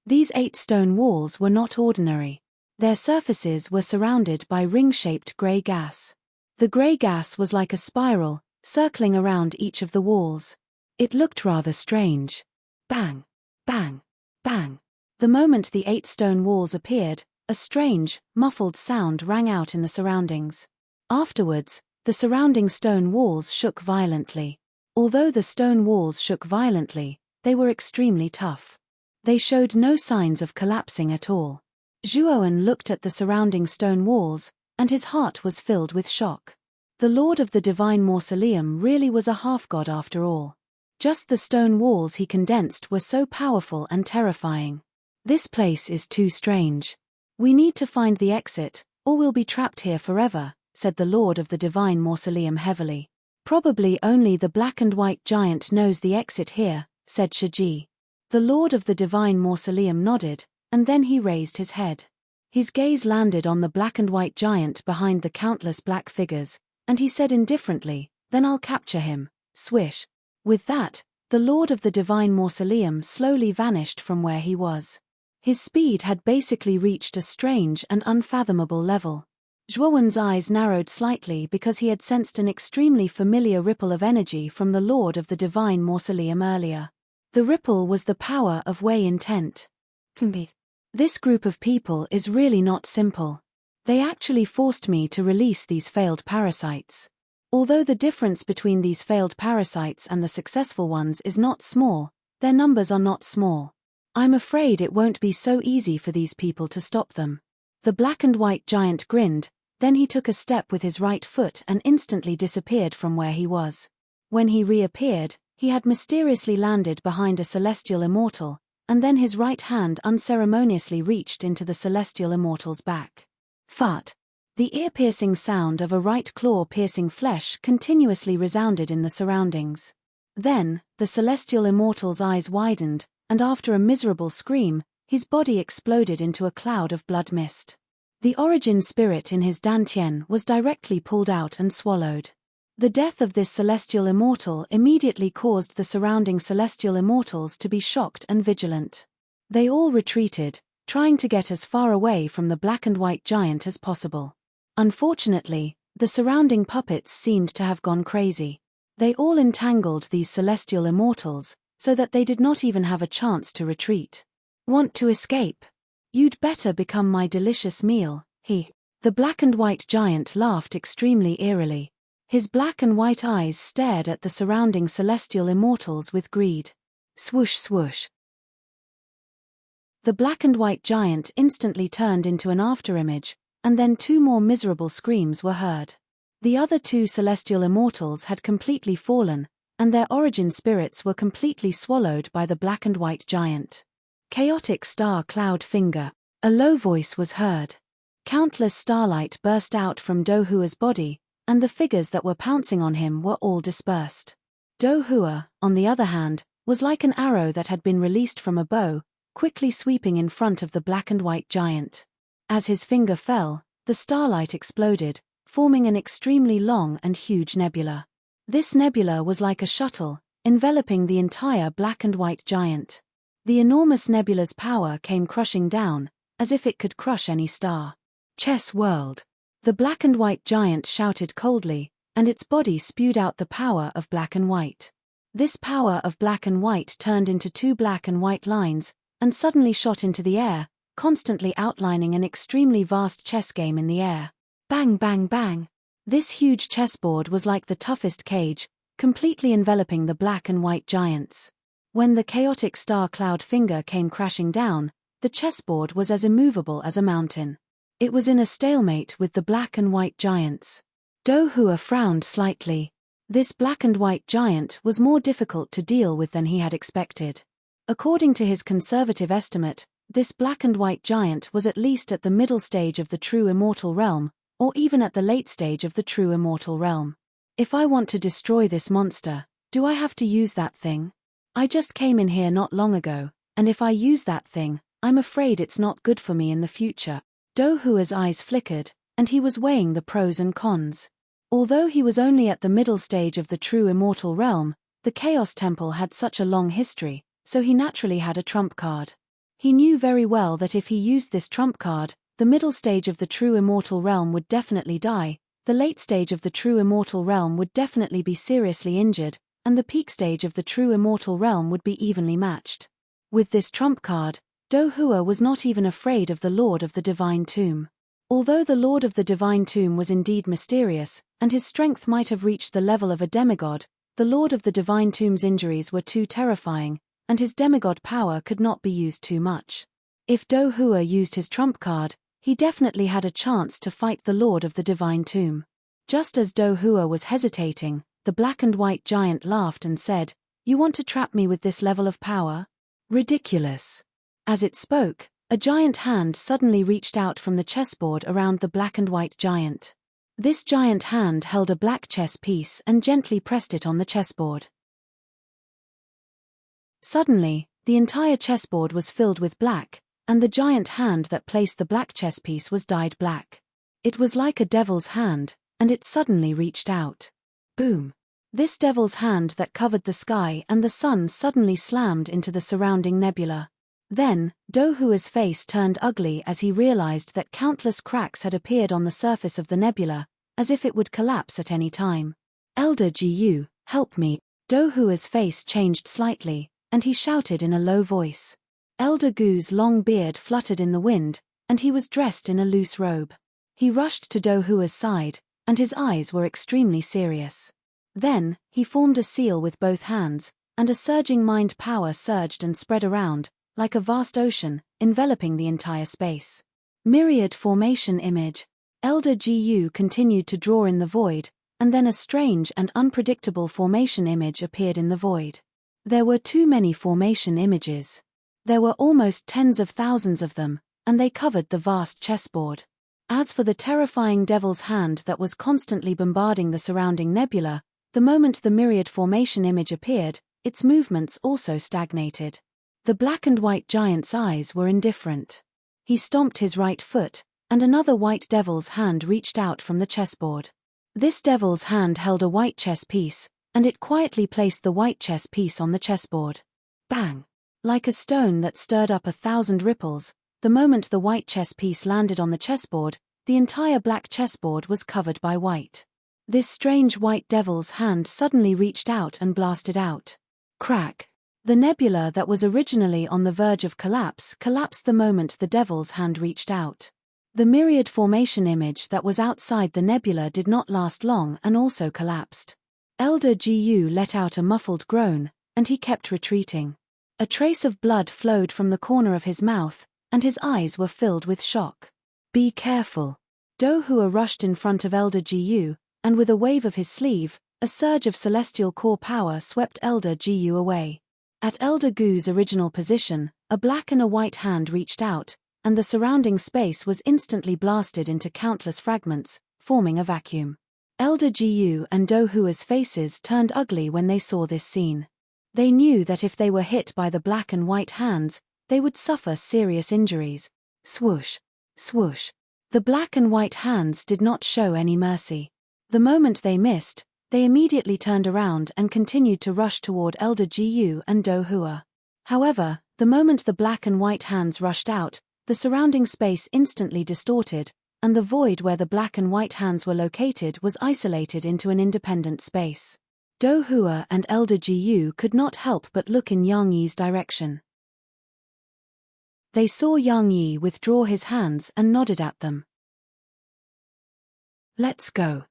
These 8 stone walls were not ordinary. Their surfaces were surrounded by ring-shaped grey gas. The grey gas was like a spiral, circling around each of the walls. It looked rather strange. Bang! Bang! Bang! The moment the 8 stone walls appeared, a strange, muffled sound rang out in the surroundings. Afterwards, the surrounding stone walls shook violently. Although the stone walls shook violently, they were extremely tough. They showed no signs of collapsing at all. Zhuoan looked at the surrounding stone walls, and his heart was filled with shock. The Lord of the Divine Mausoleum really was a half-god after all. Just the stone walls he condensed were so powerful and terrifying. "This place is too strange. We need to find the exit, or we'll be trapped here forever," said the Lord of the Divine Mausoleum heavily. "Probably only the black and white giant knows the exit here," said Shiji. The Lord of the Divine Mausoleum nodded, and then he raised his head. His gaze landed on the black and white giant behind the countless black figures, and he said indifferently, "Then I'll capture him." Swish. With that, the Lord of the Divine Mausoleum slowly vanished from where he was. His speed had basically reached a strange and unfathomable level. Zhuoan's eyes narrowed slightly because he had sensed an extremely familiar ripple of energy from the Lord of the Divine Mausoleum earlier. The ripple was the power of Wei intent. This group of people is really not simple. They actually forced me to release these failed parasites. Although the difference between these failed parasites and the successful ones is not small, their numbers are not small. I'm afraid it won't be so easy for these people to stop them. The black and white giant grinned, then he took a step with his right foot and instantly disappeared from where he was. When he reappeared, he had mysteriously landed behind a celestial immortal, and then his right hand unceremoniously reached into the celestial immortal's back. Fart. The ear-piercing sound of a right claw piercing flesh continuously resounded in the surroundings. Then, the celestial immortal's eyes widened, and after a miserable scream, his body exploded into a cloud of blood mist. The origin spirit in his dantian was directly pulled out and swallowed. The death of this celestial immortal immediately caused the surrounding celestial immortals to be shocked and vigilant. They all retreated, trying to get as far away from the black and white giant as possible. Unfortunately, the surrounding puppets seemed to have gone crazy. They all entangled these celestial immortals, so that they did not even have a chance to retreat. "Want to escape? You'd better become my delicious meal." The black and white giant laughed extremely eerily. His black and white eyes stared at the surrounding celestial immortals with greed. Swoosh swoosh. The black and white giant instantly turned into an afterimage, and then 2 more miserable screams were heard. The other 2 celestial immortals had completely fallen, and their origin spirits were completely swallowed by the black and white giant. Chaotic star cloud finger. A low voice was heard. Countless starlight burst out from Dohua's body, and the figures that were pouncing on him were all dispersed. Dohua, on the other hand, was like an arrow that had been released from a bow, quickly sweeping in front of the black and white giant. As his finger fell, the starlight exploded, forming an extremely long and huge nebula. This nebula was like a shuttle, enveloping the entire black and white giant. The enormous nebula's power came crushing down, as if it could crush any star. Chess world. The black and white giant shouted coldly, and its body spewed out the power of black and white. This power of black and white turned into 2 black and white lines, and suddenly shot into the air, constantly outlining an extremely vast chess game in the air. Bang bang bang. This huge chessboard was like the toughest cage, completely enveloping the black and white giants. When the chaotic star cloud finger came crashing down, the chessboard was as immovable as a mountain. It was in a stalemate with the black and white giants. Dohua frowned slightly. This black and white giant was more difficult to deal with than he had expected. According to his conservative estimate, this black and white giant was at least at the middle stage of the true immortal realm, or even at the late stage of the true immortal realm. If I want to destroy this monster, do I have to use that thing? I just came in here not long ago, and if I use that thing, I'm afraid it's not good for me in the future. Do Hua's eyes flickered, and he was weighing the pros and cons. Although he was only at the middle stage of the true immortal realm, the Chaos Temple had such a long history, so he naturally had a trump card. He knew very well that if he used this trump card, the middle stage of the true immortal realm would definitely die, the late stage of the true immortal realm would definitely be seriously injured, and the peak stage of the true immortal realm would be evenly matched. With this trump card, Do Hua was not even afraid of the Lord of the Divine Tomb. Although the Lord of the Divine Tomb was indeed mysterious, and his strength might have reached the level of a demigod, the Lord of the Divine Tomb's injuries were too terrifying, and his demigod power could not be used too much. If Do Hua used his trump card, he definitely had a chance to fight the Lord of the Divine Tomb. Just as Do Hua was hesitating, the black and white giant laughed and said, "You want to trap me with this level of power? Ridiculous." As it spoke, a giant hand suddenly reached out from the chessboard around the black and white giant. This giant hand held a black chess piece and gently pressed it on the chessboard. Suddenly, the entire chessboard was filled with black, and the giant hand that placed the black chess piece was dyed black. It was like a devil's hand, and it suddenly reached out. Boom! This devil's hand that covered the sky and the sun suddenly slammed into the surrounding nebula. Then, Do Hua's face turned ugly as he realized that countless cracks had appeared on the surface of the nebula, as if it would collapse at any time. "Elder Gu, help me." Do Hua's face changed slightly, and he shouted in a low voice. Elder Gu's long beard fluttered in the wind, and he was dressed in a loose robe. He rushed to Do Hua's side, and his eyes were extremely serious. Then, he formed a seal with both hands, and a surging mind power surged and spread around, like a vast ocean, enveloping the entire space. Myriad formation image. Elder Gu continued to draw in the void, and then a strange and unpredictable formation image appeared in the void. There were too many formation images. There were almost tens of thousands of them, and they covered the vast chessboard. As for the terrifying devil's hand that was constantly bombarding the surrounding nebula, the moment the myriad formation image appeared, its movements also stagnated. The black and white giant's eyes were indifferent. He stomped his right foot, and another white devil's hand reached out from the chessboard. This devil's hand held a white chess piece, and it quietly placed the white chess piece on the chessboard. Bang! Like a stone that stirred up 1,000 ripples, the moment the white chess piece landed on the chessboard, the entire black chessboard was covered by white. This strange white devil's hand suddenly reached out and blasted out. Crack! The nebula that was originally on the verge of collapse collapsed the moment the devil's hand reached out. The myriad formation image that was outside the nebula did not last long and also collapsed. Elder Gu let out a muffled groan, and he kept retreating. A trace of blood flowed from the corner of his mouth, and his eyes were filled with shock. "Be careful." Do Hua rushed in front of Elder Gu, and with a wave of his sleeve, a surge of celestial core power swept Elder Gu away. At Elder Gu's original position, a black and a white hand reached out, and the surrounding space was instantly blasted into countless fragments, forming a vacuum. Elder Gu and Do Hua's faces turned ugly when they saw this scene. They knew that if they were hit by the black and white hands, they would suffer serious injuries. Swoosh! Swoosh! The black and white hands did not show any mercy. The moment they missed, they immediately turned around and continued to rush toward Elder Gu and Do Hua. However, the moment the black and white hands rushed out, the surrounding space instantly distorted, and the void where the black and white hands were located was isolated into an independent space. Do Hua and Elder Gu could not help but look in Yang Yi's direction. They saw Yang Yi withdraw his hands and nodded at them. "Let's go."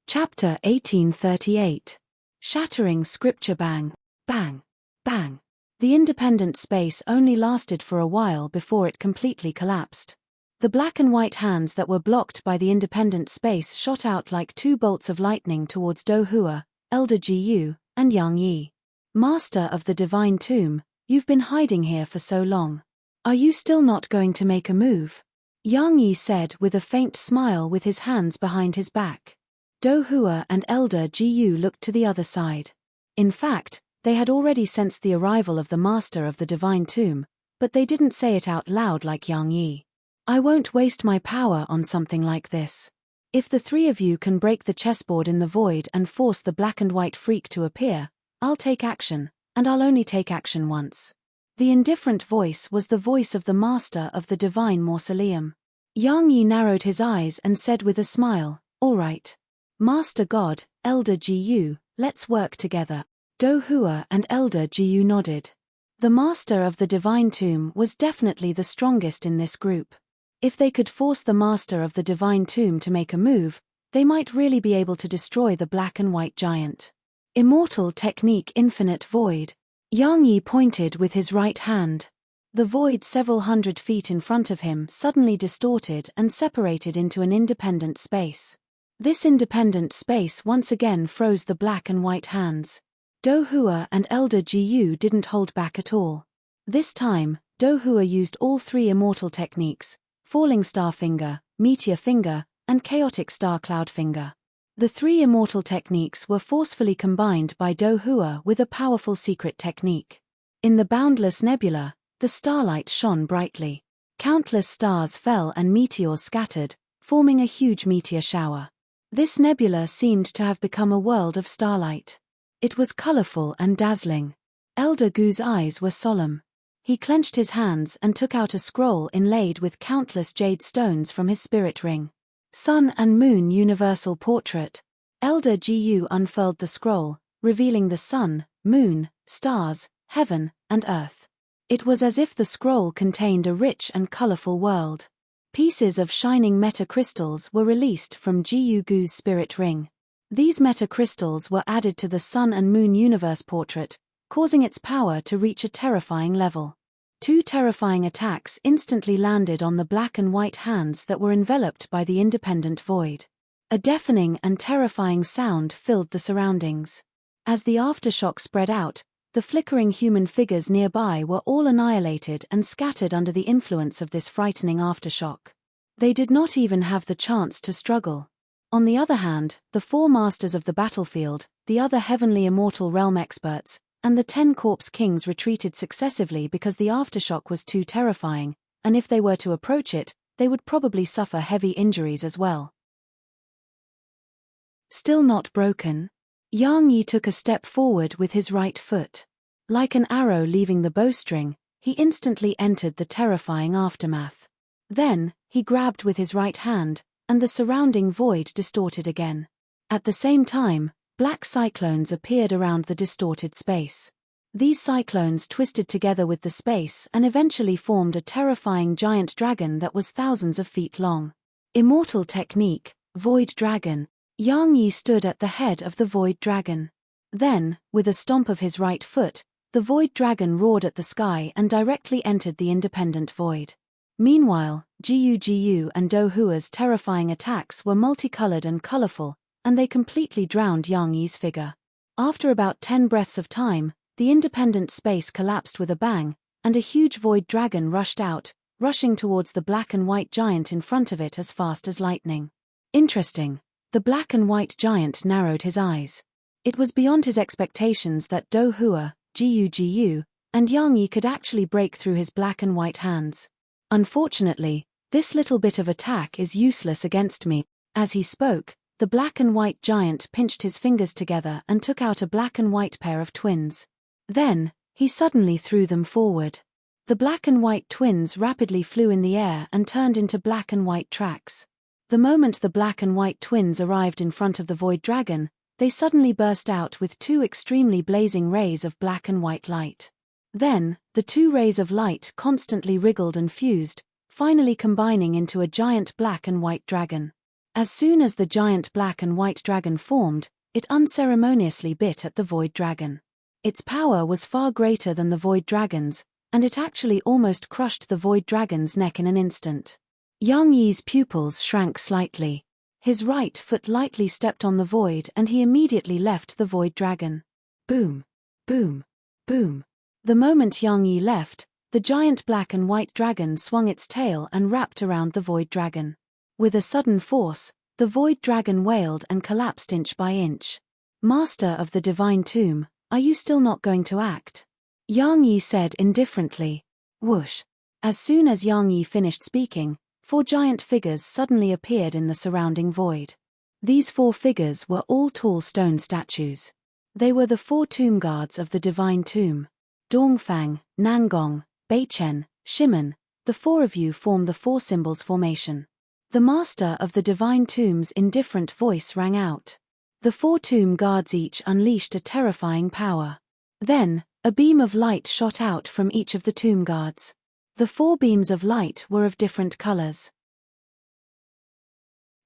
Chapter 1838. Shattering Scripture. Bang, bang, bang. The independent space only lasted for a while before it completely collapsed. The black and white hands that were blocked by the independent space shot out like two bolts of lightning towards Do Hua, Elder Gu, and Yang Yi. "Master of the Divine Tomb, you've been hiding here for so long. Are you still not going to make a move?" Yang Yi said with a faint smile with his hands behind his back. Do Hua and Elder Gu looked to the other side. In fact, they had already sensed the arrival of the master of the divine tomb, but they didn't say it out loud like Yang Yi. I won't waste my power on something like this. If the three of you can break the chessboard in the void and force the black and white freak to appear, I'll take action, and I'll only take action once. The indifferent voice was the voice of the master of the divine mausoleum. Yang Yi narrowed his eyes and said with a smile, all right. Master God, Elder Gu, let's work together. Do Hua and Elder Gu nodded. The master of the divine tomb was definitely the strongest in this group. If they could force the master of the divine tomb to make a move, they might really be able to destroy the black and white giant. Immortal technique infinite void. Yang Yi pointed with his right hand. The void several hundred feet in front of him suddenly distorted and separated into an independent space. This independent space once again froze the black and white hands. Do Hua and Elder Gu didn't hold back at all. This time, Do Hua used all three immortal techniques, Falling Star Finger, Meteor Finger, and Chaotic Star Cloud Finger. The three immortal techniques were forcefully combined by Do Hua with a powerful secret technique. In the boundless nebula, the starlight shone brightly. Countless stars fell and meteors scattered, forming a huge meteor shower. This nebula seemed to have become a world of starlight. It was colorful and dazzling. Elder Gu's eyes were solemn. He clenched his hands and took out a scroll inlaid with countless jade stones from his spirit ring. Sun and Moon Universal Portrait. Elder Gu unfurled the scroll, revealing the sun, moon, stars, heaven, and earth. It was as if the scroll contained a rich and colorful world. Pieces of shining metacrystals were released from Gu Gu's spirit ring. These metacrystals were added to the Sun and Moon Universe portrait, causing its power to reach a terrifying level. Two terrifying attacks instantly landed on the black and white hands that were enveloped by the independent void. A deafening and terrifying sound filled the surroundings. As the aftershock spread out, the flickering human figures nearby were all annihilated and scattered under the influence of this frightening aftershock. They did not even have the chance to struggle. On the other hand, the four masters of the battlefield, the other heavenly immortal realm experts, and the 10 corpse kings retreated successively because the aftershock was too terrifying, and if they were to approach it, they would probably suffer heavy injuries as well. Still not broken? Yang Yi took a step forward with his right foot. Like an arrow leaving the bowstring, he instantly entered the terrifying aftermath. Then, he grabbed with his right hand, and the surrounding void distorted again. At the same time, black cyclones appeared around the distorted space. These cyclones twisted together with the space and eventually formed a terrifying giant dragon that was thousands of feet long. Immortal technique, Void Dragon. Yang Yi stood at the head of the Void Dragon. Then, with a stomp of his right foot, the Void Dragon roared at the sky and directly entered the independent void. Meanwhile, Gu and Do Hua's terrifying attacks were multicolored and colorful, and they completely drowned Yang Yi's figure. After about 10 breaths of time, the independent space collapsed with a bang, and a huge void dragon rushed out, rushing towards the black and white giant in front of it as fast as lightning. Interesting. The black and white giant narrowed his eyes. It was beyond his expectations that Do Hua, Gu, and Yang Yi could actually break through his black and white hands. Unfortunately, this little bit of attack is useless against me. As he spoke, the black and white giant pinched his fingers together and took out a black and white pair of twins. Then, he suddenly threw them forward. The black and white twins rapidly flew in the air and turned into black and white tracks. The moment the black and white twins arrived in front of the void dragon, they suddenly burst out with two extremely blazing rays of black and white light. Then, the two rays of light constantly wriggled and fused, finally combining into a giant black and white dragon. As soon as the giant black and white dragon formed, it unceremoniously bit at the void dragon. Its power was far greater than the void dragon's, and it actually almost crushed the void dragon's neck in an instant. Yang Yi's pupils shrank slightly. His right foot lightly stepped on the void and he immediately left the void dragon. Boom! Boom! Boom! The moment Yang Yi left, The giant black and white dragon swung its tail and wrapped around the void dragon. With a sudden force, the void dragon wailed and collapsed inch by inch. "Master of the divine tomb, are you still not going to act?" Yang Yi said indifferently. Whoosh! As soon as Yang Yi finished speaking, 4 giant figures suddenly appeared in the surrounding void. These 4 figures were all tall stone statues. They were the 4 tomb guards of the divine tomb. Dongfang, Nangong, Beichen, Shimon, the 4 of you form the 4 symbols formation. The master of the divine tomb's indifferent voice rang out. The 4 tomb guards each unleashed a terrifying power. Then, a beam of light shot out from each of the tomb guards. The 4 beams of light were of different colors.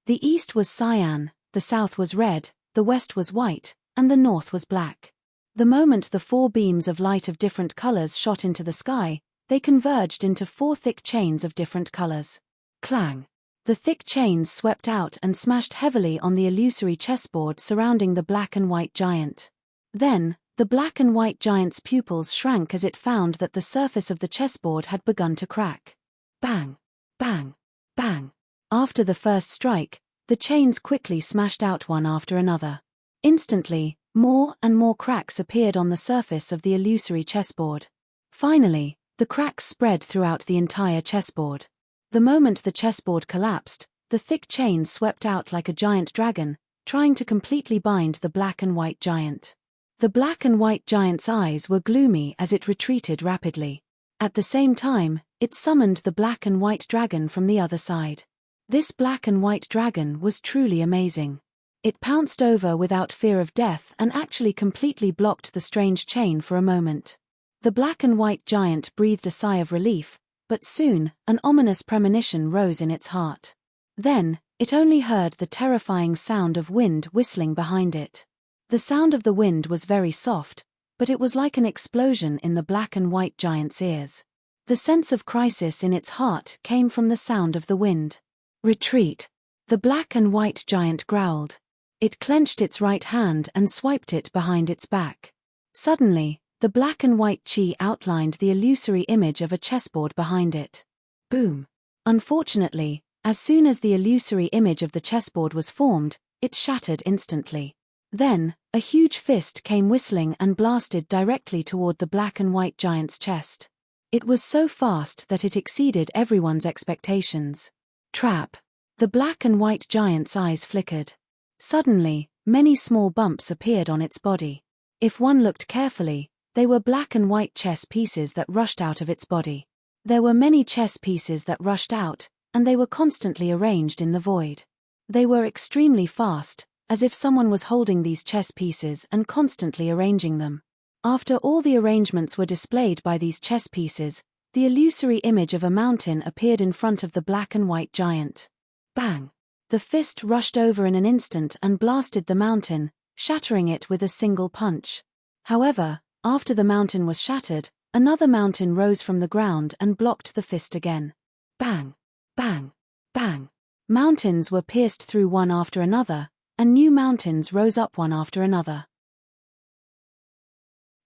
The east was cyan, the south was red, the west was white, and the north was black. The moment the 4 beams of light of different colors shot into the sky, they converged into 4 thick chains of different colors. Clang! The thick chains swept out and smashed heavily on the illusory chessboard surrounding the black and white giant. Then, the black and white giant's pupils shrank as it found that the surface of the chessboard had begun to crack. Bang! Bang! Bang! After the first strike, the chains quickly smashed out one after another. Instantly, more and more cracks appeared on the surface of the illusory chessboard. Finally, the cracks spread throughout the entire chessboard. The moment the chessboard collapsed, the thick chains swept out like a giant dragon, trying to completely bind the black and white giant. The black and white giant's eyes were gloomy as it retreated rapidly. At the same time, it summoned the black and white dragon from the other side. This black and white dragon was truly amazing. It pounced over without fear of death and actually completely blocked the strange chain for a moment. The black and white giant breathed a sigh of relief, but soon, an ominous premonition rose in its heart. Then, it only heard the terrifying sound of wind whistling behind it. The sound of the wind was very soft, but it was like an explosion in the black and white giant's ears. The sense of crisis in its heart came from the sound of the wind. "Retreat!" The black and white giant growled. It clenched its right hand and swiped it behind its back. Suddenly, the black and white chi outlined the illusory image of a chessboard behind it. Boom! Unfortunately, as soon as the illusory image of the chessboard was formed, it shattered instantly. Then, a huge fist came whistling and blasted directly toward the black and white giant's chest. It was so fast that it exceeded everyone's expectations. Trap! The black and white giant's eyes flickered. Suddenly, many small bumps appeared on its body. If one looked carefully, they were black and white chess pieces that rushed out of its body. There were many chess pieces that rushed out, and they were constantly arranged in the void. They were extremely fast, as if someone was holding these chess pieces and constantly arranging them. After all the arrangements were displayed by these chess pieces, the illusory image of a mountain appeared in front of the black and white giant. Bang! The fist rushed over in an instant and blasted the mountain, shattering it with a single punch. However, after the mountain was shattered, another mountain rose from the ground and blocked the fist again. Bang! Bang! Bang! Mountains were pierced through one after another, and new mountains rose up one after another.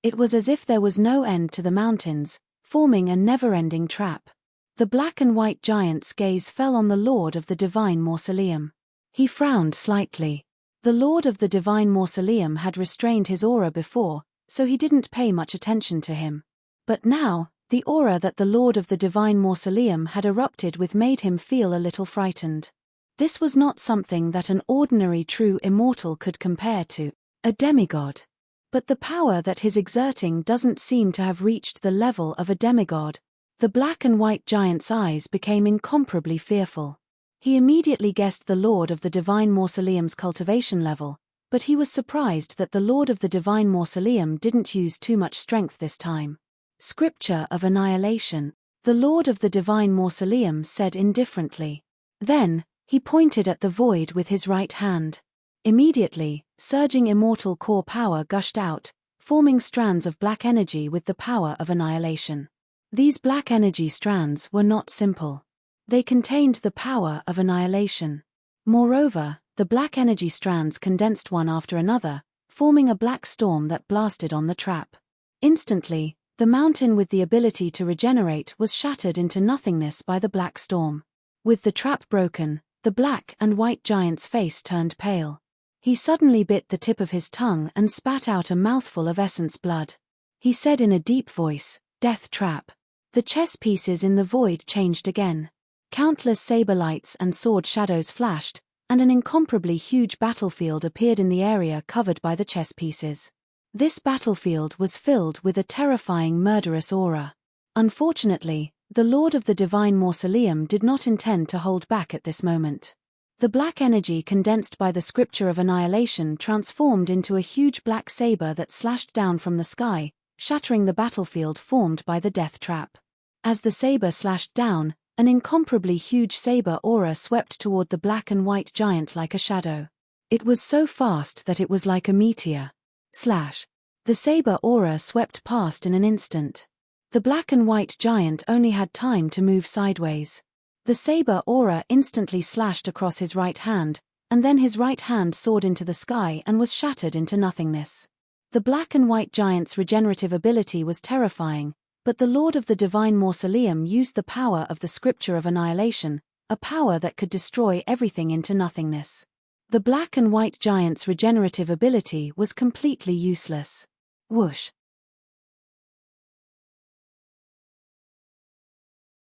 It was as if there was no end to the mountains, forming a never-ending trap. The black and white giant's gaze fell on the Lord of the Divine Mausoleum. He frowned slightly. The Lord of the Divine Mausoleum had restrained his aura before, so he didn't pay much attention to him. But now, the aura that the Lord of the Divine Mausoleum had erupted with made him feel a little frightened. This was not something that an ordinary true immortal could compare to, a demigod. But the power that he's exerting doesn't seem to have reached the level of a demigod. The black and white giant's eyes became incomparably fearful. He immediately guessed the Lord of the Divine Mausoleum's cultivation level, but he was surprised that the Lord of the Divine Mausoleum didn't use too much strength this time. Scripture of Annihilation, the Lord of the Divine Mausoleum said indifferently. Then, he pointed at the void with his right hand. Immediately, surging immortal core power gushed out, forming strands of black energy with the power of annihilation. These black energy strands were not simple. They contained the power of annihilation. Moreover, the black energy strands condensed one after another, forming a black storm that blasted on the trap. Instantly, The mountain with the ability to regenerate was shattered into nothingness by the black storm. With the trap broken, the black and white giant's face turned pale. He suddenly bit the tip of his tongue and spat out a mouthful of essence blood. He said in a deep voice, "Death trap." The chess pieces in the void changed again. Countless saber lights and sword shadows flashed, and an incomparably huge battlefield appeared in the area covered by the chess pieces. This battlefield was filled with a terrifying murderous aura. Unfortunately, the Lord of the Divine Mausoleum did not intend to hold back at this moment. The black energy condensed by the scripture of annihilation transformed into a huge black saber that slashed down from the sky, shattering the battlefield formed by the death trap. As the saber slashed down, an incomparably huge saber aura swept toward the black and white giant like a shadow. It was so fast that it was like a meteor. Slash. The saber aura swept past in an instant. The black and white giant only had time to move sideways. The saber aura instantly slashed across his right hand, and then his right hand soared into the sky and was shattered into nothingness. The black and white giant's regenerative ability was terrifying, but the Lord of the Divine Mausoleum used the power of the scripture of annihilation, a power that could destroy everything into nothingness. The black and white giant's regenerative ability was completely useless. Whoosh.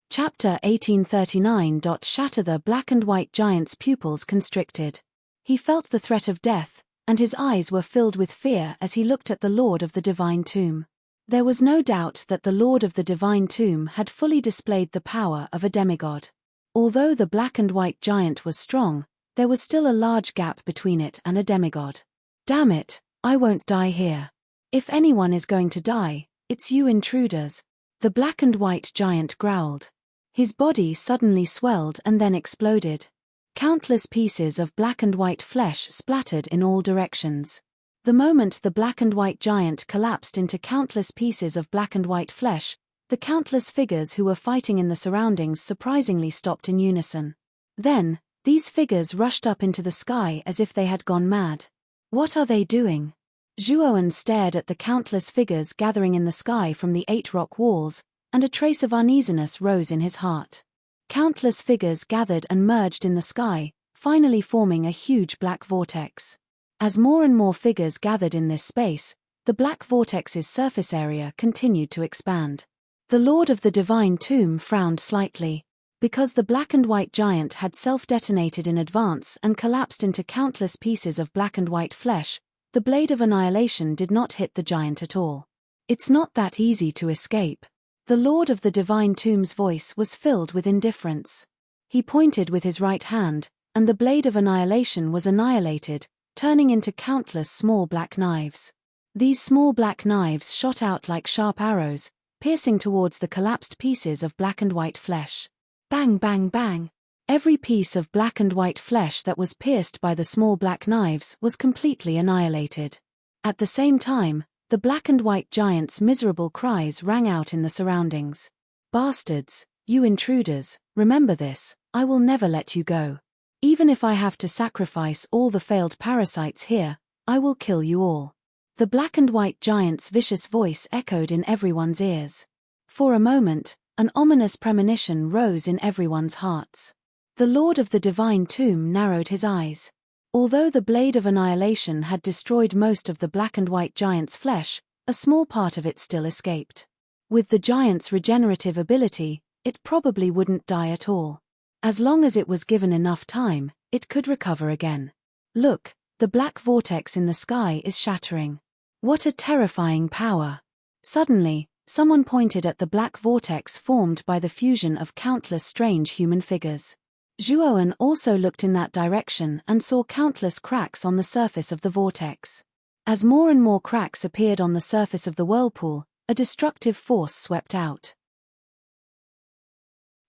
Chapter 1839. Shatter. The black and white giant's pupils constricted. He felt the threat of death, and his eyes were filled with fear as he looked at the Lord of the Divine Tomb. There was no doubt that the Lord of the Divine Tomb had fully displayed the power of a demigod. Although the black and white giant was strong, there was still a large gap between it and a demigod. Damn it, I won't die here. If anyone is going to die, it's you intruders, the black and white giant growled. His body suddenly swelled and then exploded. Countless pieces of black and white flesh splattered in all directions. The moment the black and white giant collapsed into countless pieces of black and white flesh, the countless figures who were fighting in the surroundings surprisingly stopped in unison. Then, these figures rushed up into the sky as if they had gone mad. What are they doing? Zhuoan stared at the countless figures gathering in the sky from the 8 rock walls, and a trace of uneasiness rose in his heart. Countless figures gathered and merged in the sky, finally forming a huge black vortex. As more and more figures gathered in this space, the black vortex's surface area continued to expand. The Lord of the Divine Tomb frowned slightly. Because the black and white giant had self-detonated in advance and collapsed into countless pieces of black and white flesh, the blade of annihilation did not hit the giant at all. It's not that easy to escape. The Lord of the Divine Tomb's voice was filled with indifference. He pointed with his right hand, and the blade of annihilation was annihilated, turning into countless small black knives. These small black knives shot out like sharp arrows, piercing towards the collapsed pieces of black and white flesh. Bang, bang, bang. Every piece of black and white flesh that was pierced by the small black knives was completely annihilated. At the same time, the black and white giant's miserable cries rang out in the surroundings. Bastards, you intruders, remember this, I will never let you go. Even if I have to sacrifice all the failed parasites here, I will kill you all. The black and white giant's vicious voice echoed in everyone's ears. For a moment, an ominous premonition rose in everyone's hearts. The Lord of the Divine Tomb narrowed his eyes. Although the blade of annihilation had destroyed most of the black and white giant's flesh, a small part of it still escaped. With the giant's regenerative ability, it probably wouldn't die at all. As long as it was given enough time, it could recover again. Look, the black vortex in the sky is shattering. What a terrifying power! Suddenly, someone pointed at the black vortex formed by the fusion of countless strange human figures. Zhuoan also looked in that direction and saw countless cracks on the surface of the vortex. As more and more cracks appeared on the surface of the whirlpool, a destructive force swept out.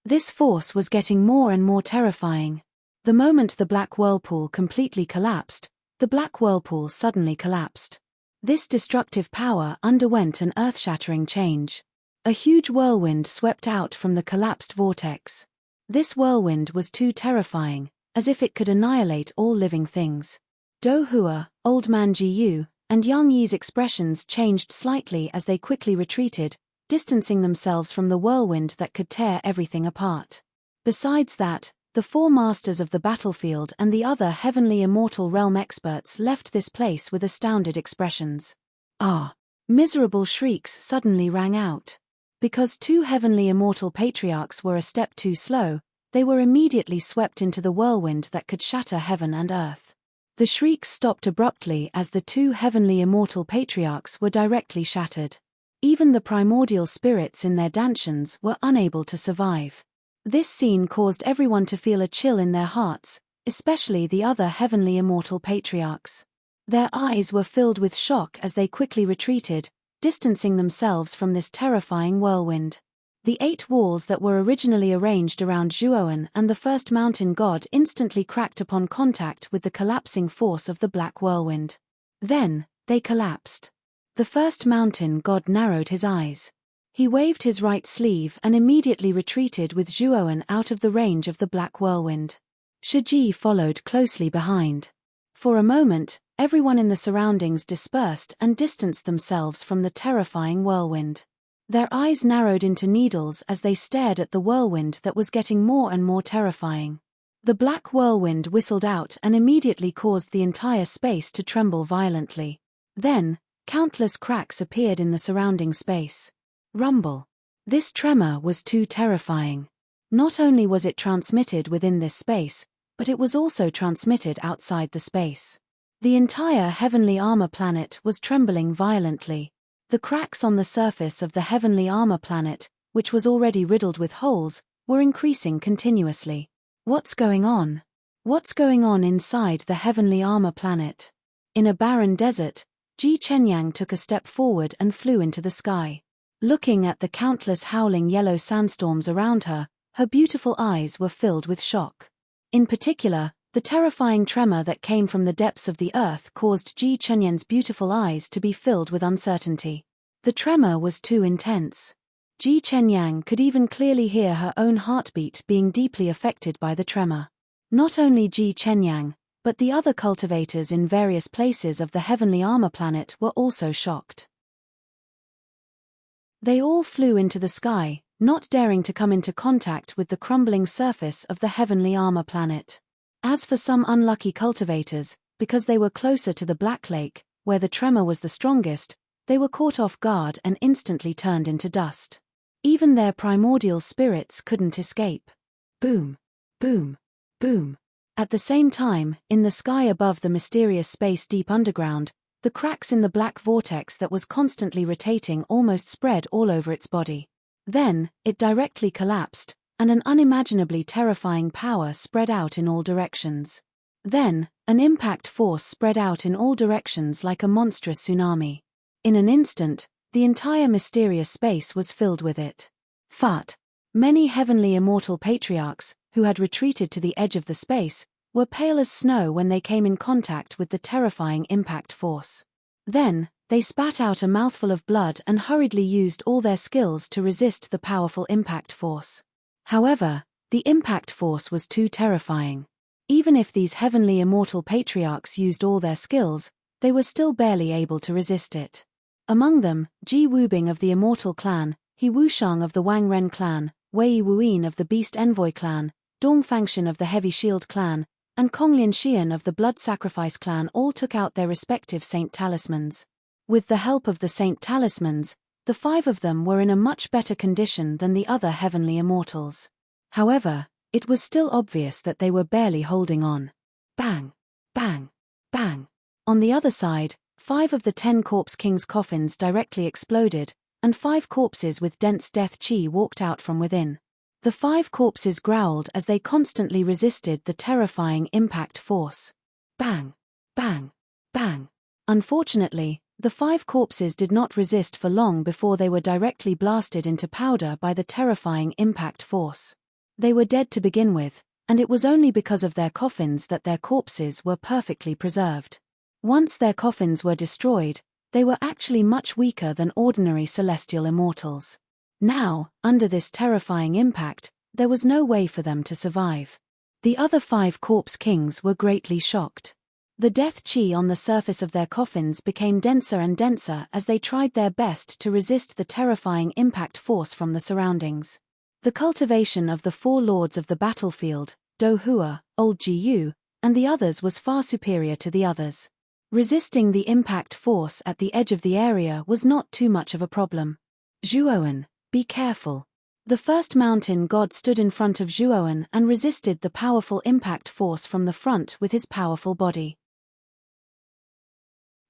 This force was getting more and more terrifying. The moment the black whirlpool completely collapsed, the black whirlpool suddenly collapsed. This destructive power underwent an earth-shattering change. A huge whirlwind swept out from the collapsed vortex. This whirlwind was too terrifying, as if it could annihilate all living things. Do Hua, Old Man Ji Yu, and Yang Yi's expressions changed slightly as they quickly retreated, distancing themselves from the whirlwind that could tear everything apart. Besides that, the four masters of the battlefield and the other heavenly immortal realm experts left this place with astounded expressions. Ah! Miserable shrieks suddenly rang out. Because two heavenly immortal patriarchs were a step too slow, they were immediately swept into the whirlwind that could shatter heaven and earth. The shrieks stopped abruptly as the two heavenly immortal patriarchs were directly shattered. Even the primordial spirits in their dantions were unable to survive. This scene caused everyone to feel a chill in their hearts, especially the other heavenly immortal patriarchs. Their eyes were filled with shock as they quickly retreated, distancing themselves from this terrifying whirlwind. The 8 walls that were originally arranged around Zhuoan and the first mountain god instantly cracked upon contact with the collapsing force of the black whirlwind. Then, they collapsed. The first mountain god narrowed his eyes. He waved his right sleeve and immediately retreated with Zhuoan out of the range of the black whirlwind. Shiji followed closely behind. For a moment, everyone in the surroundings dispersed and distanced themselves from the terrifying whirlwind. Their eyes narrowed into needles as they stared at the whirlwind that was getting more and more terrifying. The black whirlwind whistled out and immediately caused the entire space to tremble violently. Then, countless cracks appeared in the surrounding space. Rumble. This tremor was too terrifying. Not only was it transmitted within this space, but it was also transmitted outside the space. The entire heavenly armor planet was trembling violently. The cracks on the surface of the heavenly armor planet, which was already riddled with holes, were increasing continuously. What's going on? What's going on inside the heavenly armor planet? In a barren desert, Ji Chenyang took a step forward and flew into the sky. Looking at the countless howling yellow sandstorms around her, her beautiful eyes were filled with shock. In particular, the terrifying tremor that came from the depths of the earth caused Ji Chenyang's beautiful eyes to be filled with uncertainty. The tremor was too intense. Ji Chenyang could even clearly hear her own heartbeat being deeply affected by the tremor. Not only Ji Chenyang, but the other cultivators in various places of the heavenly armor planet were also shocked. They all flew into the sky, not daring to come into contact with the crumbling surface of the heavenly armor planet. As for some unlucky cultivators, because they were closer to the Black Lake, where the tremor was the strongest, they were caught off guard and instantly turned into dust. Even their primordial spirits couldn't escape. Boom, boom, boom. At the same time, in the sky above the mysterious space deep underground, the cracks in the black vortex that was constantly rotating almost spread all over its body. Then, it directly collapsed, and an unimaginably terrifying power spread out in all directions. Then, an impact force spread out in all directions like a monstrous tsunami. In an instant, the entire mysterious space was filled with it. Fat. Many heavenly immortal patriarchs, who had retreated to the edge of the space, were pale as snow when they came in contact with the terrifying impact force. Then, they spat out a mouthful of blood and hurriedly used all their skills to resist the powerful impact force. However, the impact force was too terrifying. Even if these heavenly immortal patriarchs used all their skills, they were still barely able to resist it. Among them, Ji Wubing of the Immortal Clan, He Wushang of the Wang Ren Clan, Wei Wuyin of the Beast Envoy Clan, Dong Fangshan of the Heavy Shield Clan, and Konglin Xian of the Blood Sacrifice Clan all took out their respective saint talismans. With the help of the saint talismans, the 5 of them were in a much better condition than the other heavenly immortals. However, it was still obvious that they were barely holding on. Bang! Bang! Bang! On the other side, 5 of the 10 Corpse King's coffins directly exploded, and 5 corpses with dense death chi walked out from within. The 5 corpses growled as they constantly resisted the terrifying impact force. Bang! Bang! Bang! Unfortunately, the 5 corpses did not resist for long before they were directly blasted into powder by the terrifying impact force. They were dead to begin with, and it was only because of their coffins that their corpses were perfectly preserved. Once their coffins were destroyed, they were actually much weaker than ordinary celestial immortals. Now, under this terrifying impact, there was no way for them to survive. The other 5 Corpse Kings were greatly shocked. The death chi on the surface of their coffins became denser and denser as they tried their best to resist the terrifying impact force from the surroundings. The cultivation of the 4 lords of the battlefield, Do Hua, Old Gu, and the others was far superior to the others. Resisting the impact force at the edge of the area was not too much of a problem. Zhuowen, be careful. The first mountain god stood in front of Zhuowen and resisted the powerful impact force from the front with his powerful body.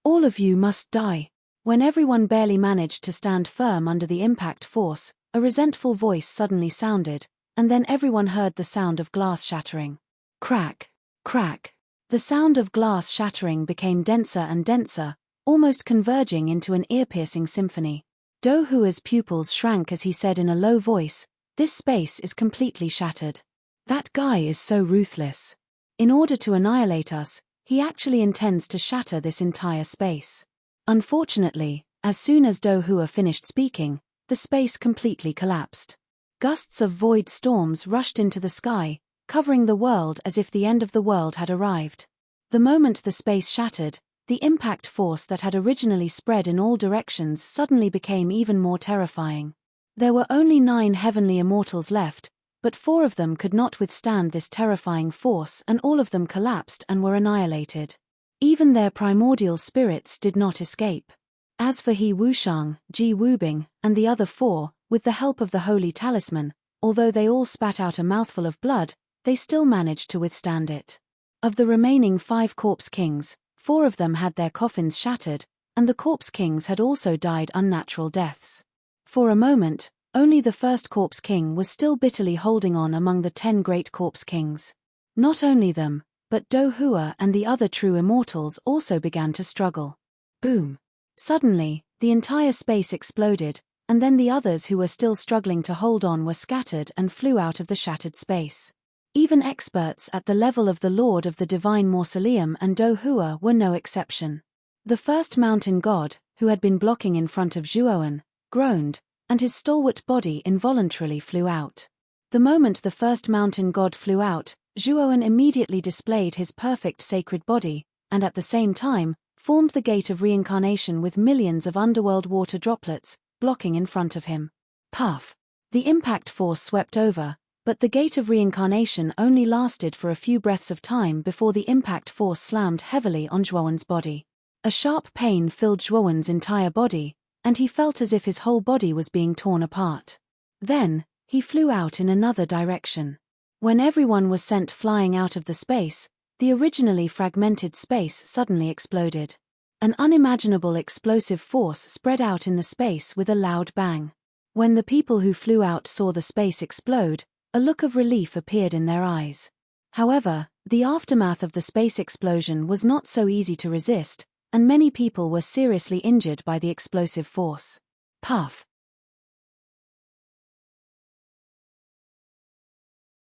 All of you must die. When everyone barely managed to stand firm under the impact force, a resentful voice suddenly sounded, and then everyone heard the sound of glass shattering. Crack, crack. The sound of glass shattering became denser and denser, almost converging into an ear-piercing symphony. Do Hua's pupils shrank as he said in a low voice, "This space is completely shattered. That guy is so ruthless. In order to annihilate us, he actually intends to shatter this entire space." Unfortunately, as soon as Do Hua finished speaking, the space completely collapsed. Gusts of void storms rushed into the sky, covering the world as if the end of the world had arrived. The moment the space shattered, the impact force that had originally spread in all directions suddenly became even more terrifying. There were only 9 heavenly immortals left, but 4 of them could not withstand this terrifying force and all of them collapsed and were annihilated. Even their primordial spirits did not escape. As for He Wushang, Ji Wubing, and the other 4, with the help of the holy talisman, although they all spat out a mouthful of blood, they still managed to withstand it. Of the remaining 5 corpse kings, 4 of them had their coffins shattered, and the corpse kings had also died unnatural deaths. For a moment, only the first corpse king was still bitterly holding on among the 10 great corpse kings. Not only them, but Do Hua and the other true immortals also began to struggle. Boom! Suddenly, the entire space exploded, and then the others who were still struggling to hold on were scattered and flew out of the shattered space. Even experts at the level of the Lord of the Divine Mausoleum and Do Hua were no exception. The first mountain god, who had been blocking in front of Zhuowen, groaned, and his stalwart body involuntarily flew out. The moment the first mountain god flew out, Zhuowen immediately displayed his perfect sacred body, and at the same time, formed the gate of reincarnation with millions of underworld water droplets, blocking in front of him. Puff! The impact force swept over, but the gate of reincarnation only lasted for a few breaths of time before the impact force slammed heavily on Zhuowen's body. A sharp pain filled Zhuowen's entire body, and he felt as if his whole body was being torn apart. Then, he flew out in another direction. When everyone was sent flying out of the space, the originally fragmented space suddenly exploded. An unimaginable explosive force spread out in the space with a loud bang. When the people who flew out saw the space explode, a look of relief appeared in their eyes. However, the aftermath of the space explosion was not so easy to resist, and many people were seriously injured by the explosive force. Puff!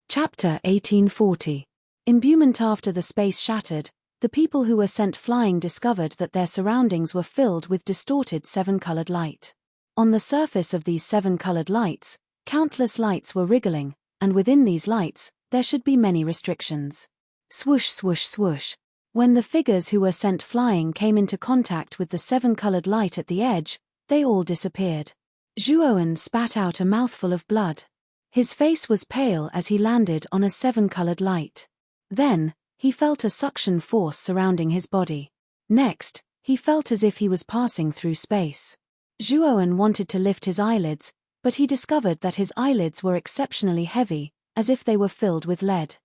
Chapter 1840. Imbuement. After the space shattered, the people who were sent flying discovered that their surroundings were filled with distorted 7-colored light. On the surface of these 7-colored lights, countless lights were wriggling, and within these lights, there should be many restrictions. Swoosh, swoosh, swoosh. When the figures who were sent flying came into contact with the 7-colored light at the edge, they all disappeared. Zhuowen spat out a mouthful of blood. His face was pale as he landed on a 7-colored light. Then, he felt a suction force surrounding his body. Next, he felt as if he was passing through space. Zhuowen wanted to lift his eyelids, but he discovered that his eyelids were exceptionally heavy, as if they were filled with lead.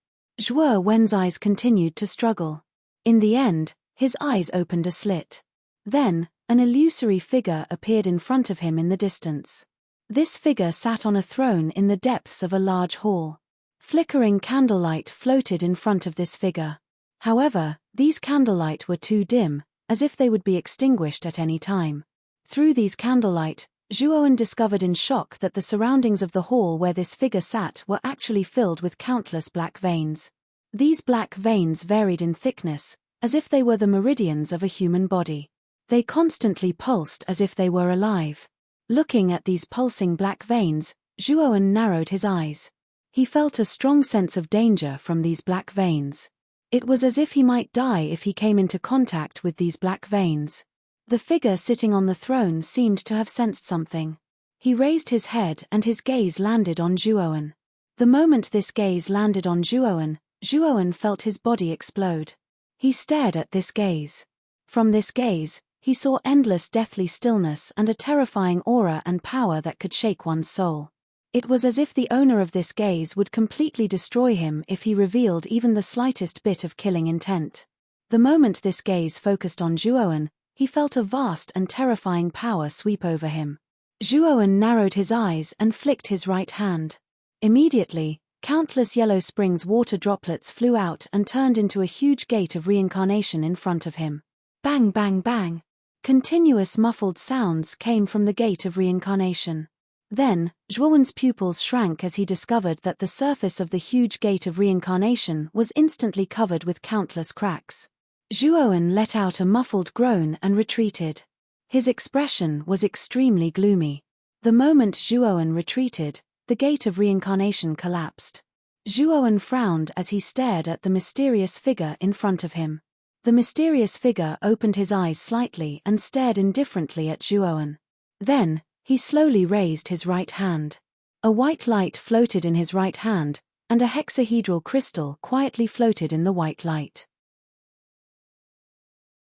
Zhuowen's eyes continued to struggle. In the end, his eyes opened a slit. Then, an illusory figure appeared in front of him in the distance. This figure sat on a throne in the depths of a large hall. Flickering candlelight floated in front of this figure. However, these candlelight were too dim, as if they would be extinguished at any time. Through these candlelight, Zhuowen discovered in shock that the surroundings of the hall where this figure sat were actually filled with countless black veins. These black veins varied in thickness, as if they were the meridians of a human body. They constantly pulsed as if they were alive. Looking at these pulsing black veins, Zhuowen narrowed his eyes. He felt a strong sense of danger from these black veins. It was as if he might die if he came into contact with these black veins. The figure sitting on the throne seemed to have sensed something. He raised his head and his gaze landed on Zhuowen. The moment this gaze landed on Zhuowen, Zhuowen felt his body explode. He stared at this gaze. From this gaze, he saw endless deathly stillness and a terrifying aura and power that could shake one's soul. It was as if the owner of this gaze would completely destroy him if he revealed even the slightest bit of killing intent. The moment this gaze focused on Zhuowen, he felt a vast and terrifying power sweep over him. Zhuowen narrowed his eyes and flicked his right hand. Immediately, countless yellow springs water droplets flew out and turned into a huge gate of reincarnation in front of him. Bang bang bang. Continuous muffled sounds came from the gate of reincarnation. Then, Zhuowen's pupils shrank as he discovered that the surface of the huge gate of reincarnation was instantly covered with countless cracks. Zhuowen let out a muffled groan and retreated. His expression was extremely gloomy. The moment Zhuowen retreated, the gate of reincarnation collapsed. Zhuowen frowned as he stared at the mysterious figure in front of him. The mysterious figure opened his eyes slightly and stared indifferently at Zhuowen. Then, he slowly raised his right hand. A white light floated in his right hand, and a hexahedral crystal quietly floated in the white light.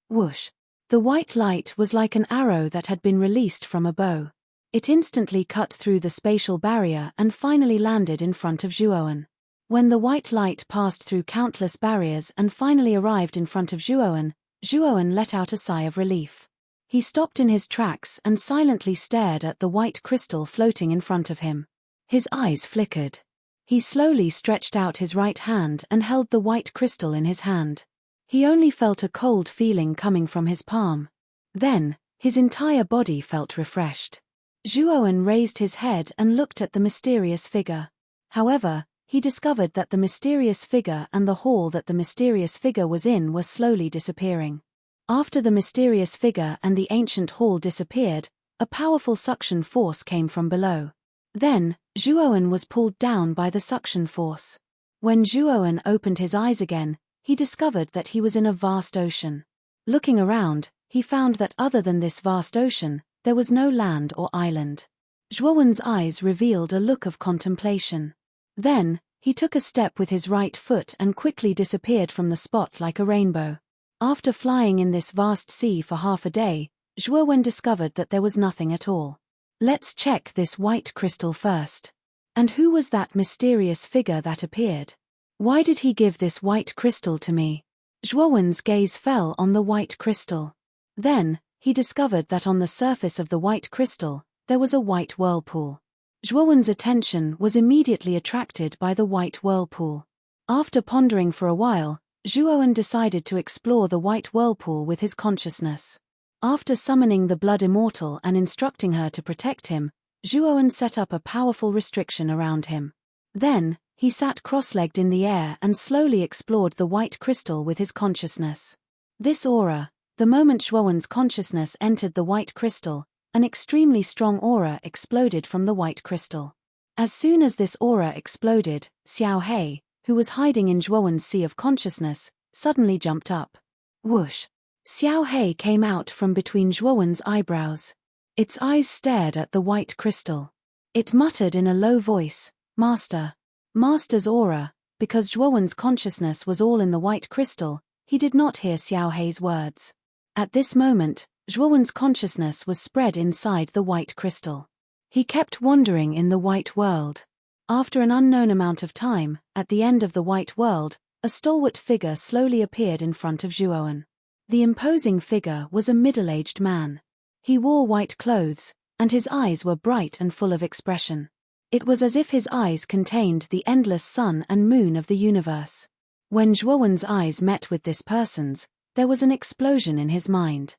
Whoosh! The white light was like an arrow that had been released from a bow. It instantly cut through the spatial barrier and finally landed in front of Zhuowen. When the white light passed through countless barriers and finally arrived in front of Zhuowen, Zhuowen let out a sigh of relief. He stopped in his tracks and silently stared at the white crystal floating in front of him. His eyes flickered. He slowly stretched out his right hand and held the white crystal in his hand. He only felt a cold feeling coming from his palm. Then, his entire body felt refreshed. Zhuowen raised his head and looked at the mysterious figure. However, he discovered that the mysterious figure and the hall that the mysterious figure was in were slowly disappearing. After the mysterious figure and the ancient hall disappeared, a powerful suction force came from below. Then, Zhuowen was pulled down by the suction force. When Zhuowen opened his eyes again, he discovered that he was in a vast ocean. Looking around, he found that other than this vast ocean, there was no land or island. Zhuowen's eyes revealed a look of contemplation. Then, he took a step with his right foot and quickly disappeared from the spot like a rainbow. After flying in this vast sea for half a day, Zhuowen discovered that there was nothing at all. Let's check this white crystal first. And who was that mysterious figure that appeared? Why did he give this white crystal to me? Zhuowen's gaze fell on the white crystal. Then, he discovered that on the surface of the white crystal, there was a white whirlpool. Zhuowen's attention was immediately attracted by the white whirlpool. After pondering for a while, Zhuowen decided to explore the white whirlpool with his consciousness. After summoning the blood immortal and instructing her to protect him, Zhuowen set up a powerful restriction around him. Then, he sat cross-legged in the air and slowly explored the white crystal with his consciousness. This aura, the moment Zhuowen's consciousness entered the white crystal, an extremely strong aura exploded from the white crystal. As soon as this aura exploded, Xiao He, who was hiding in Zhuowen's sea of consciousness, suddenly jumped up. Whoosh! Xiao He came out from between Zhuowen's eyebrows. Its eyes stared at the white crystal. It muttered in a low voice, "Master." Master's aura, because Zhuowen's consciousness was all in the white crystal, he did not hear Xiao He's words. At this moment, Zhuowen's consciousness was spread inside the white crystal. He kept wandering in the white world. After an unknown amount of time, at the end of the white world, a stalwart figure slowly appeared in front of Zhuowen. The imposing figure was a middle-aged man. He wore white clothes, and his eyes were bright and full of expression. It was as if his eyes contained the endless sun and moon of the universe. When Zhuowen's eyes met with this person's, there was an explosion in his mind.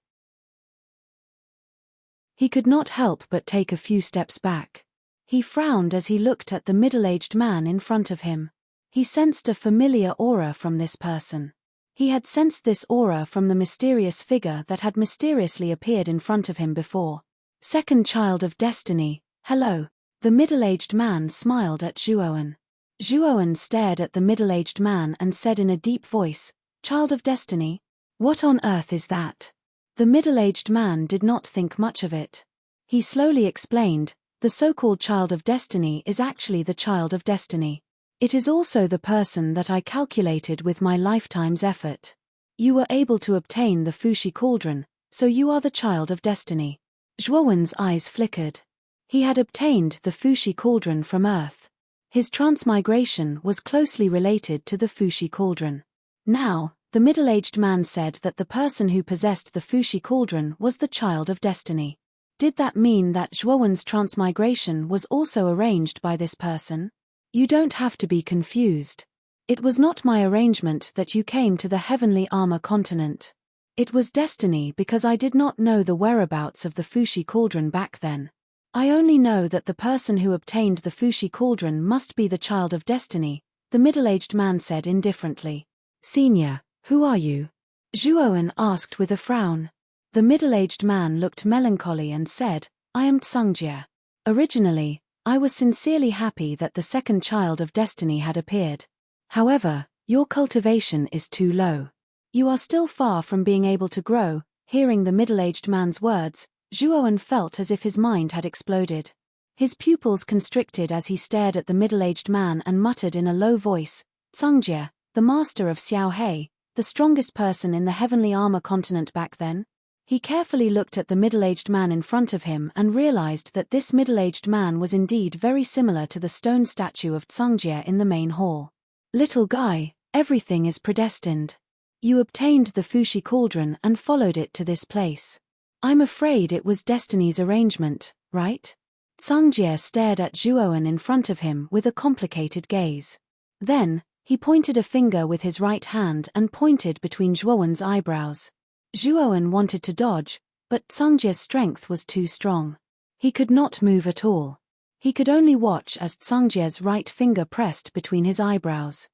He could not help but take a few steps back. He frowned as he looked at the middle-aged man in front of him. He sensed a familiar aura from this person. He had sensed this aura from the mysterious figure that had mysteriously appeared in front of him before. Second child of destiny, hello. The middle-aged man smiled at Zhuowen. Zhuowen stared at the middle-aged man and said in a deep voice, "Child of destiny? What on earth is that?" The middle-aged man did not think much of it. He slowly explained, "The so-called child of destiny is actually the child of destiny. It is also the person that I calculated with my lifetime's effort. You were able to obtain the Fushi cauldron, so you are the child of destiny." Zhuowen's eyes flickered. He had obtained the Fushi cauldron from Earth. His transmigration was closely related to the Fushi cauldron. Now, the middle-aged man said that the person who possessed the Fushi cauldron was the child of destiny. Did that mean that Zhuowen's transmigration was also arranged by this person? You don't have to be confused. It was not my arrangement that you came to the heavenly armor continent. It was destiny because I did not know the whereabouts of the Fushi cauldron back then. I only know that the person who obtained the Fushi cauldron must be the child of destiny, the middle-aged man said indifferently. Senior, who are you? Zhuowen asked with a frown. The middle-aged man looked melancholy and said, I am Tsungjie. Originally, I was sincerely happy that the second child of destiny had appeared. However, your cultivation is too low. You are still far from being able to grow. Hearing the middle-aged man's words, Zhuowen felt as if his mind had exploded. His pupils constricted as he stared at the middle-aged man and muttered in a low voice, Tsungjie, the master of Xiaohei, the strongest person in the heavenly armor continent back then? He carefully looked at the middle-aged man in front of him and realized that this middle-aged man was indeed very similar to the stone statue of Tsungjie in the main hall. Little guy, everything is predestined. You obtained the Fushi cauldron and followed it to this place. I'm afraid it was destiny's arrangement, right? Tsungjie stared at Zhuowen in front of him with a complicated gaze. Then, he pointed a finger with his right hand and pointed between Zhuowen's eyebrows. Zhuowen wanted to dodge, but Tsungjie's strength was too strong. He could not move at all. He could only watch as Tsungjie's right finger pressed between his eyebrows.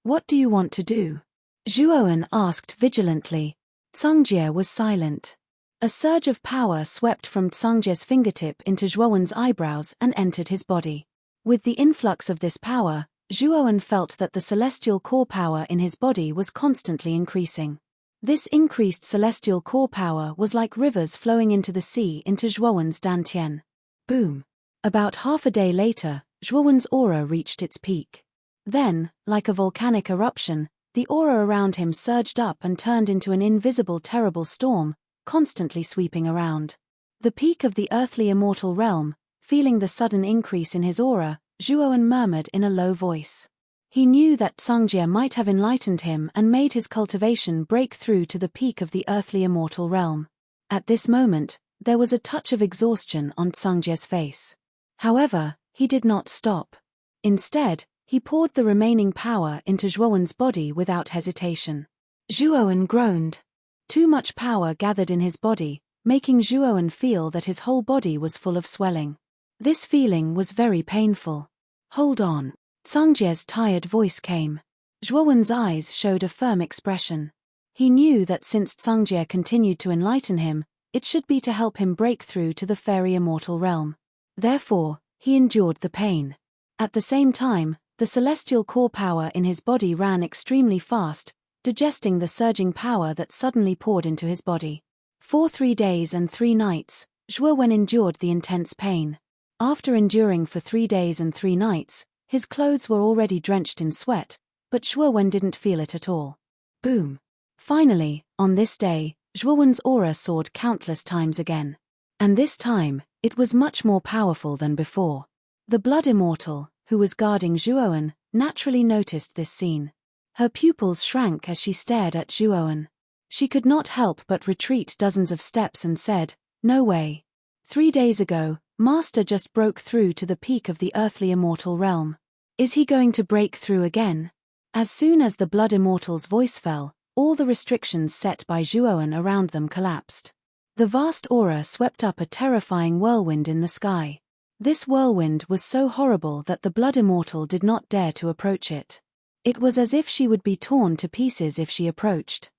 What do you want to do? Zhuowen asked vigilantly. Tsungjie was silent. A surge of power swept from Tsungjie's fingertip into Zhuowen's eyebrows and entered his body. With the influx of this power, Zhuowen felt that the celestial core power in his body was constantly increasing. This increased celestial core power was like rivers flowing into the sea into Zhuowen's dantian. Boom! About half a day later, Zhuowen's aura reached its peak. Then, like a volcanic eruption, the aura around him surged up and turned into an invisible terrible storm, constantly sweeping around. The peak of the earthly immortal realm, feeling the sudden increase in his aura, Zhuowen murmured in a low voice. He knew that Tsungjie might have enlightened him and made his cultivation break through to the peak of the earthly immortal realm. At this moment, there was a touch of exhaustion on Tsungjie's face. However, he did not stop. Instead, he poured the remaining power into Zhuowen's body without hesitation. Zhuowen groaned. Too much power gathered in his body, making Zhuowen feel that his whole body was full of swelling. This feeling was very painful. Hold on. Tsungjie's tired voice came. Zhuowen's eyes showed a firm expression. He knew that since Tsungjie continued to enlighten him, it should be to help him break through to the fairy immortal realm. Therefore, he endured the pain. At the same time, the celestial core power in his body ran extremely fast, digesting the surging power that suddenly poured into his body. For 3 days and 3 nights, Zhuowen endured the intense pain. After enduring for 3 days and 3 nights, his clothes were already drenched in sweat, but Zhuowen didn't feel it at all. Boom! Finally, on this day, Zhuowen's aura soared countless times again. And this time, it was much more powerful than before. The Blood Immortal, who was guarding Zhuowen, naturally noticed this scene. Her pupils shrank as she stared at Zhuowen. She could not help but retreat dozens of steps and said, No way. 3 days ago, Master just broke through to the peak of the earthly immortal realm. Is he going to break through again? As soon as the Blood Immortal's voice fell, all the restrictions set by Zhuowen around them collapsed. The vast aura swept up a terrifying whirlwind in the sky. This whirlwind was so horrible that the Blood Immortal did not dare to approach it. It was as if she would be torn to pieces if she approached.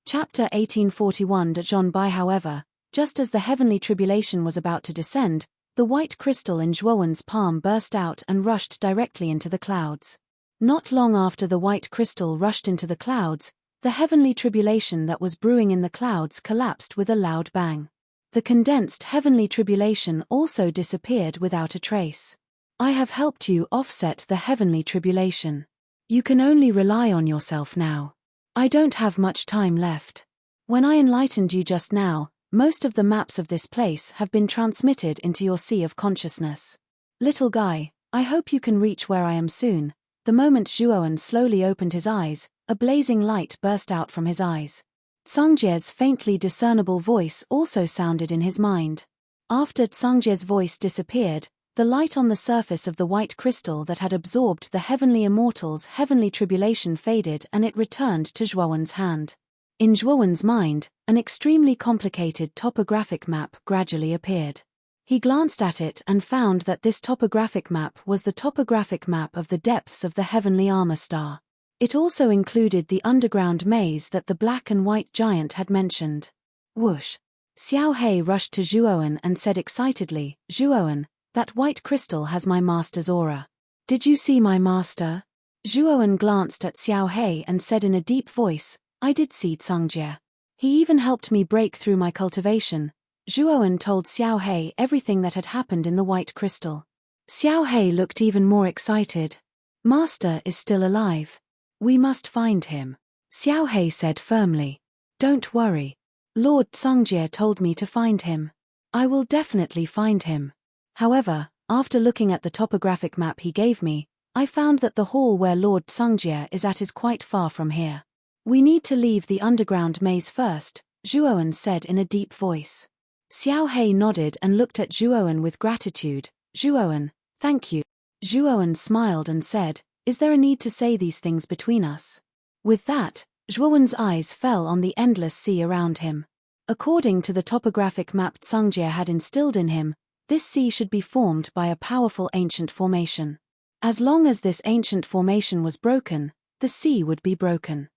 Chapter 1841. Zhonbai. However, Just as the heavenly tribulation was about to descend, the white crystal in Zhuowen's palm burst out and rushed directly into the clouds. Not long after the white crystal rushed into the clouds, the heavenly tribulation that was brewing in the clouds collapsed with a loud bang. The condensed heavenly tribulation also disappeared without a trace. I have helped you offset the heavenly tribulation. You can only rely on yourself now. I don't have much time left. When I enlightened you just now, most of the maps of this place have been transmitted into your sea of consciousness. Little guy, I hope you can reach where I am soon. The moment Zhuowen slowly opened his eyes, a blazing light burst out from his eyes. Cangjie's faintly discernible voice also sounded in his mind. After Cangjie's voice disappeared, the light on the surface of the white crystal that had absorbed the heavenly immortal's heavenly tribulation faded and it returned to Zhuowen's hand. In Zhuowen's mind, an extremely complicated topographic map gradually appeared. He glanced at it and found that this topographic map was the topographic map of the depths of the heavenly armor star. It also included the underground maze that the black and white giant had mentioned. Whoosh! Xiao He rushed to Zhuowen and said excitedly, "Zhuowen, that white crystal has my master's aura. Did you see my master?" Zhuowen glanced at Xiao He and said in a deep voice, "I did see Cangjie. He even helped me break through my cultivation." Zhuowen told Xiao He everything that had happened in the white crystal. Xiao He looked even more excited. "Master is still alive. We must find him," Xiao He said firmly. "Don't worry. Lord Cangjie told me to find him. I will definitely find him. However, after looking at the topographic map he gave me, I found that the hall where Lord Cangjie is at is quite far from here. We need to leave the underground maze first," Zhuowen said in a deep voice. Xiao He nodded and looked at Zhuowen with gratitude. "Zhuowen, thank you." Zhuowen smiled and said, "Is there a need to say these things between us?" With that, Zhuowen's eyes fell on the endless sea around him. According to the topographic map Cangjie had instilled in him, this sea should be formed by a powerful ancient formation. As long as this ancient formation was broken, the sea would be broken.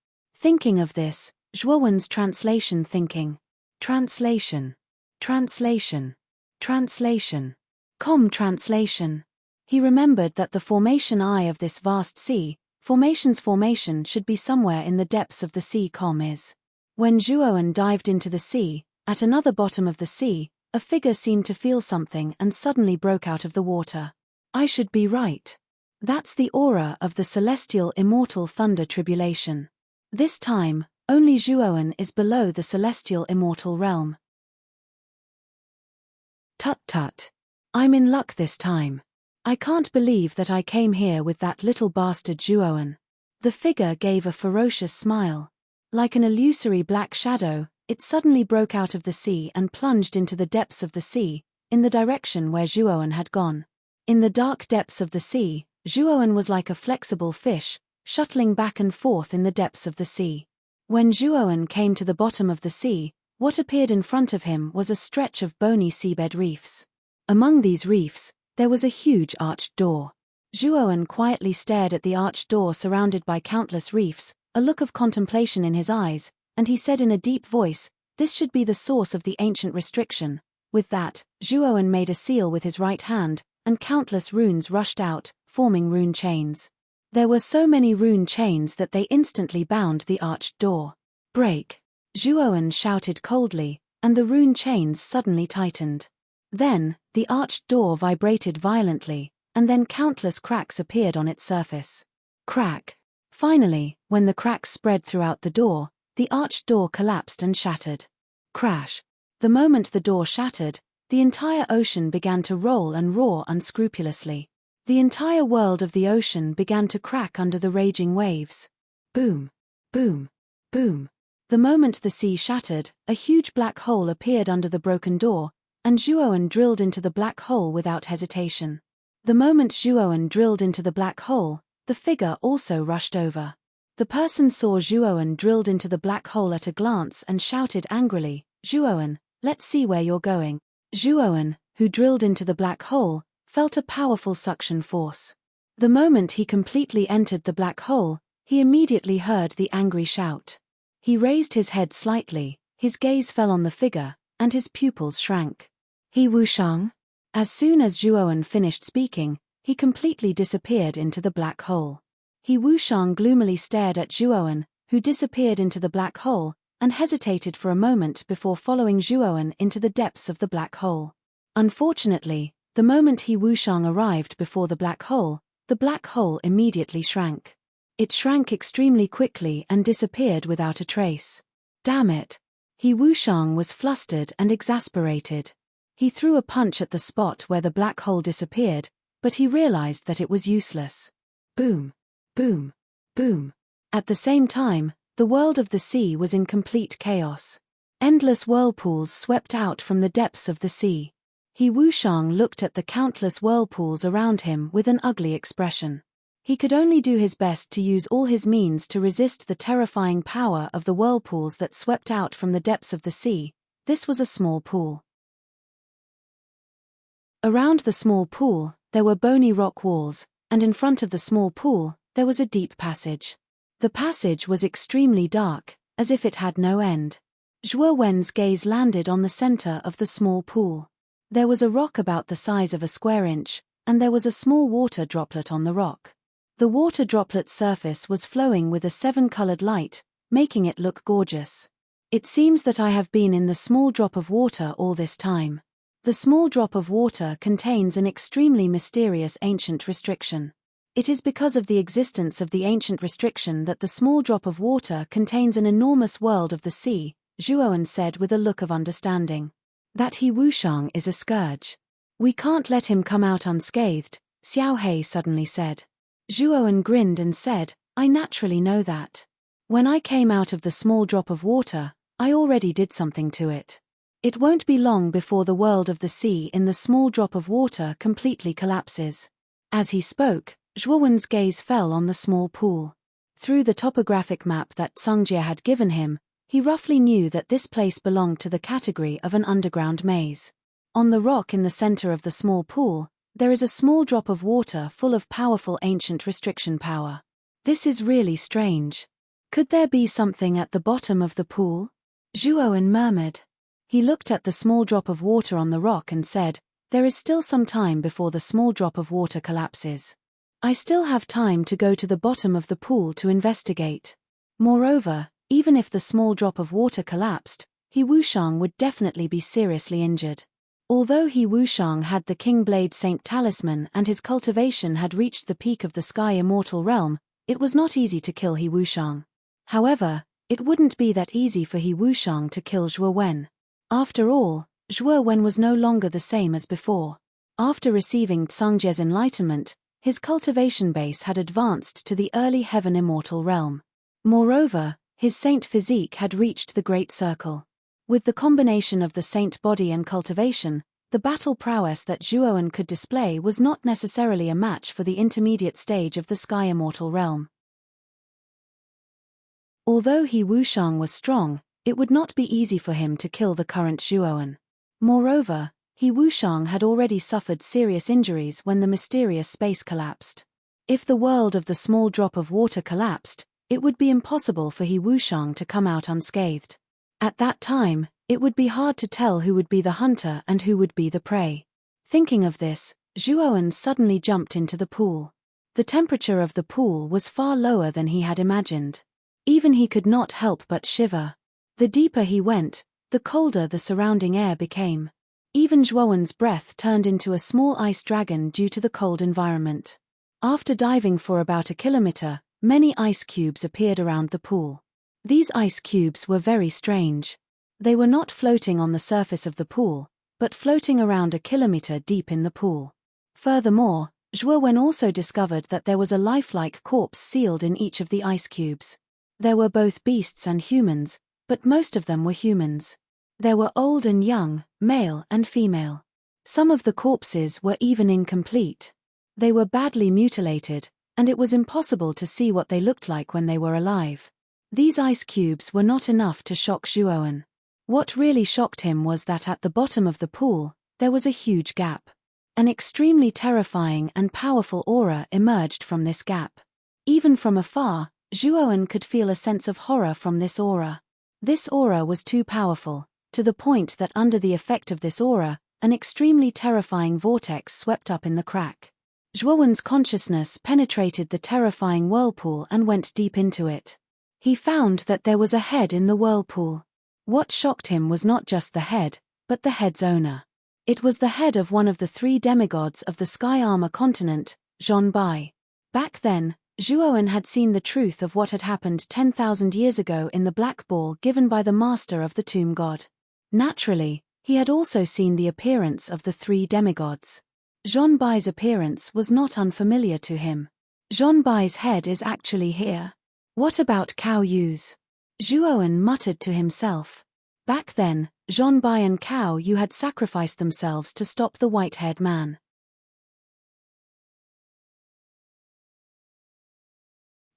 Thinking of this, Zhuowen's translation thinking. Translation. Translation. Translation. Translation. He remembered that the formation eye of this vast sea, formation's formation should be somewhere in the depths of the sea. Is. When Zhuowen dived into the sea, at another bottom of the sea, a figure seemed to feel something and suddenly broke out of the water. I should be right. That's the aura of the celestial immortal thunder tribulation. This time, only Zhuowen is below the celestial immortal realm. Tut tut. I'm in luck this time. I can't believe that I came here with that little bastard Zhuowen. The figure gave a ferocious smile. Like an illusory black shadow, it suddenly broke out of the sea and plunged into the depths of the sea, in the direction where Zhuowen had gone. In the dark depths of the sea, Zhuowen was like a flexible fish, shuttling back and forth in the depths of the sea. When Zhuowen came to the bottom of the sea, what appeared in front of him was a stretch of bony seabed reefs. Among these reefs, there was a huge arched door. Zhuowen quietly stared at the arched door surrounded by countless reefs, a look of contemplation in his eyes, and he said in a deep voice, "This should be the source of the ancient restriction." With that, Zhuowen made a seal with his right hand, and countless runes rushed out, forming rune chains. There were so many rune chains that they instantly bound the arched door. "Break!" Zhuowen shouted coldly, and the rune chains suddenly tightened. Then, the arched door vibrated violently, and then countless cracks appeared on its surface. Crack! Finally, when the cracks spread throughout the door, the arched door collapsed and shattered. Crash! The moment the door shattered, the entire ocean began to roll and roar unscrupulously. The entire world of the ocean began to crack under the raging waves. Boom! Boom! Boom! The moment the sea shattered, a huge black hole appeared under the broken door, and Zhuowen drilled into the black hole without hesitation. The moment Zhuowen drilled into the black hole, the figure also rushed over. The person saw Zhuowen drilled into the black hole at a glance and shouted angrily, "Zhuowen, let's see where you're going." Zhuowen, who drilled into the black hole, felt a powerful suction force. The moment he completely entered the black hole, he immediately heard the angry shout. He raised his head slightly, his gaze fell on the figure, and his pupils shrank. He Wushang? As soon as Zhuowen finished speaking, he completely disappeared into the black hole. He Wushang gloomily stared at Zhuowen, who disappeared into the black hole, and hesitated for a moment before following Zhuowen into the depths of the black hole. Unfortunately, the moment He Wushang arrived before the black hole immediately shrank. It shrank extremely quickly and disappeared without a trace. Damn it! He Wushang was flustered and exasperated. He threw a punch at the spot where the black hole disappeared, but he realized that it was useless. Boom! Boom! Boom! At the same time, the world of the sea was in complete chaos. Endless whirlpools swept out from the depths of the sea. He Wushang looked at the countless whirlpools around him with an ugly expression. He could only do his best to use all his means to resist the terrifying power of the whirlpools that swept out from the depths of the sea. This was a small pool. Around the small pool, there were bony rock walls, and in front of the small pool, there was a deep passage. The passage was extremely dark, as if it had no end. Zhuowen's gaze landed on the center of the small pool. There was a rock about the size of a square inch, and there was a small water droplet on the rock. The water droplet's surface was flowing with a 7-colored light, making it look gorgeous. It seems that I have been in the small drop of water all this time. The small drop of water contains an extremely mysterious ancient restriction. It is because of the existence of the ancient restriction that the small drop of water contains an enormous world of the sea, Zhuowen said with a look of understanding. That He Wushang is a scourge. We can't let him come out unscathed, Xiao He suddenly said. Zhuowen grinned and said, I naturally know that. When I came out of the small drop of water, I already did something to it. It won't be long before the world of the sea in the small drop of water completely collapses. As he spoke, Zhuowen's gaze fell on the small pool. Through the topographic map that Songjie had given him, he roughly knew that this place belonged to the category of an underground maze. On the rock in the center of the small pool, there is a small drop of water full of powerful ancient restriction power. This is really strange. Could there be something at the bottom of the pool? Zhuowen murmured. He looked at the small drop of water on the rock and said, there is still some time before the small drop of water collapses. I still have time to go to the bottom of the pool to investigate. Moreover, even if the small drop of water collapsed, He Wushang would definitely be seriously injured. Although He Wushang had the King Blade Saint Talisman and his cultivation had reached the peak of the Sky Immortal Realm, it was not easy to kill He Wushang. However, it wouldn't be that easy for He Wushang to kill Zhuowen. After all, Zhuowen was no longer the same as before. After receiving Songjie's enlightenment, his cultivation base had advanced to the early Heaven Immortal Realm. Moreover, his saint physique had reached the Great Circle. With the combination of the saint body and cultivation, the battle prowess that Zhuowen could display was not necessarily a match for the intermediate stage of the Sky Immortal Realm. Although He Wushang was strong, it would not be easy for him to kill the current Zhuowen. Moreover, He Wushang had already suffered serious injuries when the mysterious space collapsed. If the world of the small drop of water collapsed, it would be impossible for He Wushang to come out unscathed. At that time, it would be hard to tell who would be the hunter and who would be the prey. Thinking of this, Zhuowen suddenly jumped into the pool. The temperature of the pool was far lower than he had imagined. Even he could not help but shiver. The deeper he went, the colder the surrounding air became. Even Zhuowen's breath turned into a small ice dragon due to the cold environment. After diving for about a kilometer, many ice cubes appeared around the pool. These ice cubes were very strange. They were not floating on the surface of the pool, but floating around a kilometer deep in the pool. Furthermore, Zhuowen also discovered that there was a lifelike corpse sealed in each of the ice cubes. There were both beasts and humans, but most of them were humans. There were old and young, male and female. Some of the corpses were even incomplete. They were badly mutilated, and it was impossible to see what they looked like when they were alive. These ice cubes were not enough to shock Zhuowen. What really shocked him was that at the bottom of the pool, there was a huge gap. An extremely terrifying and powerful aura emerged from this gap. Even from afar, Zhuowen could feel a sense of horror from this aura. This aura was too powerful, to the point that under the effect of this aura, an extremely terrifying vortex swept up in the crack. Zhuowen's consciousness penetrated the terrifying whirlpool and went deep into it. He found that there was a head in the whirlpool. What shocked him was not just the head, but the head's owner. It was the head of one of the 3 demigods of the Sky Armor continent, Zhonbai. Back then, Zhuowen had seen the truth of what had happened 10,000 years ago in the black ball given by the master of the tomb god. Naturally, he had also seen the appearance of the 3 demigods. Zhonbai's appearance was not unfamiliar to him. Zhonbai's head is actually here. What about Cao Yu's? Zhuowen muttered to himself. Back then, Zhonbai and Cao Yu had sacrificed themselves to stop the white-haired man.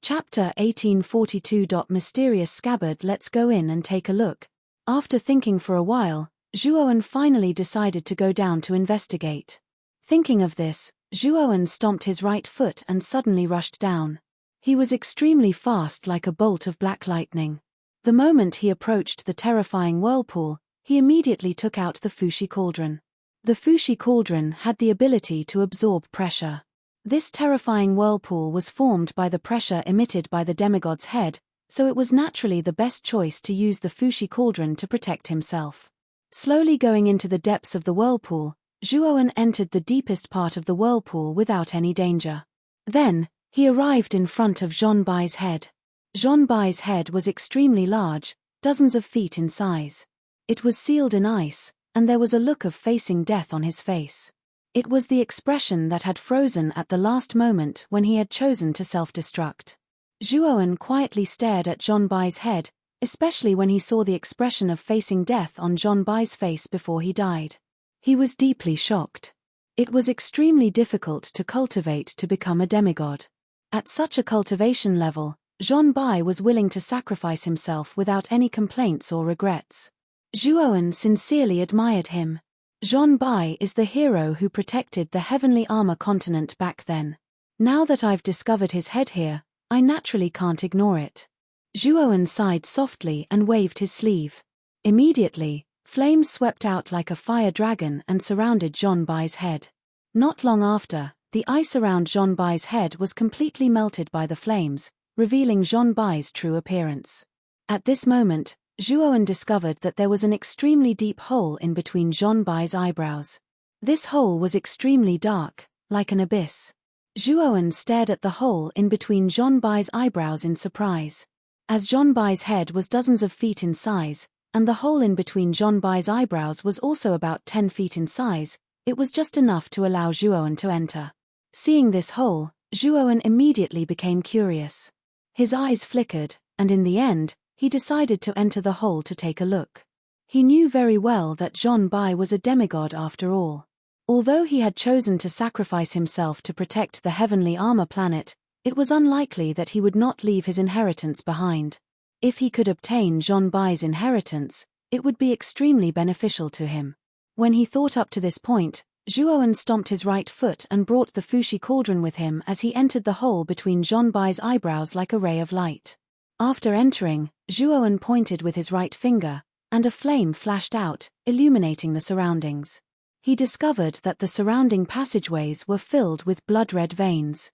Chapter 1842. Mysterious scabbard. Let's go in and take a look. After thinking for a while, Zhuowen finally decided to go down to investigate. Thinking of this, Zhuowen stomped his right foot and suddenly rushed down. He was extremely fast, like a bolt of black lightning. The moment he approached the terrifying whirlpool, he immediately took out the Fushi cauldron. The Fushi cauldron had the ability to absorb pressure. This terrifying whirlpool was formed by the pressure emitted by the demigod's head, so it was naturally the best choice to use the Fushi cauldron to protect himself. Slowly going into the depths of the whirlpool, Zhuowen entered the deepest part of the whirlpool without any danger. Then, he arrived in front of Zhonbai's head. Zhonbai's head was extremely large, dozens of feet in size. It was sealed in ice, and there was a look of facing death on his face. It was the expression that had frozen at the last moment when he had chosen to self-destruct. Zhuowen quietly stared at Zhonbai's head, especially when he saw the expression of facing death on Zhonbai's face before he died. He was deeply shocked. It was extremely difficult to cultivate to become a demigod. At such a cultivation level, Zhonbai was willing to sacrifice himself without any complaints or regrets. Zhuowen sincerely admired him. Zhonbai is the hero who protected the heavenly armor continent back then. Now that I've discovered his head here, I naturally can't ignore it. Zhuowen sighed softly and waved his sleeve. Immediately, flames swept out like a fire dragon and surrounded Zhonbai's head. Not long after, the ice around Zhonbai's head was completely melted by the flames, revealing Zhonbai's true appearance. At this moment, Zhuowen discovered that there was an extremely deep hole in between Zhonbai's eyebrows. This hole was extremely dark, like an abyss. Zhuowen stared at the hole in between Zhonbai's eyebrows in surprise. As Zhonbai's head was dozens of feet in size, and the hole in between Zhonbai's eyebrows was also about 10 feet in size, it was just enough to allow Zhuowen to enter. Seeing this hole, Zhuowen immediately became curious. His eyes flickered, and in the end, he decided to enter the hole to take a look. He knew very well that Zhonbai was a demigod after all. Although he had chosen to sacrifice himself to protect the heavenly armor planet, it was unlikely that he would not leave his inheritance behind. If he could obtain Zhonbai's inheritance, it would be extremely beneficial to him. When he thought up to this point, Zhuowen stomped his right foot and brought the Fushi cauldron with him as he entered the hole between Zhonbai's eyebrows like a ray of light. After entering, Zhuowen pointed with his right finger, and a flame flashed out, illuminating the surroundings. He discovered that the surrounding passageways were filled with blood-red veins.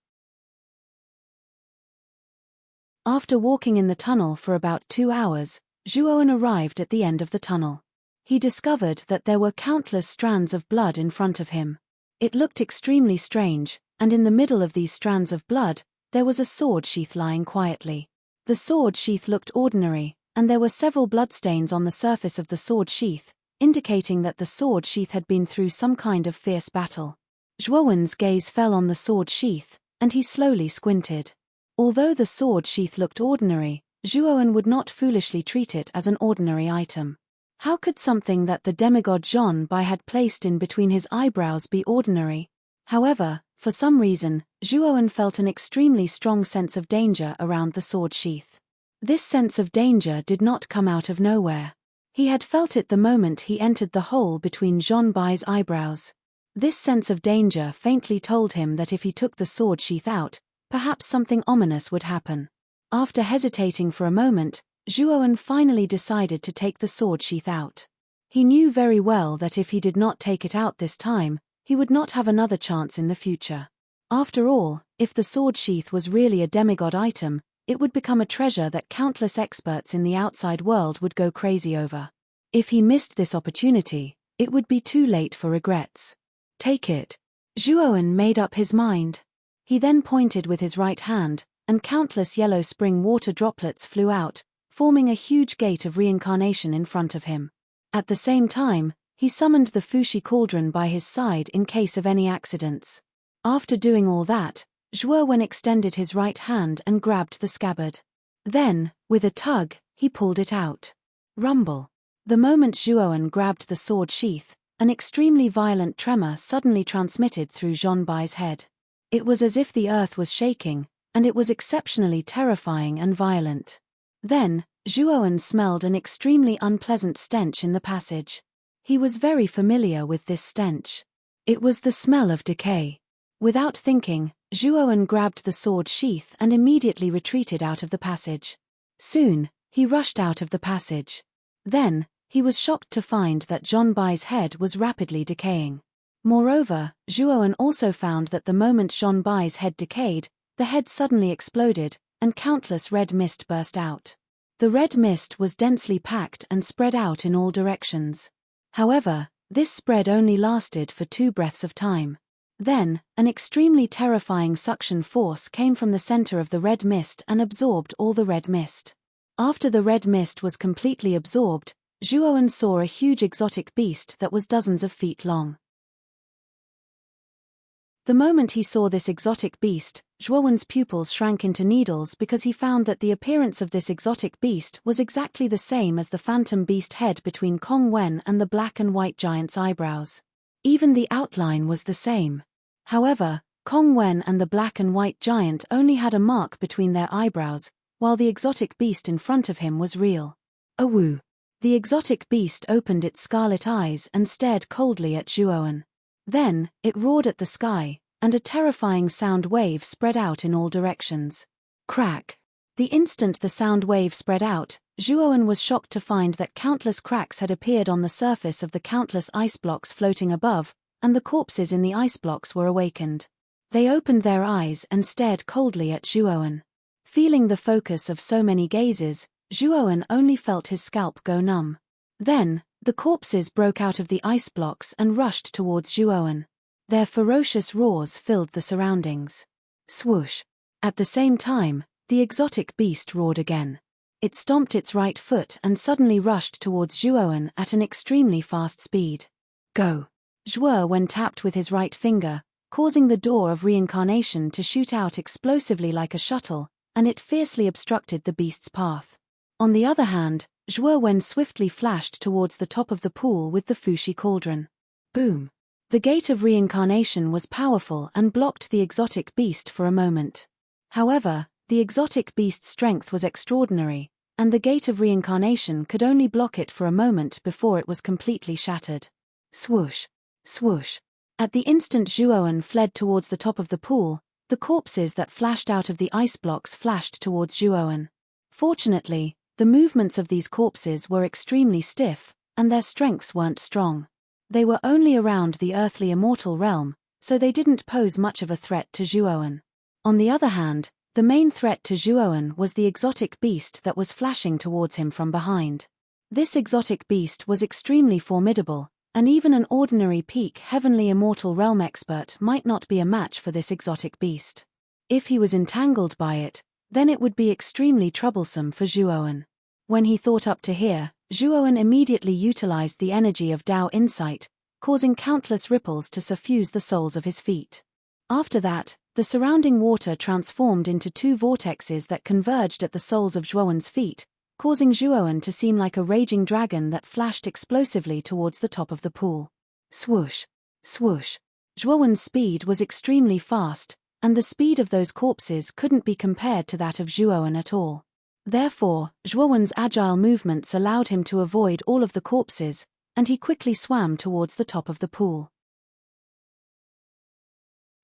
After walking in the tunnel for about 2 hours, Zhuowen arrived at the end of the tunnel. He discovered that there were countless strands of blood in front of him. It looked extremely strange, and in the middle of these strands of blood, there was a sword sheath lying quietly. The sword sheath looked ordinary, and there were several bloodstains on the surface of the sword sheath, indicating that the sword sheath had been through some kind of fierce battle. Zhuowen's gaze fell on the sword sheath, and he slowly squinted. Although the sword sheath looked ordinary, Zhuowen would not foolishly treat it as an ordinary item. How could something that the demigod Zhonbai had placed in between his eyebrows be ordinary? However, for some reason, Zhuowen felt an extremely strong sense of danger around the sword sheath. This sense of danger did not come out of nowhere. He had felt it the moment he entered the hole between Zhonbai's eyebrows. This sense of danger faintly told him that if he took the sword sheath out, perhaps something ominous would happen. After hesitating for a moment, Zhuowen finally decided to take the sword sheath out. He knew very well that if he did not take it out this time, he would not have another chance in the future. After all, if the sword sheath was really a demigod item, it would become a treasure that countless experts in the outside world would go crazy over. If he missed this opportunity, it would be too late for regrets. Take it. Zhuowen made up his mind. He then pointed with his right hand, and countless yellow spring water droplets flew out, forming a huge gate of reincarnation in front of him. At the same time, he summoned the Fushi cauldron by his side in case of any accidents. After doing all that, Zhuowen extended his right hand and grabbed the scabbard. Then, with a tug, he pulled it out. Rumble. The moment Zhuowen grabbed the sword sheath, an extremely violent tremor suddenly transmitted through Zhonbai's head. It was as if the earth was shaking, and it was exceptionally terrifying and violent. Then, Zhuowen smelled an extremely unpleasant stench in the passage. He was very familiar with this stench. It was the smell of decay. Without thinking, Zhuowen grabbed the sword sheath and immediately retreated out of the passage. Soon, he rushed out of the passage. Then, he was shocked to find that Zhonbai's head was rapidly decaying. Moreover, Zhuowen also found that the moment Zhonbai's head decayed, the head suddenly exploded, and countless red mist burst out. The red mist was densely packed and spread out in all directions. However, this spread only lasted for 2 breaths of time. Then, an extremely terrifying suction force came from the center of the red mist and absorbed all the red mist. After the red mist was completely absorbed, Zhuowen saw a huge exotic beast that was dozens of feet long. The moment he saw this exotic beast, Zhuowen's pupils shrank into needles because he found that the appearance of this exotic beast was exactly the same as the phantom beast head between Kong Wen and the black and white giant's eyebrows. Even the outline was the same. However, Kong Wen and the black and white giant only had a mark between their eyebrows, while the exotic beast in front of him was real. Awoo! The exotic beast opened its scarlet eyes and stared coldly at Zhuowen. Then, it roared at the sky, and a terrifying sound wave spread out in all directions. Crack! The instant the sound wave spread out, Zhuowen was shocked to find that countless cracks had appeared on the surface of the countless ice blocks floating above, and the corpses in the ice blocks were awakened. They opened their eyes and stared coldly at Zhuowen. Feeling the focus of so many gazes, Zhuowen only felt his scalp go numb. Then, the corpses broke out of the ice blocks and rushed towards Zhuowen. Their ferocious roars filled the surroundings. Swoosh! At the same time, the exotic beast roared again. It stomped its right foot and suddenly rushed towards Zhuowen at an extremely fast speed. Go! Zhuowen tapped with his right finger, causing the door of reincarnation to shoot out explosively like a shuttle, and it fiercely obstructed the beast's path. On the other hand, Zhuowen swiftly flashed towards the top of the pool with the Fushi cauldron. Boom! The gate of reincarnation was powerful and blocked the exotic beast for a moment. However, the exotic beast's strength was extraordinary, and the gate of reincarnation could only block it for a moment before it was completely shattered. Swoosh! Swoosh! At the instant Zhuowen fled towards the top of the pool, the corpses that flashed out of the ice blocks flashed towards Zhuowen. Fortunately, the movements of these corpses were extremely stiff, and their strengths weren't strong. They were only around the earthly immortal realm, so they didn't pose much of a threat to Zhuowen. On the other hand, the main threat to Zhuowen was the exotic beast that was flashing towards him from behind. This exotic beast was extremely formidable, and even an ordinary peak heavenly immortal realm expert might not be a match for this exotic beast. If he was entangled by it, then it would be extremely troublesome for Zhuowen. When he thought up to here, Zhuowen immediately utilized the energy of Dao insight, causing countless ripples to suffuse the soles of his feet. After that, the surrounding water transformed into 2 vortexes that converged at the soles of Zhuowen's feet, causing Zhuowen to seem like a raging dragon that flashed explosively towards the top of the pool. Swoosh! Swoosh! Zhuowen's speed was extremely fast, and the speed of those corpses couldn't be compared to that of Zhuowen at all. Therefore, Zhuowen's agile movements allowed him to avoid all of the corpses, and he quickly swam towards the top of the pool.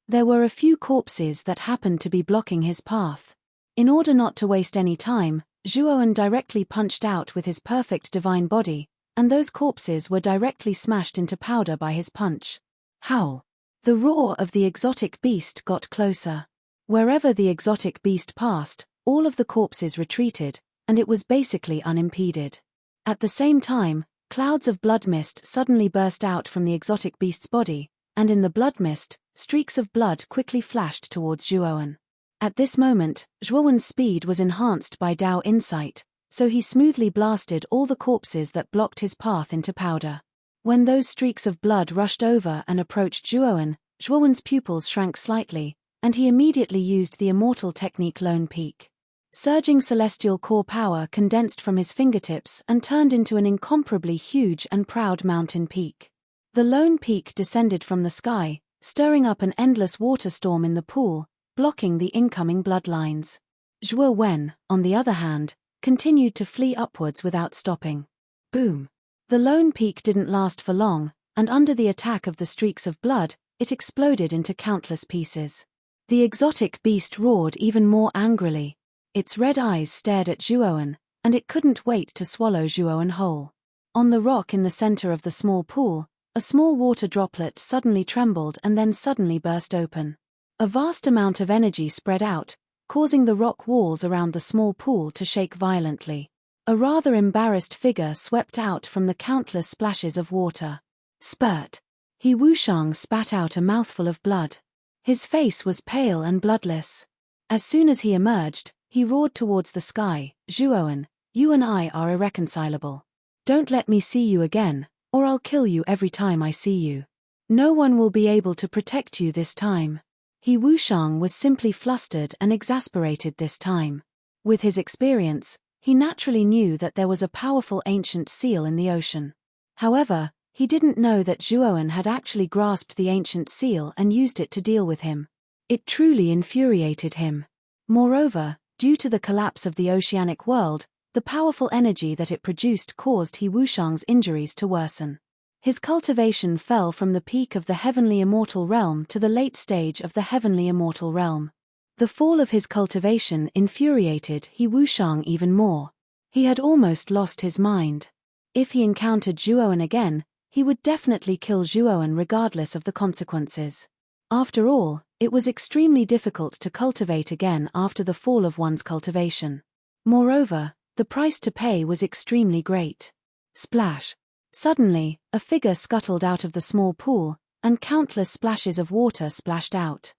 There were a few corpses that happened to be blocking his path. In order not to waste any time, Zhuowen directly punched out with his perfect divine body, and those corpses were directly smashed into powder by his punch. Howl! The roar of the exotic beast got closer. Wherever the exotic beast passed, all of the corpses retreated, and it was basically unimpeded. At the same time, clouds of blood mist suddenly burst out from the exotic beast's body, and in the blood mist, streaks of blood quickly flashed towards Zhuowen. At this moment, Zhuowen's speed was enhanced by Dao insight, so he smoothly blasted all the corpses that blocked his path into powder. When those streaks of blood rushed over and approached Zhuowen, Zhuowen's pupils shrank slightly, and he immediately used the immortal technique Lone Peak. Surging celestial core power condensed from his fingertips and turned into an incomparably huge and proud mountain peak. The Lone Peak descended from the sky, stirring up an endless water storm in the pool, blocking the incoming bloodlines. Zhuowen, on the other hand, continued to flee upwards without stopping. Boom! The Lone Peak didn't last for long, and under the attack of the streaks of blood, it exploded into countless pieces. The exotic beast roared even more angrily. Its red eyes stared at Zhuowen, and it couldn't wait to swallow Zhuowen whole. On the rock in the center of the small pool, a small water droplet suddenly trembled and then suddenly burst open. A vast amount of energy spread out, causing the rock walls around the small pool to shake violently. A rather embarrassed figure swept out from the countless splashes of water. Spurt! He Wushang spat out a mouthful of blood. His face was pale and bloodless. As soon as he emerged, he roared towards the sky, "Zhuowen, you and I are irreconcilable. Don't let me see you again, or I'll kill you every time I see you. No one will be able to protect you this time." He Wushang was simply flustered and exasperated this time. With his experience, he naturally knew that there was a powerful ancient seal in the ocean. However, he didn't know that Zhuowen had actually grasped the ancient seal and used it to deal with him. It truly infuriated him. Moreover, due to the collapse of the oceanic world, the powerful energy that it produced caused He Wushang's injuries to worsen. His cultivation fell from the peak of the heavenly immortal realm to the late stage of the heavenly immortal realm. The fall of his cultivation infuriated He Wushang even more. He had almost lost his mind. If he encountered Zhuowen again, he would definitely kill Zhuowen regardless of the consequences. After all, it was extremely difficult to cultivate again after the fall of one's cultivation. Moreover, the price to pay was extremely great. Splash! Suddenly, a figure scuttled out of the small pool, and countless splashes of water splashed out.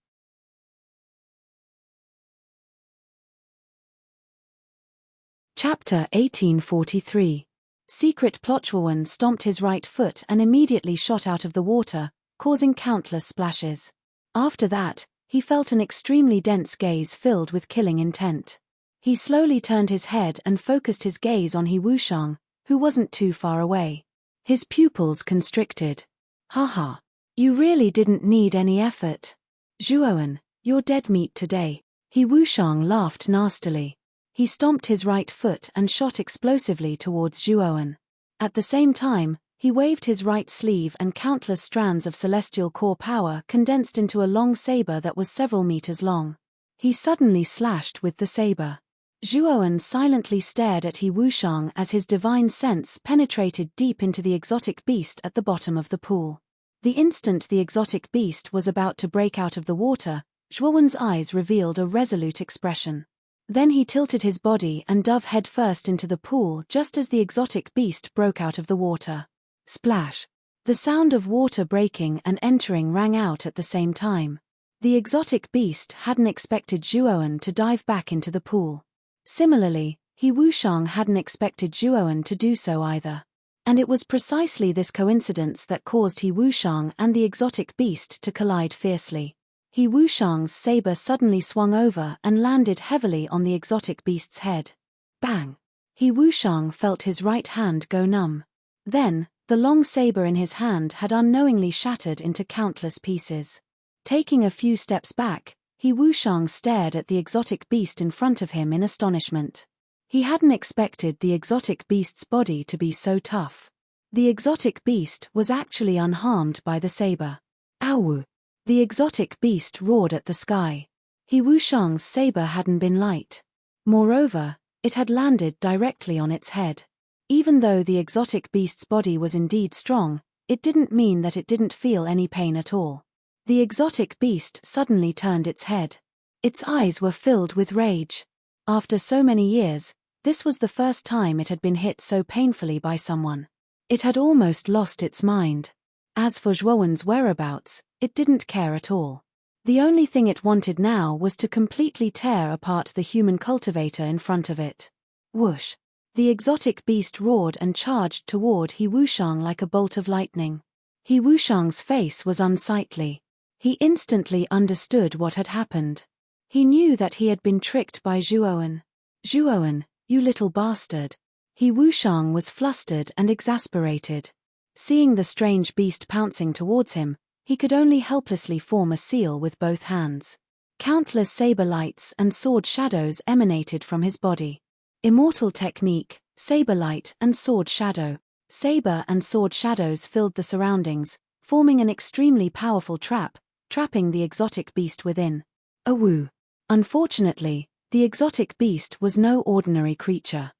Chapter 1843. Secret Plochwawan stomped his right foot and immediately shot out of the water, causing countless splashes. After that, he felt an extremely dense gaze filled with killing intent. He slowly turned his head and focused his gaze on He Wushang, who wasn't too far away. His pupils constricted. "Haha. You really didn't need any effort. Zhuowen, you're dead meat today." He Wushang laughed nastily. He stomped his right foot and shot explosively towards Zhuowen. At the same time, he waved his right sleeve and countless strands of celestial core power condensed into a long saber that was several meters long. He suddenly slashed with the saber. Zhuowen silently stared at He Wushang as his divine sense penetrated deep into the exotic beast at the bottom of the pool. The instant the exotic beast was about to break out of the water, Zhuowen's eyes revealed a resolute expression. Then he tilted his body and dove headfirst into the pool just as the exotic beast broke out of the water. Splash! The sound of water breaking and entering rang out at the same time. The exotic beast hadn't expected Zhuowen to dive back into the pool. Similarly, He Wushang hadn't expected Zhuowen to do so either. And it was precisely this coincidence that caused He Wushang and the exotic beast to collide fiercely. He Wushang's saber suddenly swung over and landed heavily on the exotic beast's head. Bang! He Wushang felt his right hand go numb. Then, the long saber in his hand had unknowingly shattered into countless pieces. Taking a few steps back, He Wushang stared at the exotic beast in front of him in astonishment. He hadn't expected the exotic beast's body to be so tough. The exotic beast was actually unharmed by the saber. Ow! The exotic beast roared at the sky. He Wushang's saber hadn't been light. Moreover, it had landed directly on its head. Even though the exotic beast's body was indeed strong, it didn't mean that it didn't feel any pain at all. The exotic beast suddenly turned its head. Its eyes were filled with rage. After so many years, this was the first time it had been hit so painfully by someone. It had almost lost its mind. As for Zhuowen's whereabouts, it didn't care at all. The only thing it wanted now was to completely tear apart the human cultivator in front of it. Whoosh! The exotic beast roared and charged toward He Wushang like a bolt of lightning. He Wushang's face was unsightly. He instantly understood what had happened. He knew that he had been tricked by Zhuowen. Zhuowen, you little bastard. He Wushang was flustered and exasperated. Seeing the strange beast pouncing towards him, he could only helplessly form a seal with both hands. Countless saber lights and sword shadows emanated from his body. Immortal technique, saber light and sword shadow. Saber and sword shadows filled the surroundings, forming an extremely powerful trap, trapping the exotic beast within. Awoo! Unfortunately, the exotic beast was no ordinary creature.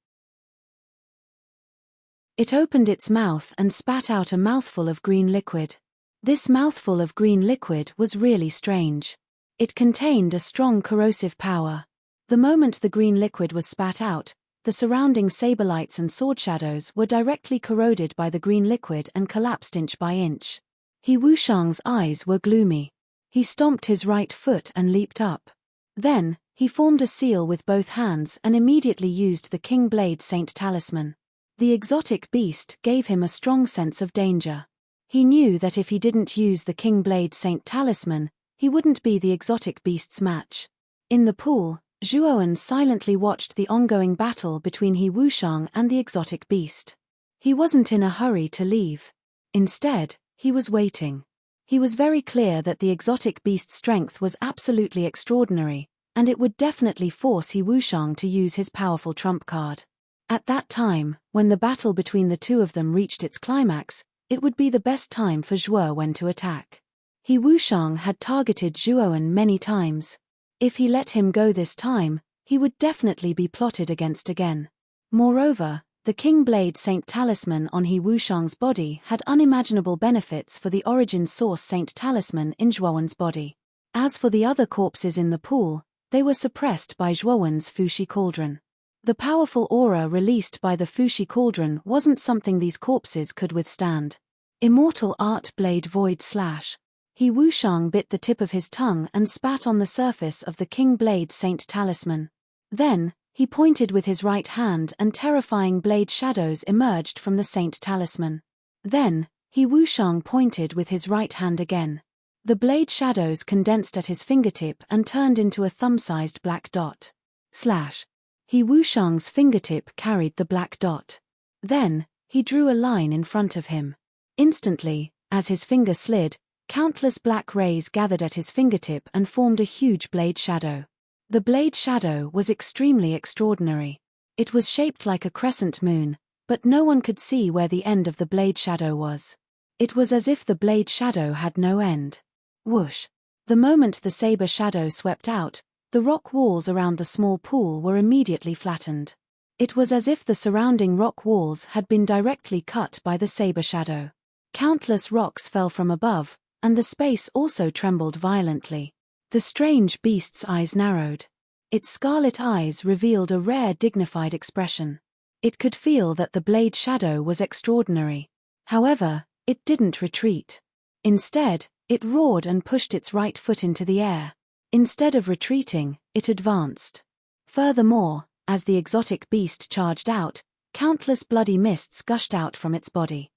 It opened its mouth and spat out a mouthful of green liquid. This mouthful of green liquid was really strange. It contained a strong corrosive power. The moment the green liquid was spat out, the surrounding saber lights and sword shadows were directly corroded by the green liquid and collapsed inch by inch. He Wushang's eyes were gloomy. He stomped his right foot and leaped up. Then, he formed a seal with both hands and immediately used the King Blade Saint Talisman. The exotic beast gave him a strong sense of danger. He knew that if he didn't use the King Blade Saint Talisman, he wouldn't be the exotic beast's match. In the pool, Zhuowen silently watched the ongoing battle between He Wushang and the exotic beast. He wasn't in a hurry to leave. Instead, he was waiting. He was very clear that the exotic beast's strength was absolutely extraordinary, and it would definitely force He Wushang to use his powerful trump card. At that time, when the battle between the two of them reached its climax, it would be the best time for Zhuowen to attack. He Wushang had targeted Zhuowen many times. If he let him go this time, he would definitely be plotted against again. Moreover, the King Blade Saint Talisman on He Wushang's body had unimaginable benefits for the origin source Saint Talisman in Zhuowen's body. As for the other corpses in the pool, they were suppressed by Zhuowen's Fushi Cauldron. The powerful aura released by the Fushi Cauldron wasn't something these corpses could withstand. Immortal Art Blade Void Slash. He Wushang bit the tip of his tongue and spat on the surface of the King Blade Saint Talisman. Then, he pointed with his right hand and terrifying blade shadows emerged from the Saint Talisman. Then, He Wushang pointed with his right hand again. The blade shadows condensed at his fingertip and turned into a thumb-sized black dot. Slash. He Wushang's fingertip carried the black dot. Then, he drew a line in front of him. Instantly, as his finger slid, countless black rays gathered at his fingertip and formed a huge blade shadow. The blade shadow was extremely extraordinary. It was shaped like a crescent moon, but no one could see where the end of the blade shadow was. It was as if the blade shadow had no end. Whoosh! The moment the saber shadow swept out, the rock walls around the small pool were immediately flattened. It was as if the surrounding rock walls had been directly cut by the saber shadow. Countless rocks fell from above, and the space also trembled violently. The strange beast's eyes narrowed. Its scarlet eyes revealed a rare dignified expression. It could feel that the blade shadow was extraordinary. However, it didn't retreat. Instead, it roared and pushed its right foot into the air. Instead of retreating, it advanced. Furthermore, as the exotic beast charged out, countless bloody mists gushed out from its body.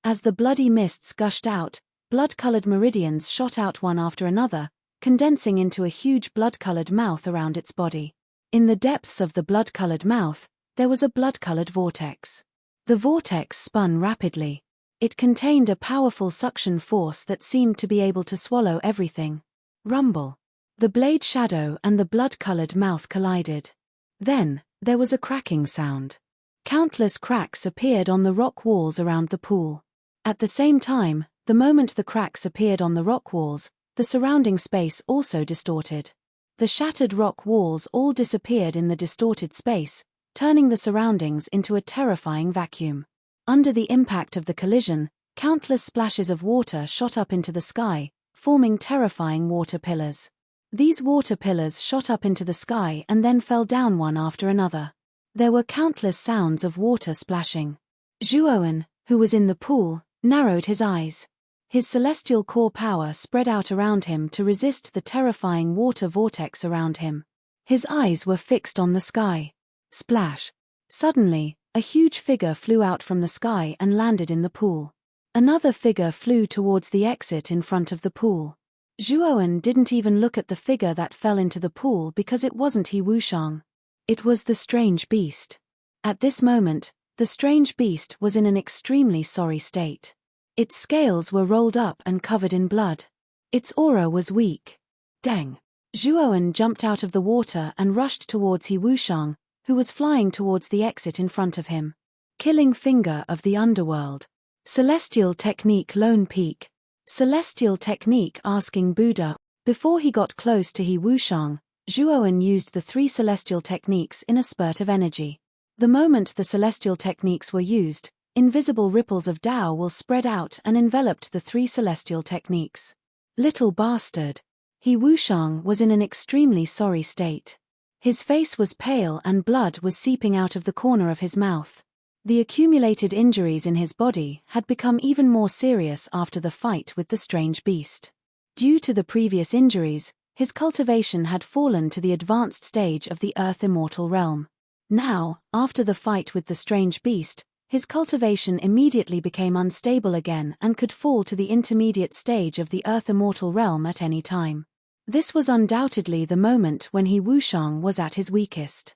As the bloody mists gushed out, blood-colored meridians shot out one after another, condensing into a huge blood-colored mouth around its body. In the depths of the blood-colored mouth, there was a blood-colored vortex. The vortex spun rapidly. It contained a powerful suction force that seemed to be able to swallow everything. Rumble. The blade shadow and the blood-colored mouth collided. Then, there was a cracking sound. Countless cracks appeared on the rock walls around the pool. At the same time, the moment the cracks appeared on the rock walls, the surrounding space also distorted. The shattered rock walls all disappeared in the distorted space, turning the surroundings into a terrifying vacuum. Under the impact of the collision, countless splashes of water shot up into the sky, forming terrifying water pillars. These water pillars shot up into the sky and then fell down one after another. There were countless sounds of water splashing. Zhuowen, who was in the pool, narrowed his eyes. His celestial core power spread out around him to resist the terrifying water vortex around him. His eyes were fixed on the sky. Splash! Suddenly, a huge figure flew out from the sky and landed in the pool. Another figure flew towards the exit in front of the pool. Zhuowen didn't even look at the figure that fell into the pool because it wasn't He Wuxiang. It was the strange beast. At this moment, the strange beast was in an extremely sorry state. Its scales were rolled up and covered in blood. Its aura was weak. Deng! Zhuowen jumped out of the water and rushed towards He Wuxiang, who was flying towards the exit in front of him. Killing finger of the underworld. Celestial technique lone peak. Celestial technique asking Buddha. Before he got close to He Wuxiang, Zhuowen used the 3 celestial techniques in a spurt of energy. The moment the celestial techniques were used, invisible ripples of Tao will spread out and enveloped the 3 celestial techniques. Little bastard. He Wuxiang was in an extremely sorry state. His face was pale and blood was seeping out of the corner of his mouth. The accumulated injuries in his body had become even more serious after the fight with the strange beast. Due to the previous injuries, his cultivation had fallen to the advanced stage of the Earth Immortal realm. Now, after the fight with the strange beast, his cultivation immediately became unstable again and could fall to the intermediate stage of the Earth Immortal realm at any time. This was undoubtedly the moment when He Wuxiang was at his weakest.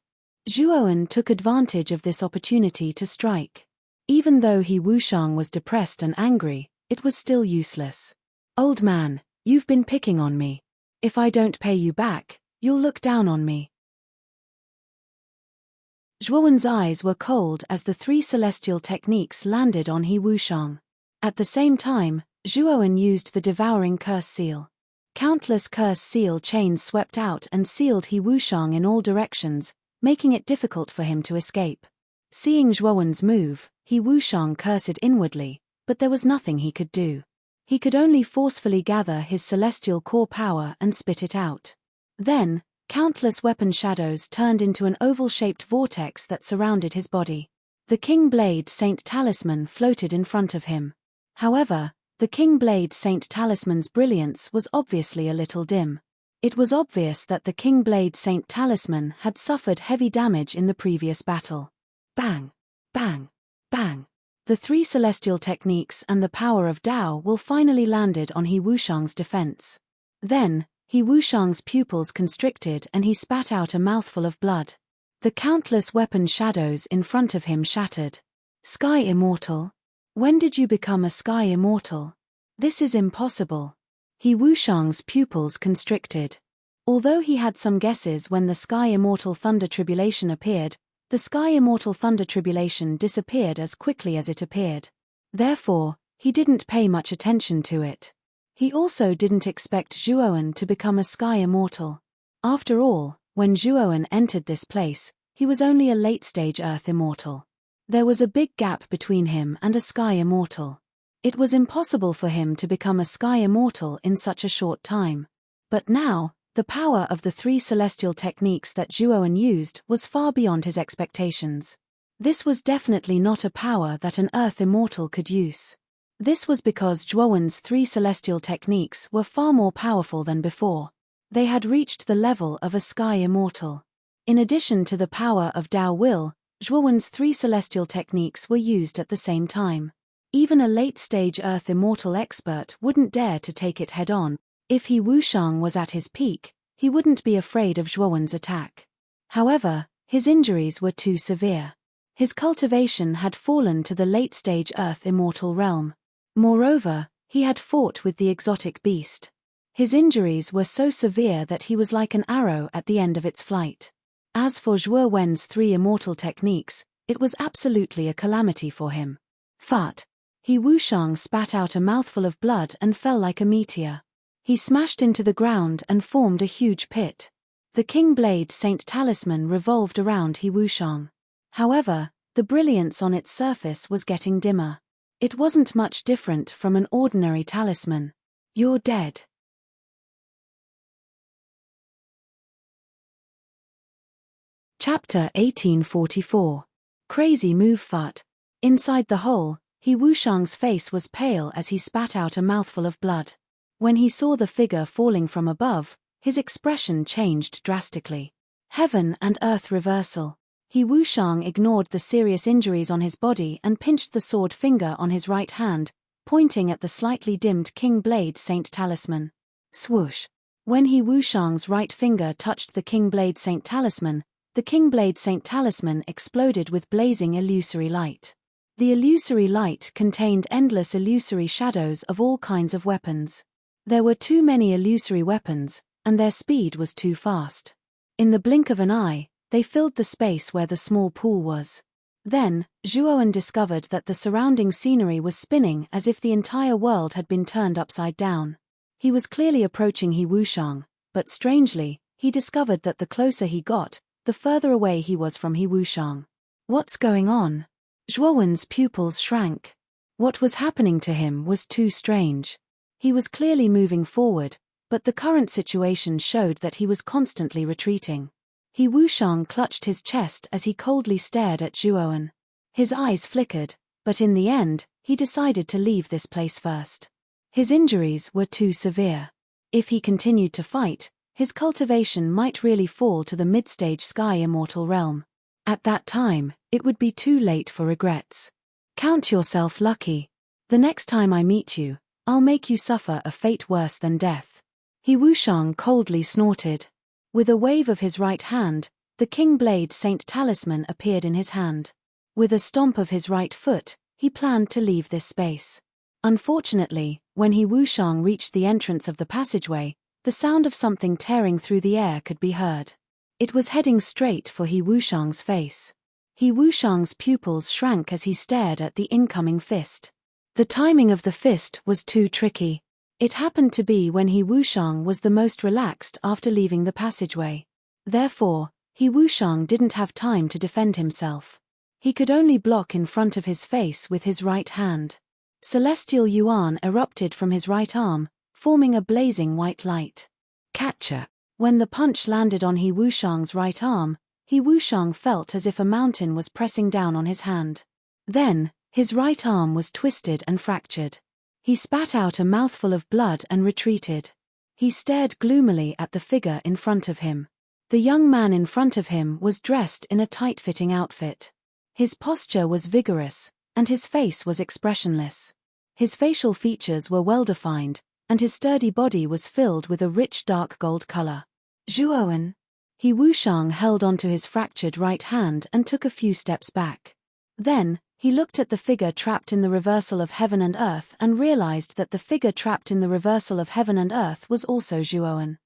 Zhuowen took advantage of this opportunity to strike. Even though He Wuxiang was depressed and angry, it was still useless. Old man, you've been picking on me. If I don't pay you back, you'll look down on me. Zhuowen's eyes were cold as the 3 celestial techniques landed on He Wuxiang. At the same time, Zhuowen used the devouring curse seal. Countless curse seal chains swept out and sealed He Wuxiang in all directions, making it difficult for him to escape. Seeing Zhuowen's move, He Wuxiang cursed inwardly, but there was nothing he could do. He could only forcefully gather his celestial core power and spit it out. Then, countless weapon shadows turned into an oval-shaped vortex that surrounded his body. The King Blade Saint Talisman floated in front of him. However, the King Blade Saint Talisman's brilliance was obviously a little dim. It was obvious that the King Blade Saint Talisman had suffered heavy damage in the previous battle. Bang! Bang! Bang! The 3 celestial techniques and the power of Tao will finally landed on He Wuxiang's defense. Then, He Wuxiang's pupils constricted and he spat out a mouthful of blood. The countless weapon shadows in front of him shattered. Sky Immortal? When did you become a Sky Immortal? This is impossible. He Wuxiang's pupils constricted. Although he had some guesses when the Sky Immortal Thunder Tribulation appeared, the Sky Immortal Thunder Tribulation disappeared as quickly as it appeared. Therefore, he didn't pay much attention to it. He also didn't expect Zhuowen to become a Sky Immortal. After all, when Zhuowen entered this place, he was only a late-stage Earth Immortal. There was a big gap between him and a Sky Immortal. It was impossible for him to become a Sky Immortal in such a short time. But now, the power of the 3 celestial techniques that Zhuowen used was far beyond his expectations. This was definitely not a power that an Earth Immortal could use. This was because Zhuowen's 3 celestial techniques were far more powerful than before. They had reached the level of a Sky Immortal. In addition to the power of Tao Will, Zhuowen's 3 celestial techniques were used at the same time. Even a late-stage Earth Immortal expert wouldn't dare to take it head-on. If He Wuxiang was at his peak, he wouldn't be afraid of Zhuowen's attack. However, his injuries were too severe. His cultivation had fallen to the late-stage Earth Immortal realm. Moreover, he had fought with the exotic beast. His injuries were so severe that he was like an arrow at the end of its flight. As for Zhuowen's 3 immortal techniques, it was absolutely a calamity for him. Fart! He Wuxiang spat out a mouthful of blood and fell like a meteor. He smashed into the ground and formed a huge pit. The King Blade Saint Talisman revolved around He Wuxiang. However, the brilliance on its surface was getting dimmer. It wasn't much different from an ordinary talisman. "You're dead." Chapter 1844. Crazy Move Fart. Inside the hole, He Wushang's face was pale as he spat out a mouthful of blood. When he saw the figure falling from above, his expression changed drastically. Heaven and earth reversal. He Wushang ignored the serious injuries on his body and pinched the sword finger on his right hand, pointing at the slightly dimmed King Blade Saint talisman. Swoosh. When He Wushang's right finger touched the King Blade Saint talisman, the King Blade Saint talisman exploded with blazing illusory light. The illusory light contained endless illusory shadows of all kinds of weapons. There were too many illusory weapons, and their speed was too fast. In the blink of an eye, they filled the space where the small pool was. Then, Zhuowen discovered that the surrounding scenery was spinning as if the entire world had been turned upside down. He was clearly approaching He Wushang, but strangely, he discovered that the closer he got, the further away he was from He Wushang. What's going on? Zhuowen's pupils shrank. What was happening to him was too strange. He was clearly moving forward, but the current situation showed that he was constantly retreating. He Wushang clutched his chest as he coldly stared at Zhuowen. His eyes flickered, but in the end, he decided to leave this place first. His injuries were too severe. If he continued to fight, his cultivation might really fall to the mid-stage Sky Immortal realm. At that time, it would be too late for regrets. Count yourself lucky. The next time I meet you, I'll make you suffer a fate worse than death. He Wushang coldly snorted. With a wave of his right hand, the King Blade Saint talisman appeared in his hand. With a stomp of his right foot, he planned to leave this space. Unfortunately, when He Wushang reached the entrance of the passageway, the sound of something tearing through the air could be heard. It was heading straight for He Wushang's face. He Wushang's pupils shrank as he stared at the incoming fist. The timing of the fist was too tricky. It happened to be when He Wushang was the most relaxed after leaving the passageway. Therefore, He Wushang didn't have time to defend himself. He could only block in front of his face with his right hand. Celestial yuan erupted from his right arm, forming a blazing white light. Catcher. When the punch landed on He Wushang's right arm, He Wushang felt as if a mountain was pressing down on his hand. Then, his right arm was twisted and fractured. He spat out a mouthful of blood and retreated. He stared gloomily at the figure in front of him. The young man in front of him was dressed in a tight-fitting outfit. His posture was vigorous, and his face was expressionless. His facial features were well-defined, and his sturdy body was filled with a rich dark gold color. Zhuowen. He Wushang held onto his fractured right hand and took a few steps back. Then, he looked at the figure trapped in the reversal of heaven and earth and realized that the figure trapped in the reversal of heaven and earth was also Zhuowen.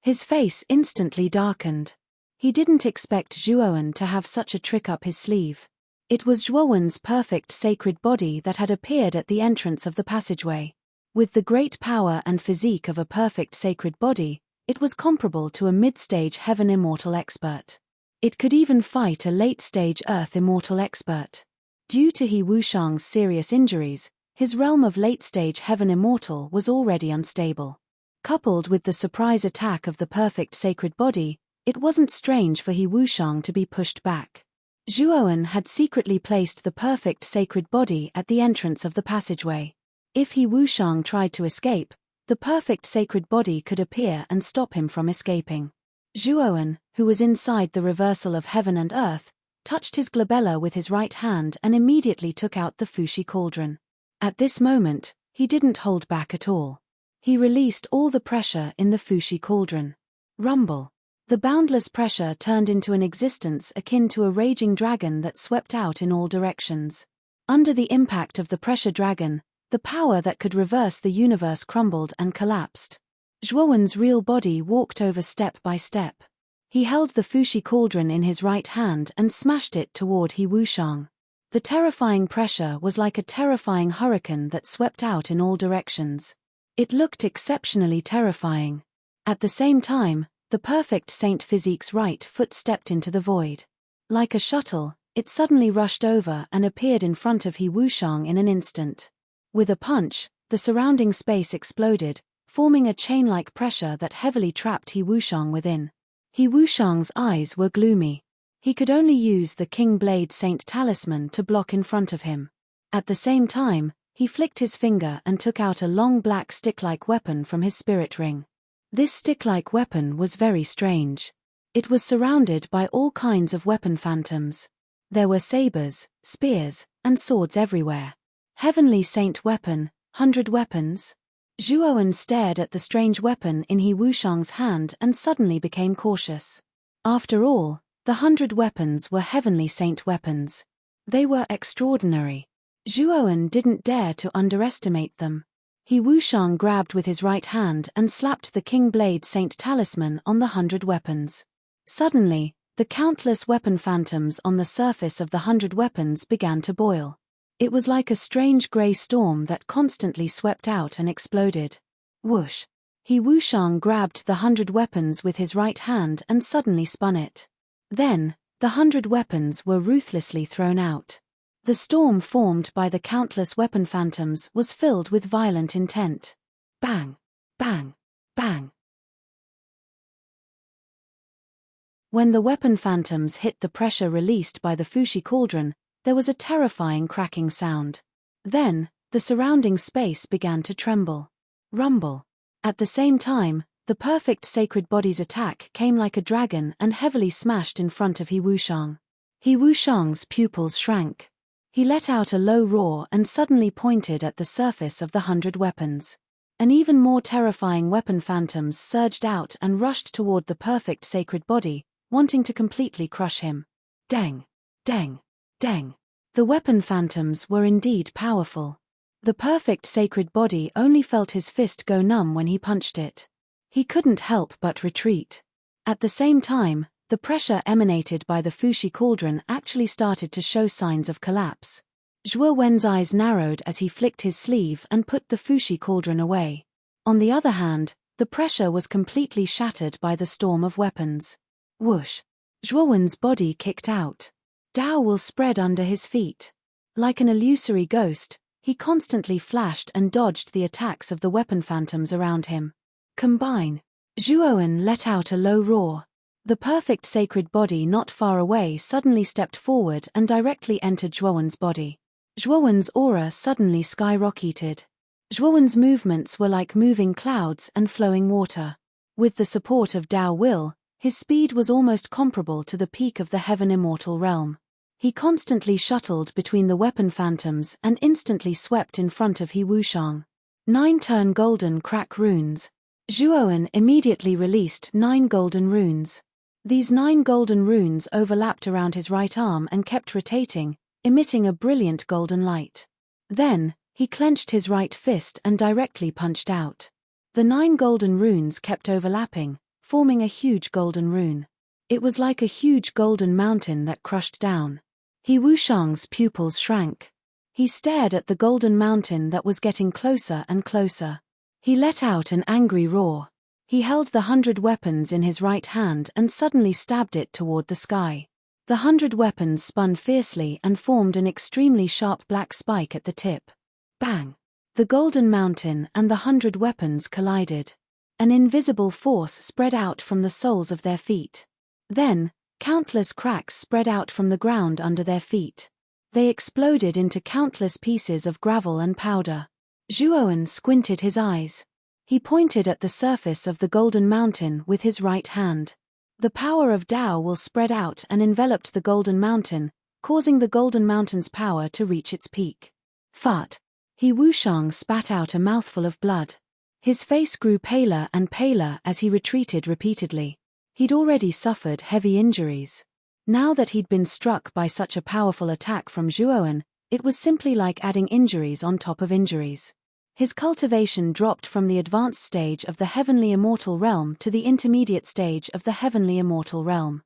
His face instantly darkened. He didn't expect Zhuowen to have such a trick up his sleeve. It was Zhuowen's perfect sacred body that had appeared at the entrance of the passageway. With the great power and physique of a perfect sacred body, it was comparable to a mid-stage heaven immortal expert. It could even fight a late-stage earth immortal expert. Due to He Wushang's serious injuries, his realm of late-stage heaven immortal was already unstable. Coupled with the surprise attack of the perfect sacred body, it wasn't strange for He Wushang to be pushed back. Zhuowen had secretly placed the perfect sacred body at the entrance of the passageway. If He Wushang tried to escape, the perfect sacred body could appear and stop him from escaping. Zhuowen, who was inside the reversal of heaven and earth, touched his glabella with his right hand and immediately took out the Fushi cauldron. At this moment, he didn't hold back at all. He released all the pressure in the Fushi cauldron. Rumble. The boundless pressure turned into an existence akin to a raging dragon that swept out in all directions. Under the impact of the pressure dragon, the power that could reverse the universe crumbled and collapsed. Zhuowen's real body walked over step by step. He held the Fushi cauldron in his right hand and smashed it toward He Wushang. The terrifying pressure was like a terrifying hurricane that swept out in all directions. It looked exceptionally terrifying. At the same time, The perfect Saint Physique's right foot stepped into the void. Like a shuttle, it suddenly rushed over and appeared in front of He Wuxiang in an instant. With a punch, the surrounding space exploded, forming a chain-like pressure that heavily trapped He Wuxiang within. He Wuxiang's eyes were gloomy. He could only use the King Blade Saint talisman to block in front of him. At the same time, he flicked his finger and took out a long black stick-like weapon from his spirit ring. This stick-like weapon was very strange. It was surrounded by all kinds of weapon phantoms. There were sabers, spears, and swords everywhere. Heavenly Saint weapon, 100 weapons? Zhuowen stared at the strange weapon in He Wuxiang's hand and suddenly became cautious. After all, the 100 weapons were Heavenly Saint weapons. They were extraordinary. Zhuowen didn't dare to underestimate them. He Wuxiang grabbed with his right hand and slapped the King Blade Saint talisman on the 100 weapons. Suddenly, the countless weapon phantoms on the surface of the 100 weapons began to boil. It was like a strange grey storm that constantly swept out and exploded. Whoosh! He Wuxiang grabbed the 100 weapons with his right hand and suddenly spun it. Then, the 100 weapons were ruthlessly thrown out. The storm formed by the countless weapon phantoms was filled with violent intent. Bang! Bang! Bang! When the weapon phantoms hit the pressure released by the Fushi cauldron, there was a terrifying cracking sound. Then, the surrounding space began to tremble. Rumble. At the same time, the perfect sacred body's attack came like a dragon and heavily smashed in front of He Wuxiang. He Wuxiang's pupils shrank. He let out a low roar and suddenly pointed at the surface of the 100 weapons. An even more terrifying weapon phantoms surged out and rushed toward the perfect sacred body, wanting to completely crush him. Deng! Deng! Deng! The weapon phantoms were indeed powerful. The perfect sacred body only felt his fist go numb when he punched it. He couldn't help but retreat. At the same time, the pressure emanated by the Fushi cauldron actually started to show signs of collapse. Zhuo Wen's eyes narrowed as he flicked his sleeve and put the Fushi cauldron away. On the other hand, the pressure was completely shattered by the storm of weapons. Whoosh! Zhuo Wen's body kicked out. Dao will spread under his feet. Like an illusory ghost, he constantly flashed and dodged the attacks of the weapon phantoms around him. Combine! Zhuowen let out a low roar. The perfect sacred body not far away suddenly stepped forward and directly entered Zhuowen's body. Zhuowen's aura suddenly skyrocketed. Zhuowen's movements were like moving clouds and flowing water. With the support of Dao Will, his speed was almost comparable to the peak of the Heaven Immortal realm. He constantly shuttled between the weapon phantoms and instantly swept in front of He Wuxiang. 9 golden crack runes. Zhuowen immediately released 9 golden runes. These 9 golden runes overlapped around his right arm and kept rotating, emitting a brilliant golden light. Then, he clenched his right fist and directly punched out. The 9 golden runes kept overlapping, forming a huge golden rune. It was like a huge golden mountain that crushed down. He Wuxiang's pupils shrank. He stared at the golden mountain that was getting closer and closer. He let out an angry roar. He held the 100 weapons in his right hand and suddenly stabbed it toward the sky. The 100 weapons spun fiercely and formed an extremely sharp black spike at the tip. Bang! The golden mountain and the 100 weapons collided. An invisible force spread out from the soles of their feet. Then, countless cracks spread out from the ground under their feet. They exploded into countless pieces of gravel and powder. Zhuowen squinted his eyes. He pointed at the surface of the golden mountain with his right hand. The power of Dao will spread out and enveloped the golden mountain, causing the golden mountain's power to reach its peak. Fart! He Wuxiang spat out a mouthful of blood. His face grew paler and paler as he retreated repeatedly. He'd already suffered heavy injuries. Now that he'd been struck by such a powerful attack from Zhuowen, it was simply like adding injuries on top of injuries. His cultivation dropped from the advanced stage of the Heavenly Immortal Realm to the intermediate stage of the Heavenly Immortal Realm.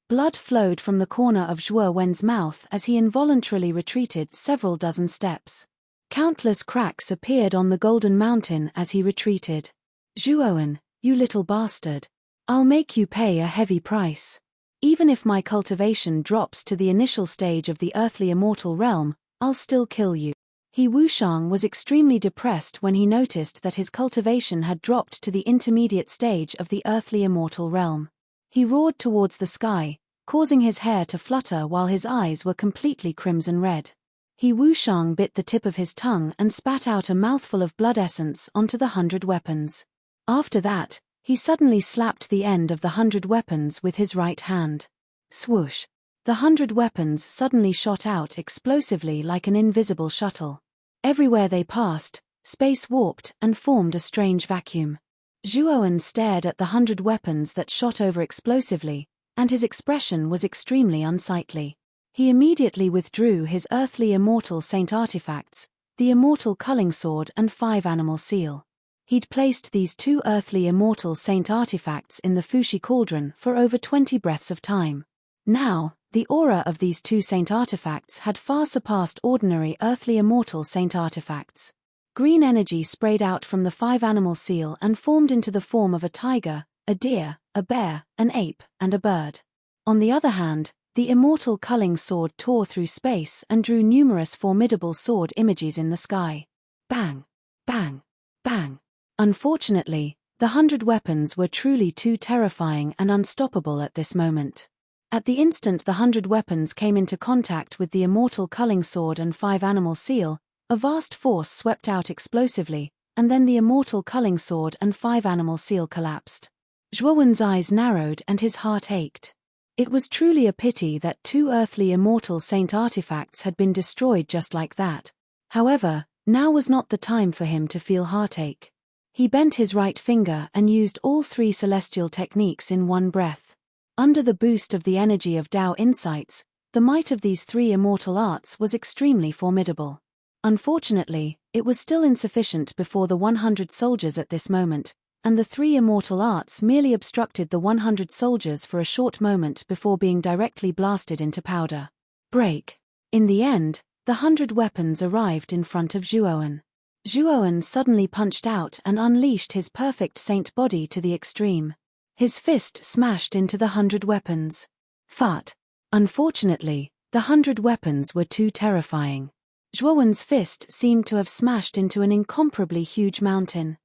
Blood flowed from the corner of Zhuo Wen's mouth as he involuntarily retreated several dozen steps. Countless cracks appeared on the golden mountain as he retreated. Zhuowen, you little bastard. I'll make you pay a heavy price. Even if my cultivation drops to the initial stage of the earthly immortal realm, I'll still kill you. He Wushang was extremely depressed when he noticed that his cultivation had dropped to the intermediate stage of the earthly immortal realm. He roared towards the sky, causing his hair to flutter while his eyes were completely crimson red. He Wushang bit the tip of his tongue and spat out a mouthful of blood essence onto the 100 weapons. After that, he suddenly slapped the end of the 100 weapons with his right hand. Swoosh! The 100 weapons suddenly shot out explosively like an invisible shuttle. Everywhere they passed, space warped and formed a strange vacuum. Zhuowen stared at the 100 weapons that shot over explosively, and his expression was extremely unsightly. He immediately withdrew his earthly immortal saint artifacts, the immortal culling sword and 5 animal seal. He'd placed these 2 earthly immortal saint artifacts in the Fushi cauldron for over 20 breaths of time. Now, the aura of these 2 saint artifacts had far surpassed ordinary earthly immortal saint artifacts. Green energy sprayed out from the 5 animal seal and formed into the form of a tiger, a deer, a bear, an ape, and a bird. On the other hand, the immortal culling sword tore through space and drew numerous formidable sword images in the sky. Bang! Bang! Bang! Unfortunately, the 100 weapons were truly too terrifying and unstoppable at this moment. At the instant the 100 weapons came into contact with the immortal culling sword and 5 animal seal, a vast force swept out explosively, and then the immortal culling sword and 5 animal seal collapsed. Zhuowen's eyes narrowed and his heart ached. It was truly a pity that 2 earthly immortal saint artifacts had been destroyed just like that. However, now was not the time for him to feel heartache. He bent his right finger and used all 3 celestial techniques in one breath. Under the boost of the energy of Tao insights, the might of these 3 immortal arts was extremely formidable. Unfortunately, it was still insufficient before the 100 soldiers at this moment, and the 3 immortal arts merely obstructed the 100 soldiers for a short moment before being directly blasted into powder. Break. In the end, the 100 weapons arrived in front of Zhuowen. Zhuowen suddenly punched out and unleashed his perfect saint body to the extreme. His fist smashed into the 100 weapons. Fart. Unfortunately, the 100 weapons were too terrifying. Zhuowen's fist seemed to have smashed into an incomparably huge mountain.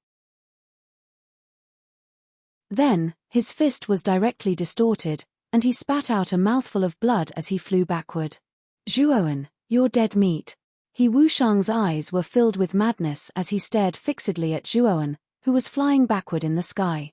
Then, his fist was directly distorted, and he spat out a mouthful of blood as he flew backward. Zhuowen, you're dead meat. He Wushang's eyes were filled with madness as he stared fixedly at Zhuowen, who was flying backward in the sky.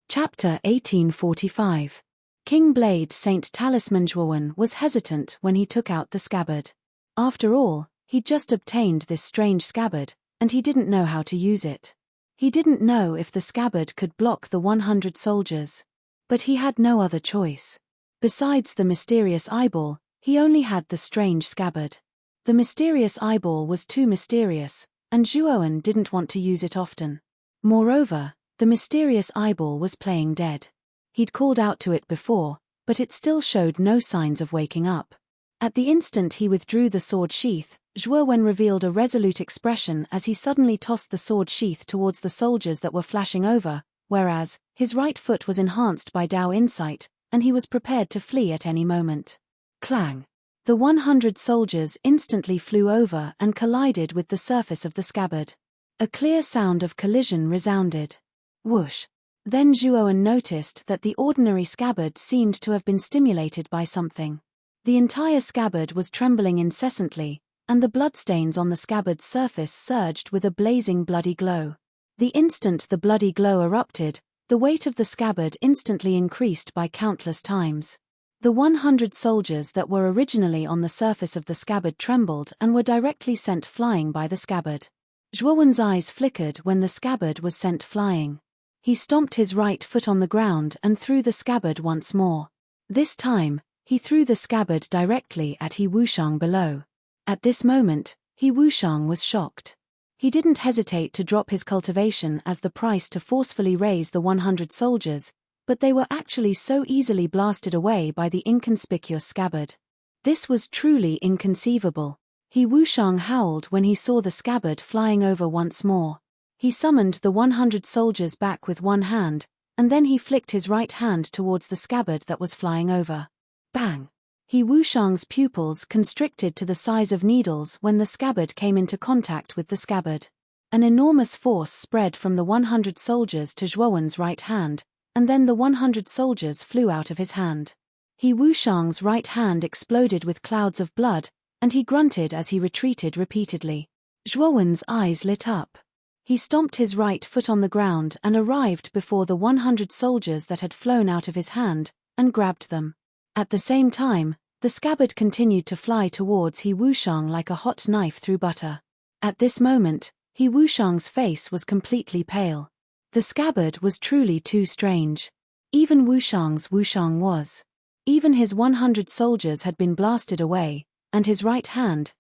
Chapter 1845. King Blade Saint Talisman. Zhuowen was hesitant when he took out the scabbard. After all, he'd just obtained this strange scabbard, and he didn't know how to use it. He didn't know if the scabbard could block the 100 soldiers. But he had no other choice. Besides the mysterious eyeball, he only had the strange scabbard. The mysterious eyeball was too mysterious, and Zhuowen didn't want to use it often. Moreover, the mysterious eyeball was playing dead. He'd called out to it before, but it still showed no signs of waking up. At the instant he withdrew the sword sheath, Zhuowen revealed a resolute expression as he suddenly tossed the sword sheath towards the soldiers that were flashing over, whereas, his right foot was enhanced by Tao insight, and he was prepared to flee at any moment. Clang! The 100 soldiers instantly flew over and collided with the surface of the scabbard. A clear sound of collision resounded. Whoosh! Then Zhuowen noticed that the ordinary scabbard seemed to have been stimulated by something. The entire scabbard was trembling incessantly, and the bloodstains on the scabbard's surface surged with a blazing bloody glow. The instant the bloody glow erupted, the weight of the scabbard instantly increased by countless times. The 100 soldiers that were originally on the surface of the scabbard trembled and were directly sent flying by the scabbard. Zhuowen's eyes flickered when the scabbard was sent flying. He stomped his right foot on the ground and threw the scabbard once more. This time, he threw the scabbard directly at He Wushang below. At this moment, He Wushang was shocked. He didn't hesitate to drop his cultivation as the price to forcefully raise the 100 soldiers, but they were actually so easily blasted away by the inconspicuous scabbard. This was truly inconceivable. He Wushang howled when he saw the scabbard flying over once more. He summoned the 100 soldiers back with one hand, and then he flicked his right hand towards the scabbard that was flying over. Bang! He Wushang's pupils constricted to the size of needles when the scabbard came into contact with the scabbard. An enormous force spread from the 100 soldiers to Zhuowen's right hand, and then the 100 soldiers flew out of his hand. He Wushang's right hand exploded with clouds of blood, and he grunted as he retreated repeatedly. Zhuowen's eyes lit up. He stomped his right foot on the ground and arrived before the 100 soldiers that had flown out of his hand, and grabbed them. At the same time, the scabbard continued to fly towards He Wushang like a hot knife through butter. At this moment, He Wushang's face was completely pale. The scabbard was truly too strange. Even Wushang's Wushang was. Even his 100 soldiers had been blasted away, and his right hand,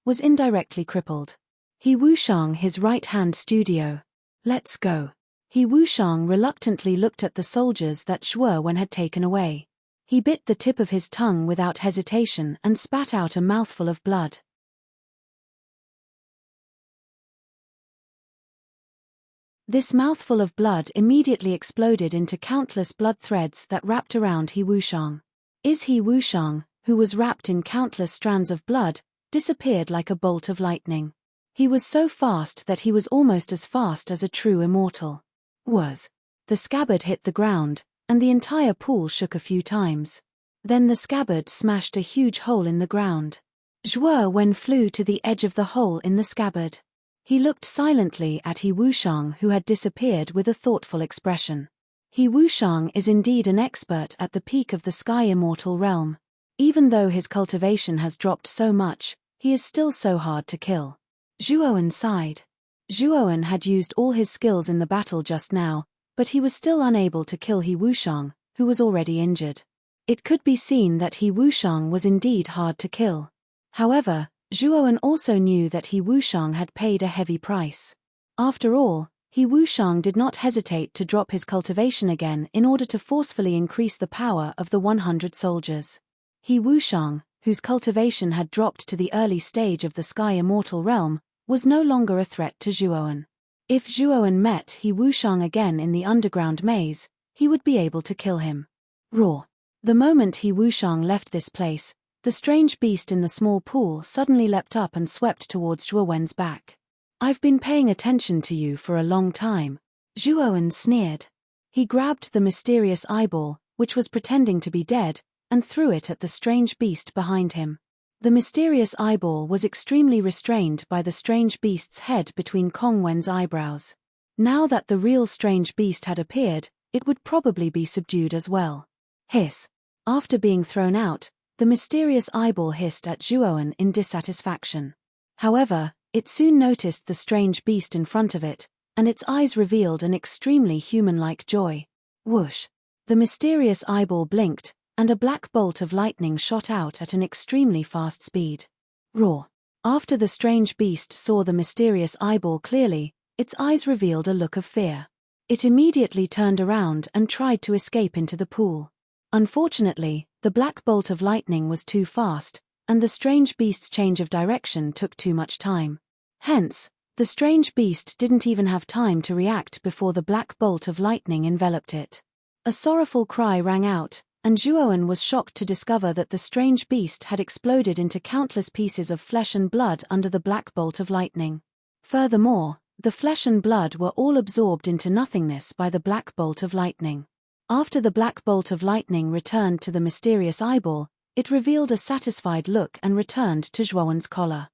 was indirectly crippled. He Wushang his right hand studio. Let's go. He Wushang reluctantly looked at the soldiers that Zhuowen had taken away. He bit the tip of his tongue without hesitation and spat out a mouthful of blood. This mouthful of blood immediately exploded into countless blood threads that wrapped around He Wushang. He Wushang, who was wrapped in countless strands of blood, disappeared like a bolt of lightning. He was so fast that he was almost as fast as a true immortal. The scabbard hit the ground, and the entire pool shook a few times. Then the scabbard smashed a huge hole in the ground. Zhuowen flew to the edge of the hole in the scabbard. He looked silently at He Wushang, who had disappeared, with a thoughtful expression. He Wushang is indeed an expert at the peak of the sky immortal realm. Even though his cultivation has dropped so much, he is still so hard to kill. Zhuowen sighed. Zhuowen had used all his skills in the battle just now, but he was still unable to kill He Wushang, who was already injured. It could be seen that He Wushang was indeed hard to kill. However, Zhuowen also knew that He Wushang had paid a heavy price. After all, He Wushang did not hesitate to drop his cultivation again in order to forcefully increase the power of the 100 soldiers. He Wushang, whose cultivation had dropped to the early stage of the sky immortal realm, was no longer a threat to Zhuowen. If Zhuowen met He Wushang again in the underground maze, he would be able to kill him. Roar! The moment He Wushang left this place, the strange beast in the small pool suddenly leapt up and swept towards Zhuowen's back. I've been paying attention to you for a long time. Zhuowen sneered. He grabbed the mysterious eyeball, which was pretending to be dead, and threw it at the strange beast behind him. The mysterious eyeball was extremely restrained by the strange beast's head between Kong Wen's eyebrows. Now that the real strange beast had appeared, it would probably be subdued as well. Hiss! After being thrown out, the mysterious eyeball hissed at Zhuowen in dissatisfaction. However, it soon noticed the strange beast in front of it, and its eyes revealed an extremely human-like joy. Whoosh! The mysterious eyeball blinked, and a black bolt of lightning shot out at an extremely fast speed. Roar! After the strange beast saw the mysterious eyeball clearly, its eyes revealed a look of fear. It immediately turned around and tried to escape into the pool. Unfortunately, the black bolt of lightning was too fast, and the strange beast's change of direction took too much time. Hence, the strange beast didn't even have time to react before the black bolt of lightning enveloped it. A sorrowful cry rang out, and Zhuowen was shocked to discover that the strange beast had exploded into countless pieces of flesh and blood under the black bolt of lightning. Furthermore, the flesh and blood were all absorbed into nothingness by the black bolt of lightning. After the black bolt of lightning returned to the mysterious eyeball, it revealed a satisfied look and returned to Zhuowen's collar.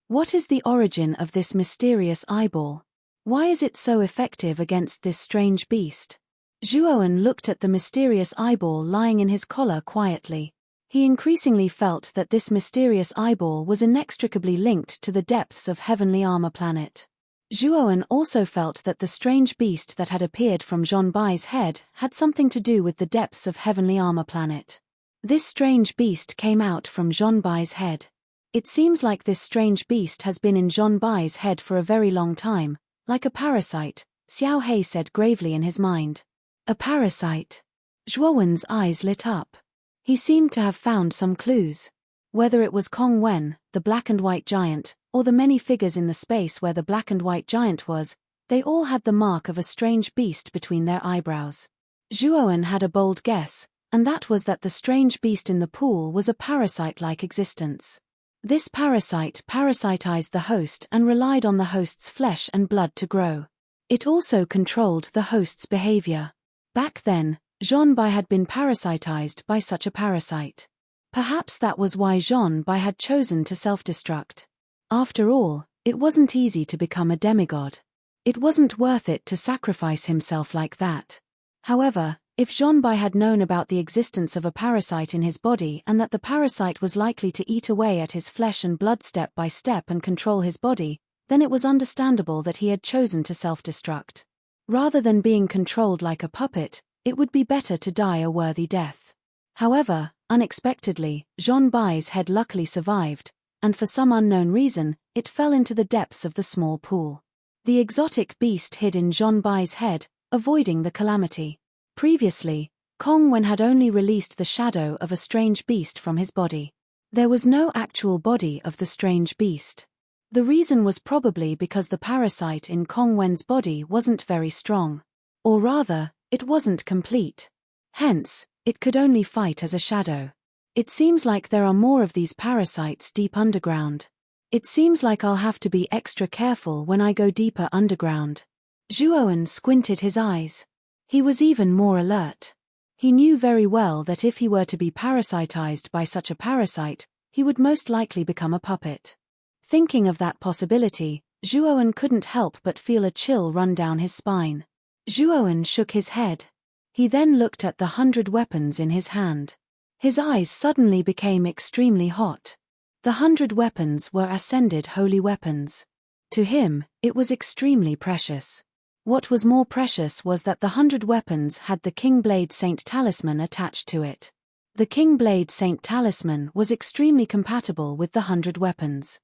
What is the origin of this mysterious eyeball? Why is it so effective against this strange beast? Zhuowen looked at the mysterious eyeball lying in his collar quietly. He increasingly felt that this mysterious eyeball was inextricably linked to the depths of Heavenly Armor Planet. Zhuowen also felt that the strange beast that had appeared from Zhonbai's head had something to do with the depths of Heavenly Armor Planet. This strange beast came out from Zhonbai's head. It seems like this strange beast has been in Zhonbai's head for a very long time, like a parasite, Xiao He said gravely in his mind. A parasite. Zhuowen's eyes lit up. He seemed to have found some clues. Whether it was Kong Wen, the black and white giant, or the many figures in the space where the black and white giant was, they all had the mark of a strange beast between their eyebrows. Zhuowen had a bold guess, and that was that the strange beast in the pool was a parasite-like existence. This parasite parasitized the host and relied on the host's flesh and blood to grow. It also controlled the host's behavior. Back then, Zhonbai had been parasitized by such a parasite. Perhaps that was why Zhonbai had chosen to self-destruct. After all, it wasn't easy to become a demigod. It wasn't worth it to sacrifice himself like that. However, if Zhonbai had known about the existence of a parasite in his body and that the parasite was likely to eat away at his flesh and blood step by step and control his body, then it was understandable that he had chosen to self-destruct. Rather than being controlled like a puppet, it would be better to die a worthy death. However, unexpectedly, Zhonbai's head luckily survived, and for some unknown reason, it fell into the depths of the small pool. The exotic beast hid in Zhonbai's head, avoiding the calamity. Previously, Kong Wen had only released the shadow of a strange beast from his body. There was no actual body of the strange beast. The reason was probably because the parasite in Kong Wen's body wasn't very strong. Or rather, it wasn't complete. Hence, it could only fight as a shadow. It seems like there are more of these parasites deep underground. It seems like I'll have to be extra careful when I go deeper underground. Zhuowen squinted his eyes. He was even more alert. He knew very well that if he were to be parasitized by such a parasite, he would most likely become a puppet. Thinking of that possibility, Zhuowen couldn't help but feel a chill run down his spine. Zhuowen shook his head. He then looked at the 100 weapons in his hand. His eyes suddenly became extremely hot. The 100 weapons were ascended holy weapons. To him, it was extremely precious. What was more precious was that the 100 weapons had the King Blade Saint talisman attached to it. The King Blade Saint talisman was extremely compatible with the 100 weapons.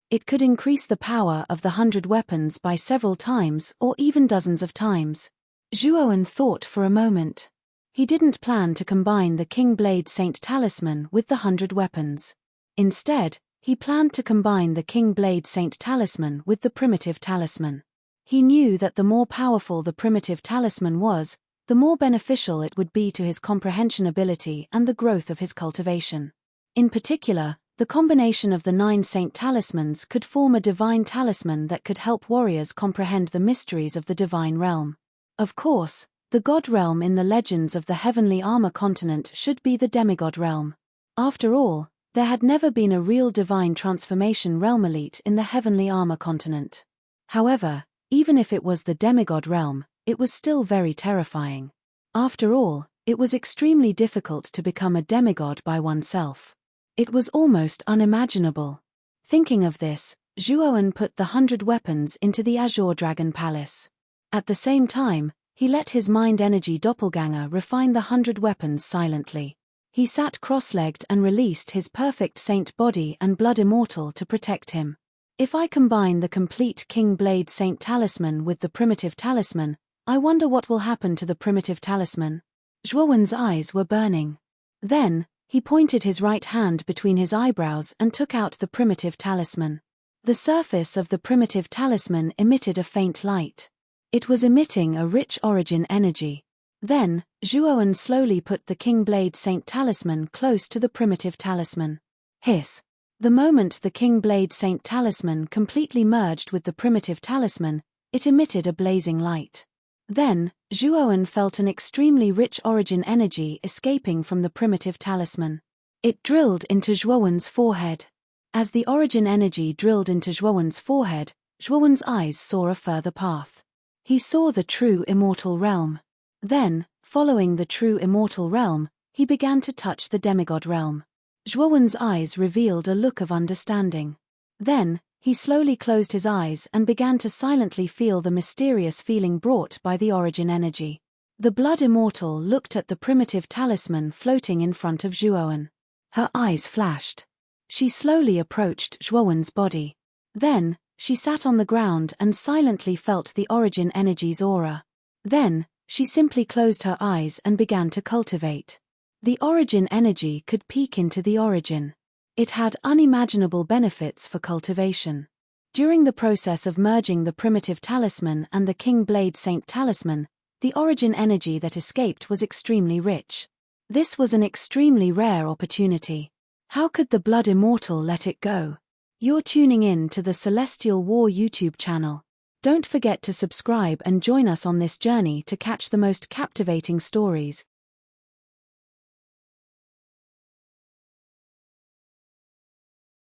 It could increase the power of the 100 weapons by several times or even dozens of times. Zhuowen thought for a moment. He didn't plan to combine the King Blade Saint talisman with the 100 weapons. Instead, he planned to combine the King Blade Saint talisman with the primitive talisman. He knew that the more powerful the primitive talisman was, the more beneficial it would be to his comprehension ability and the growth of his cultivation. In particular, the combination of the 9 saint talismans could form a divine talisman that could help warriors comprehend the mysteries of the divine realm. Of course, the god realm in the legends of the heavenly armor continent should be the demigod realm. After all, there had never been a real divine transformation realm elite in the heavenly armor continent. However, even if it was the demigod realm, it was still very terrifying. After all, it was extremely difficult to become a demigod by oneself. It was almost unimaginable. Thinking of this, Zhuowen put the 100 weapons into the Azure Dragon Palace. At the same time, he let his mind-energy doppelganger refine the 100 weapons silently. He sat cross-legged and released his perfect saint body and blood immortal to protect him. If I combine the complete King Blade Saint talisman with the primitive talisman, I wonder what will happen to the primitive talisman. Zhuowen's eyes were burning. Then, he pointed his right hand between his eyebrows and took out the primitive talisman. The surface of the primitive talisman emitted a faint light. It was emitting a rich origin energy. Then, Zhuowen slowly put the King Blade Saint talisman close to the primitive talisman. Hiss! The moment the King Blade Saint talisman completely merged with the primitive talisman, it emitted a blazing light. Then, Zhuowen felt an extremely rich origin energy escaping from the primitive talisman. It drilled into Zhuowen's forehead. As the origin energy drilled into Zhuowen's forehead, Zhuowen's eyes saw a further path. He saw the true immortal realm. Then, following the true immortal realm, he began to touch the demigod realm. Zhuowen's eyes revealed a look of understanding. Then, he slowly closed his eyes and began to silently feel the mysterious feeling brought by the origin energy. The blood immortal looked at the primitive talisman floating in front of Zhuowen. Her eyes flashed. She slowly approached Zhuowen's body. Then, she sat on the ground and silently felt the origin energy's aura. Then, She simply closed her eyes and began to cultivate. The origin energy could peek into the origin. It had unimaginable benefits for cultivation. During the process of merging the primitive talisman and the King Blade Saint talisman, the origin energy that escaped was extremely rich. This was an extremely rare opportunity. How could the Blood Immortal let it go? You're tuning in to the Celestial War YouTube channel. Don't forget to subscribe and join us on this journey to catch the most captivating stories,